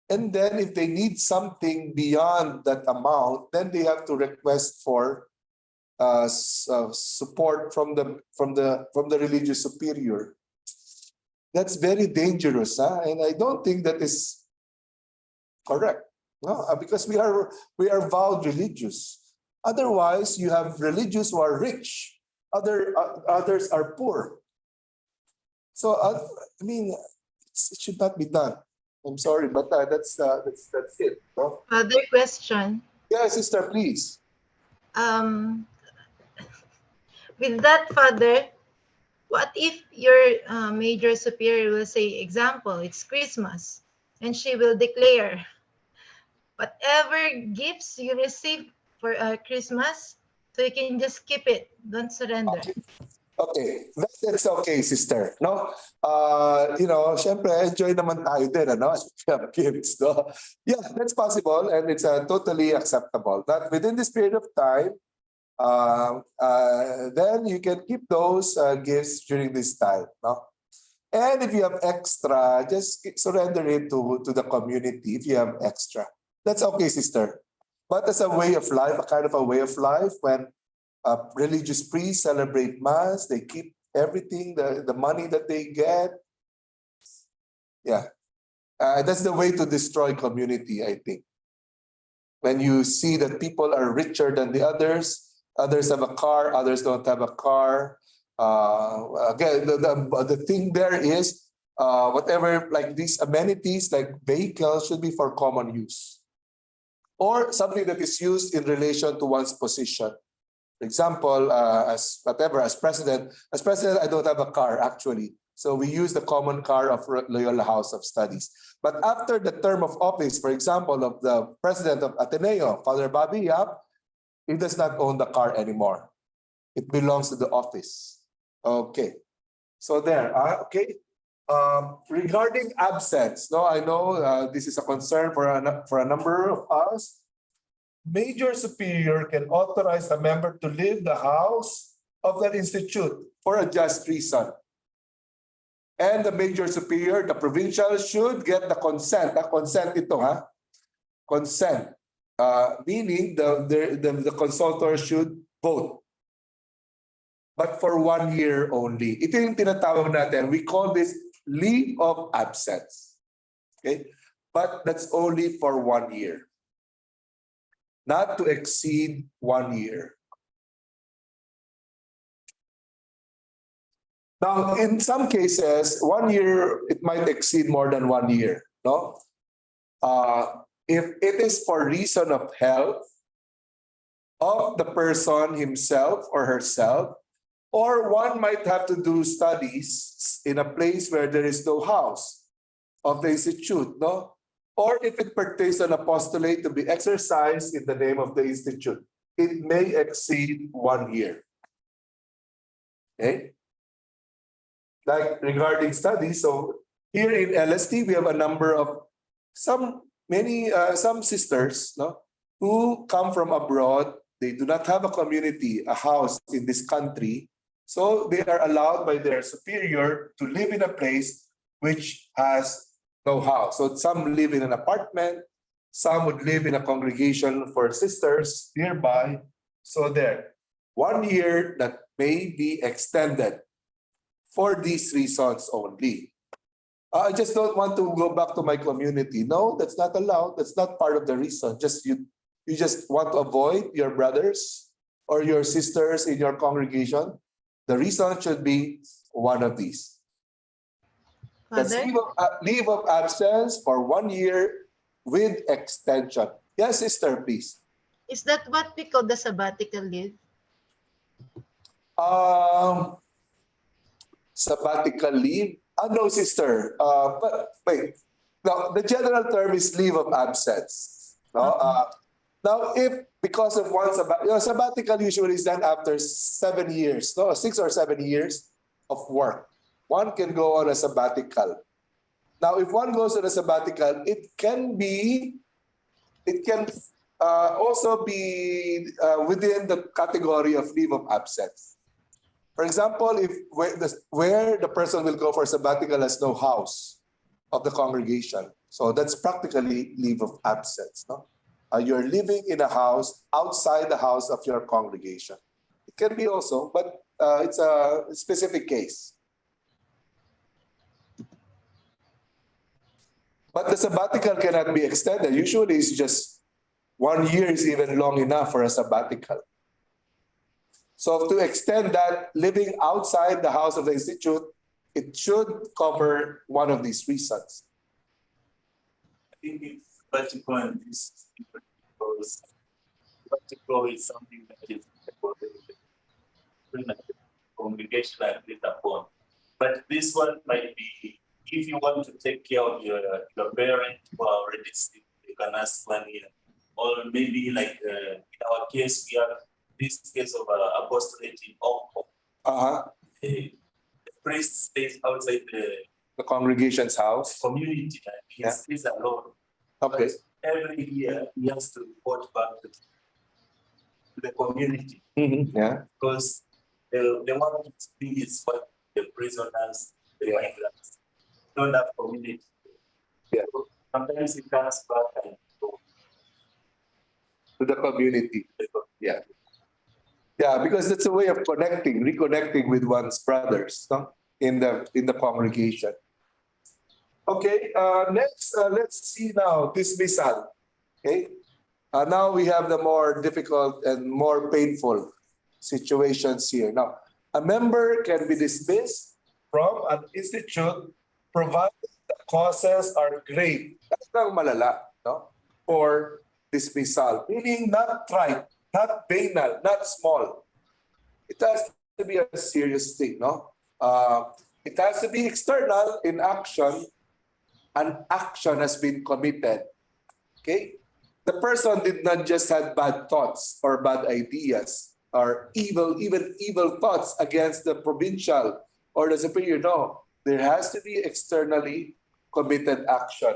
And then if they need something beyond that amount, then they have to request for support from the religious superior. That's very dangerous, and I don't think that is correct. No, because we are vowed religious. Otherwise, you have religious who are rich, others are poor. So I mean, it should not be done. I'm sorry, but that's it. No? Other question. Yeah, sister, please. With that, Father, what if your major superior will say, example, it's Christmas, and she will declare, whatever gifts you receive for Christmas, so you can just keep it, don't surrender. Okay, that's okay, sister. No, syempre enjoy naman tayo din, ano? Gifts, no? Yeah, that's possible, and it's totally acceptable. That within this period of time, then you can keep those gifts during this time, no? And if you have extra, just surrender it to the community. If you have extra, that's okay, sister. But as a way of life, a kind of a way of life, when religious priests celebrate mass, they keep everything, the money that they get. Yeah, that's the way to destroy community, I think. When you see that people are richer than the others have a car, others don't have a car. Again, the thing there is whatever like these amenities like vehicles should be for common use or something that is used in relation to one's position. For example, as president, I don't have a car actually. So we use the common car of Loyola House of Studies. But after the term of office, for example, of the president of Ateneo, Father Bobby Yap, he does not own the car anymore. It belongs to the office. Okay. So there, okay. Regarding absence, no, I know this is a concern for a number of us. Major superior can authorize a member to leave the house of that institute for a just reason. And the major superior, the provincial, should get the consent. Consent ito, ha? Consent. Meaning the consultor should vote. But for 1 year only. Ito yung tinatawag natin. We call this leave of absence. Okay? But that's only for 1 year. Not to exceed 1 year. Now, in some cases, 1 year, it might exceed more than 1 year. No? If it is for reason of health of the person himself or herself, or one might have to do studies in a place where there is no house of the institute, no? Or if it pertains to an apostolate to be exercised in the name of the institute, it may exceed 1 year. Okay? Like regarding studies, so here in LST, we have a number of some sisters, no, who come from abroad. They do not have a community, a house in this country. So they are allowed by their superior to live in a place which has no house. So some live in an apartment, some would live in a congregation for sisters nearby. So there, 1 year that may be extended for these reasons only. I just don't want to go back to my community. No, that's not allowed. That's not part of the reason. You just want to avoid your brothers or your sisters in your congregation. The reason should be one of these. That's leave of absence for 1 year with extension. Yes, sister, please. Is that what we call the sabbatical leave? Sabbatical leave? No, sister. But wait. Now, the general term is leave of absence. No? Now, if because of one sabbatical usually is done after 7 years, no, 6 or 7 years of work. One can go on a sabbatical. Now, if one goes on a sabbatical, it can also be within the category of leave of absence. For example, where the person will go for sabbatical has no house of the congregation. So that's practically leave of absence. No? You're living in a house outside the house of your congregation. It can be also, but it's a specific case. But the sabbatical cannot be extended. Usually it's just 1 year is even long enough for a sabbatical. So to extend that, living outside the house of the institute, it should cover one of these reasons. I think it's sabbatical and this because sabbatical is something that is congregation agreed upon. But this one might be if you want to take care of your parent who are already sick, you can ask 1 year. Or maybe like in our case, we have this case of apostolate in Hong Kong. The priest stays outside the congregation's house. Community, and he stays alone. Okay. But every year he has to report back to the community. Yeah. Because they want to see is what the prisoners, the migrants don't have community. Yeah. So sometimes he comes back and go to the community. Yeah. Yeah, because that's a way of reconnecting with one's brothers, no? in the congregation. Okay, next let's see now dismissal. Okay. Now we have the more difficult and more painful situations here. Now, a member can be dismissed from an institute provided the causes are grave. Talagang malala, no? For dismissal. Meaning not trite, not banal, not small. It has to be a serious thing, no? It has to be external in action. An action has been committed. Okay? The person did not just have bad thoughts or bad ideas or even evil thoughts against the provincial or the superior. No, there has to be externally committed action.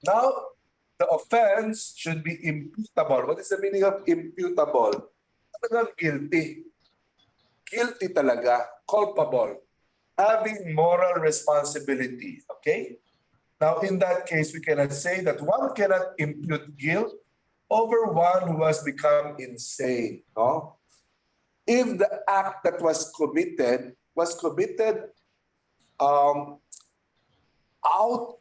Now, the offense should be imputable. What is the meaning of imputable? Talagang guilty. Guilty talaga. Culpable. Having moral responsibility. Okay? Now, in that case, we cannot say that one cannot impute guilt over one who has become insane. No? If the act that was committed out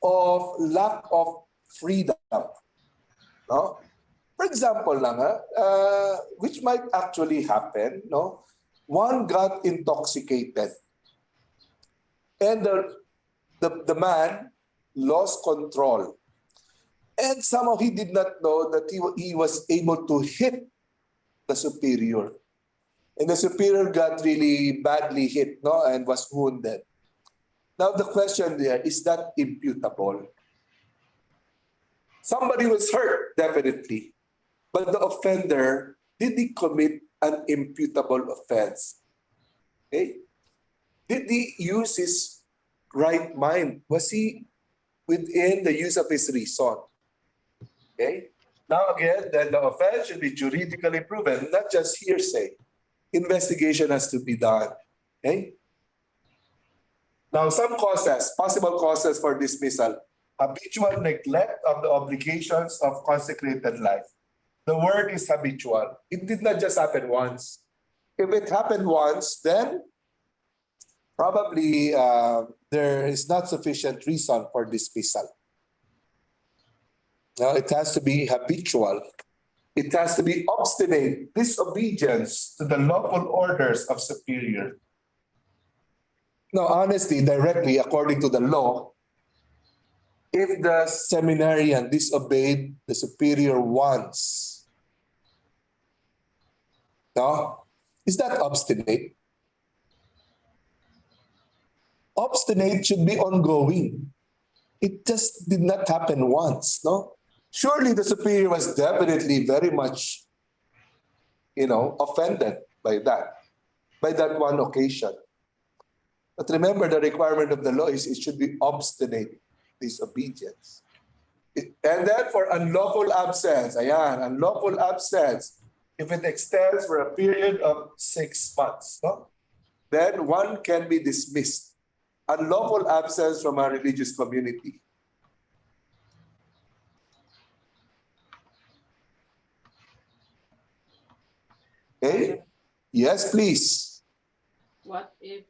of lack of freedom. No? For example, which might actually happen, no? One got intoxicated, and the man lost control. And somehow he did not know that he was able to hit the superior. And the superior got really badly hit, no, and was wounded. Now the question there, is that imputable? Somebody was hurt, definitely. But the offender, did he commit an imputable offense? Okay? Did he use his right mind? Was he within the use of his reason? Okay? Now again, then the offense should be juridically proven, not just hearsay. Investigation has to be done. Okay? Now, some causes, possible causes for dismissal: habitual neglect of the obligations of consecrated life. The word is habitual. It did not just happen once. If it happened once, then probably there is not sufficient reason for dismissal. Now, it has to be habitual. It has to be obstinate disobedience to the lawful orders of superior. Now, honestly, directly, according to the law, if the seminarian disobeyed the superior once, no, is that obstinate? Obstinate should be ongoing. It just did not happen once, no? Surely the superior was definitely very much, offended by that one occasion. But remember, the requirement of the law is it should be obstinate disobedience. And then for unlawful absence, unlawful absence, if it extends for a period of 6 months, no? Then one can be dismissed. Unlawful absence from a religious community. Okay? Yes, please. What if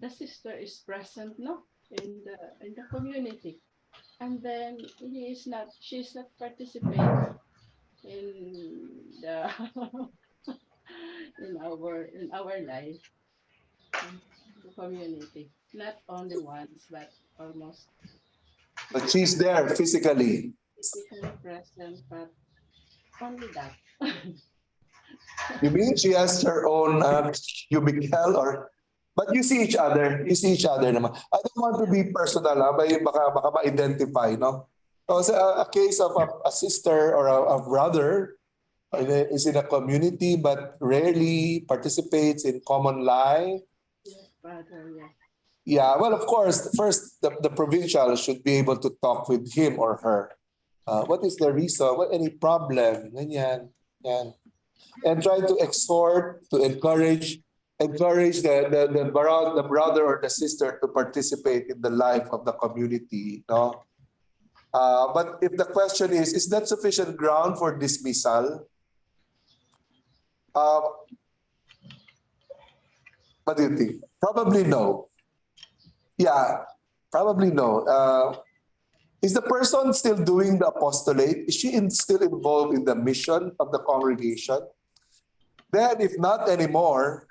the sister is present, no, in the community, and then she's not participating in the in our life, in the community, not only once but almost. But she's there physically. Physically present, but only that. You mean she has her own cubicle or? But you see each other. You see each other naman. I don't want to be personal, baka ma-identify, no? So a case of a sister or a brother is in a community but rarely participates in common life. Yes, brother, yeah. Yeah, well, of course, first the provincial should be able to talk with him or her. What is the reason? What any problem? Ganyan. Yan. And try to exhort, to encourage the brother or the sister to participate in the life of the community. No? But if the question is that sufficient ground for dismissal? What do you think? Probably no. Yeah, probably no. Is the person still doing the apostolate? Is she still involved in the mission of the congregation? Then if not anymore,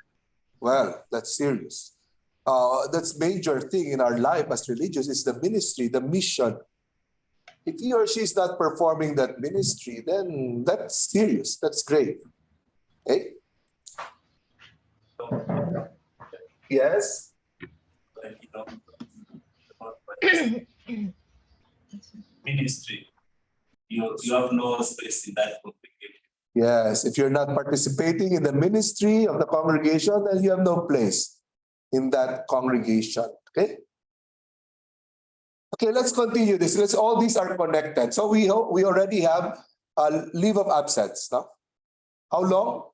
well, that's serious. That's major thing in our life as religious is the ministry, the mission. If he or she is not performing that ministry, then that's serious. That's grave. Okay? Yes? Like, ministry. You have no space in that congregation. Yes. If you're not participating in the ministry of the congregation, then you have no place in that congregation. Okay? Okay, let's continue this. All these are connected. So we already have a leave of absence. No? How long?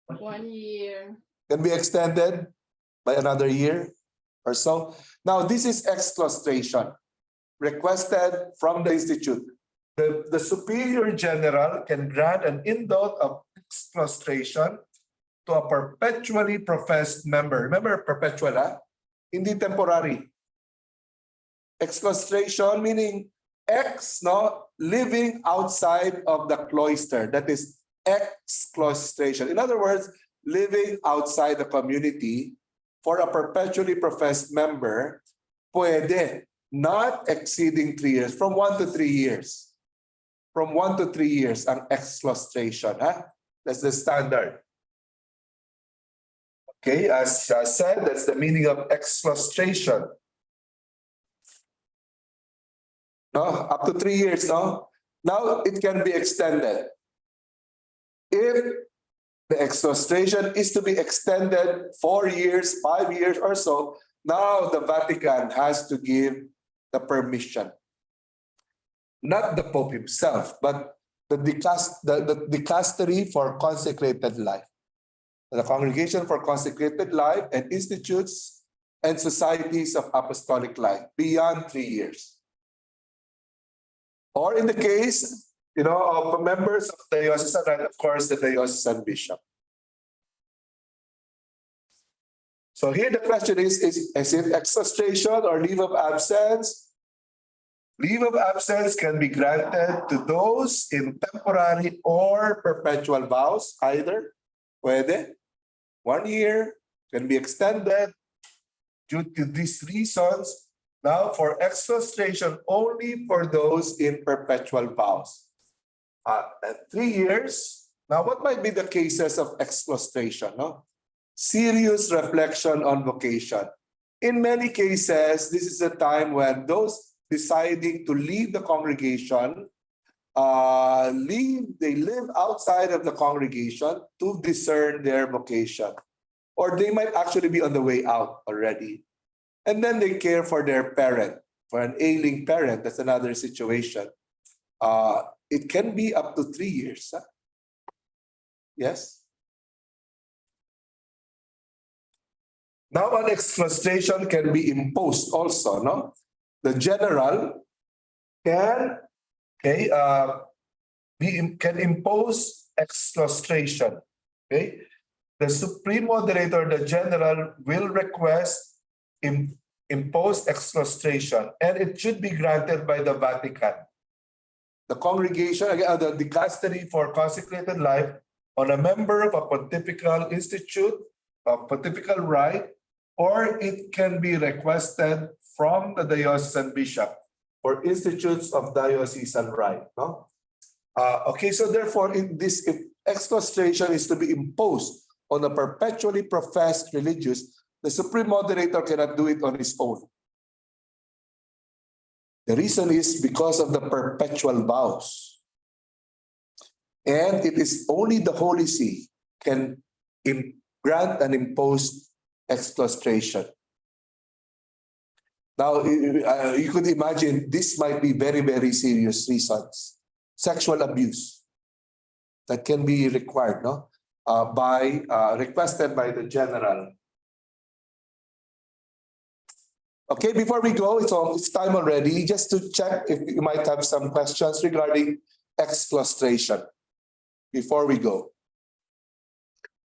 1 year. Can be extended by another year or so. Now, this is exclustration requested from the institute. The Superior General can grant an indult of exclustration to a perpetually professed member. Remember perpetual, ha? Hindi temporary. Exclustration meaning living outside of the cloister. That is exclustration. In other words, living outside the community for a perpetually professed member, puede, not exceeding 3 years, from 1 to 3 years. From 1 to 3 years, ang exclustration. That's the standard. Okay, as I said, that's the meaning of exclustration. No, up to 3 years, no? Now it can be extended. If the exclustration is to be extended 4 years, 5 years or so, now the Vatican has to give the permission. Not the Pope himself, but the dicastery for consecrated life. The Congregation for Consecrated Life and institutes and societies of apostolic life beyond 3 years. Or in the case, of members of the diocesan, and of course, the diocesan bishop. So here the question is it exclustration or leave of absence? Leave of absence can be granted to those in temporary or perpetual vows, either. Puede. 1 year can be extended due to these reasons. Now for exclustration only for those in perpetual vows. At 3 years, now what might be the cases of exclustration? No? Serious reflection on vocation. In many cases, this is a time when those deciding to leave the congregation, they live outside of the congregation to discern their vocation. Or they might actually be on the way out already. And then they care for their parent, for an ailing parent. That's another situation. It can be up to 3 years. Huh? Yes? Now an exclustration can be imposed also, no? The general can impose exclustration. Okay, the supreme moderator, the general, will request impose exclustration, and it should be granted by the Vatican. The congregation, the dicastery for consecrated life, on a member of a pontifical institute, a pontifical rite, or it can be requested from the diocesan bishop for institutes of diocesan rite. No? Okay, so therefore, if exclustration is to be imposed on a perpetually professed religious, the supreme moderator cannot do it on his own. The reason is because of the perpetual vows. And it is only the Holy See can grant and impose exclustration. Now, you could imagine this might be very, very serious reasons. Sexual abuse that can be required, no? Requested by the general. Okay, before we go, it's time already, just to check if you might have some questions regarding exclustration before we go.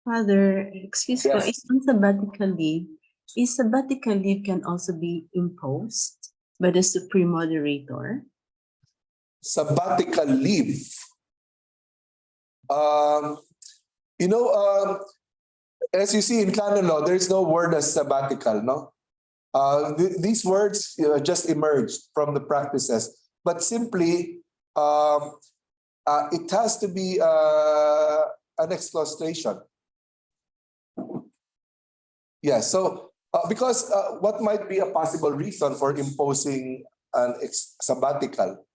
Father, excuse me, is sabbatical leave can also be imposed by the Supreme Moderator. Sabbatical leave. As you see in canon law, there is no word as sabbatical, no? These words just emerged from the practices, but simply it has to be an exclustration. Yeah, so because what might be a possible reason for imposing an sabbatical?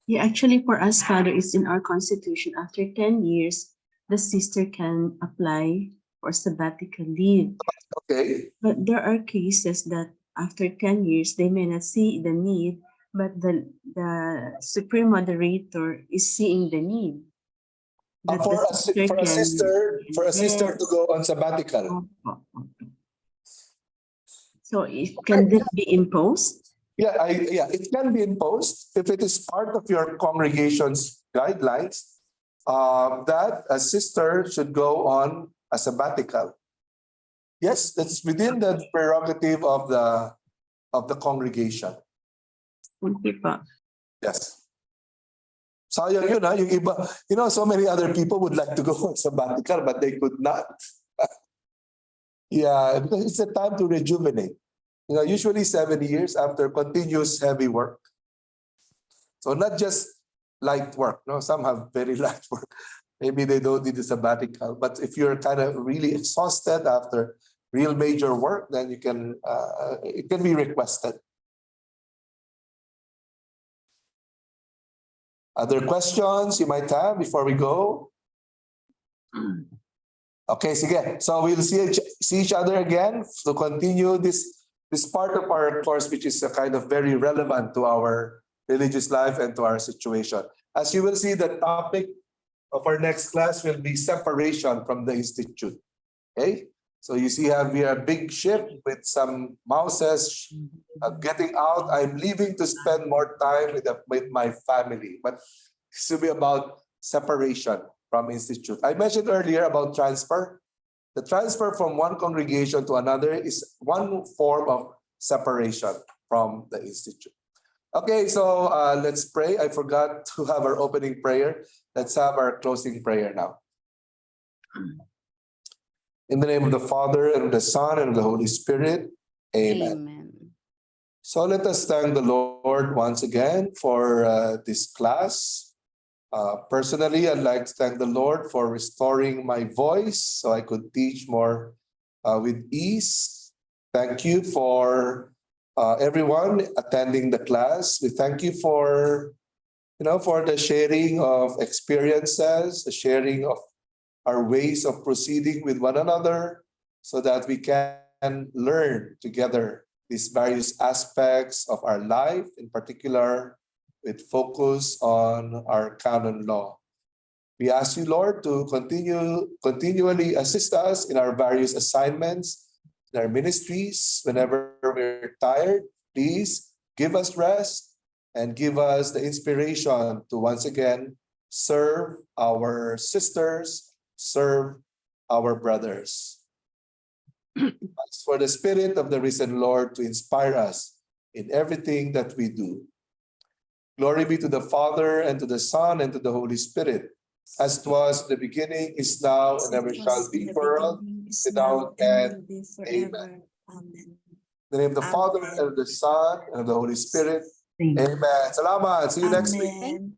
Yeah, actually for us, Father, it's in our constitution. After 10 years, the sister can apply for sabbatical leave. Okay. But there are cases that after 10 years, they may not see the need, but the Supreme Moderator is seeing the need. That For the a sister to go on sabbatical. So can this be imposed? Yeah, it can be imposed if it is part of your congregation's guidelines that a sister should go on a sabbatical. Yes, that's within the prerogative of the congregation. Yes. Sayang yun yung iba. So many other people would like to go on sabbatical but they could not. Yeah, because it's a time to rejuvenate. Usually 7 years after continuous heavy work. So not just light work. No, some have very light work. Maybe they don't need a sabbatical. But if you're kind of really exhausted after real major work, then you can it can be requested. Other questions you might have before we go? Okay, sige. So we'll see each other again to continue this part of our course, which is kind of very relevant to our religious life and to our situation. As you will see, the topic of our next class will be separation from the institute. Okay? So you see, we are a big ship with some mouses getting out. I'm leaving to spend more time with my family. But this will be about separation from institute. I mentioned earlier about transfer. The transfer from one congregation to another is one form of separation from the institute. Okay, so let's pray. I forgot to have our opening prayer. Let's have our closing prayer now. In the name of the Father, and of the Son, and of the Holy Spirit. Amen. Amen. So let us thank the Lord once again for this class. Personally, I'd like to thank the Lord for restoring my voice so I could teach more with ease. Thank you for everyone attending the class. We thank you for the sharing of experiences, the sharing of our ways of proceeding with one another so that we can learn together these various aspects of our life, in particular with focus on our canon law. We ask you, Lord, to continually assist us in our various assignments, in our ministries. Whenever we're tired, please give us rest and give us the inspiration to once again serve our sisters, serve our brothers. Ask for the Spirit of the risen Lord to inspire us in everything that we do. Glory be to the Father, and to the Son, and to the Holy Spirit, as it was in the beginning, is now, and ever shall be, world without end. Amen. In the name of the Father, and of the Son, and of the Holy Spirit. Amen. Salamat. See you next week. Amen.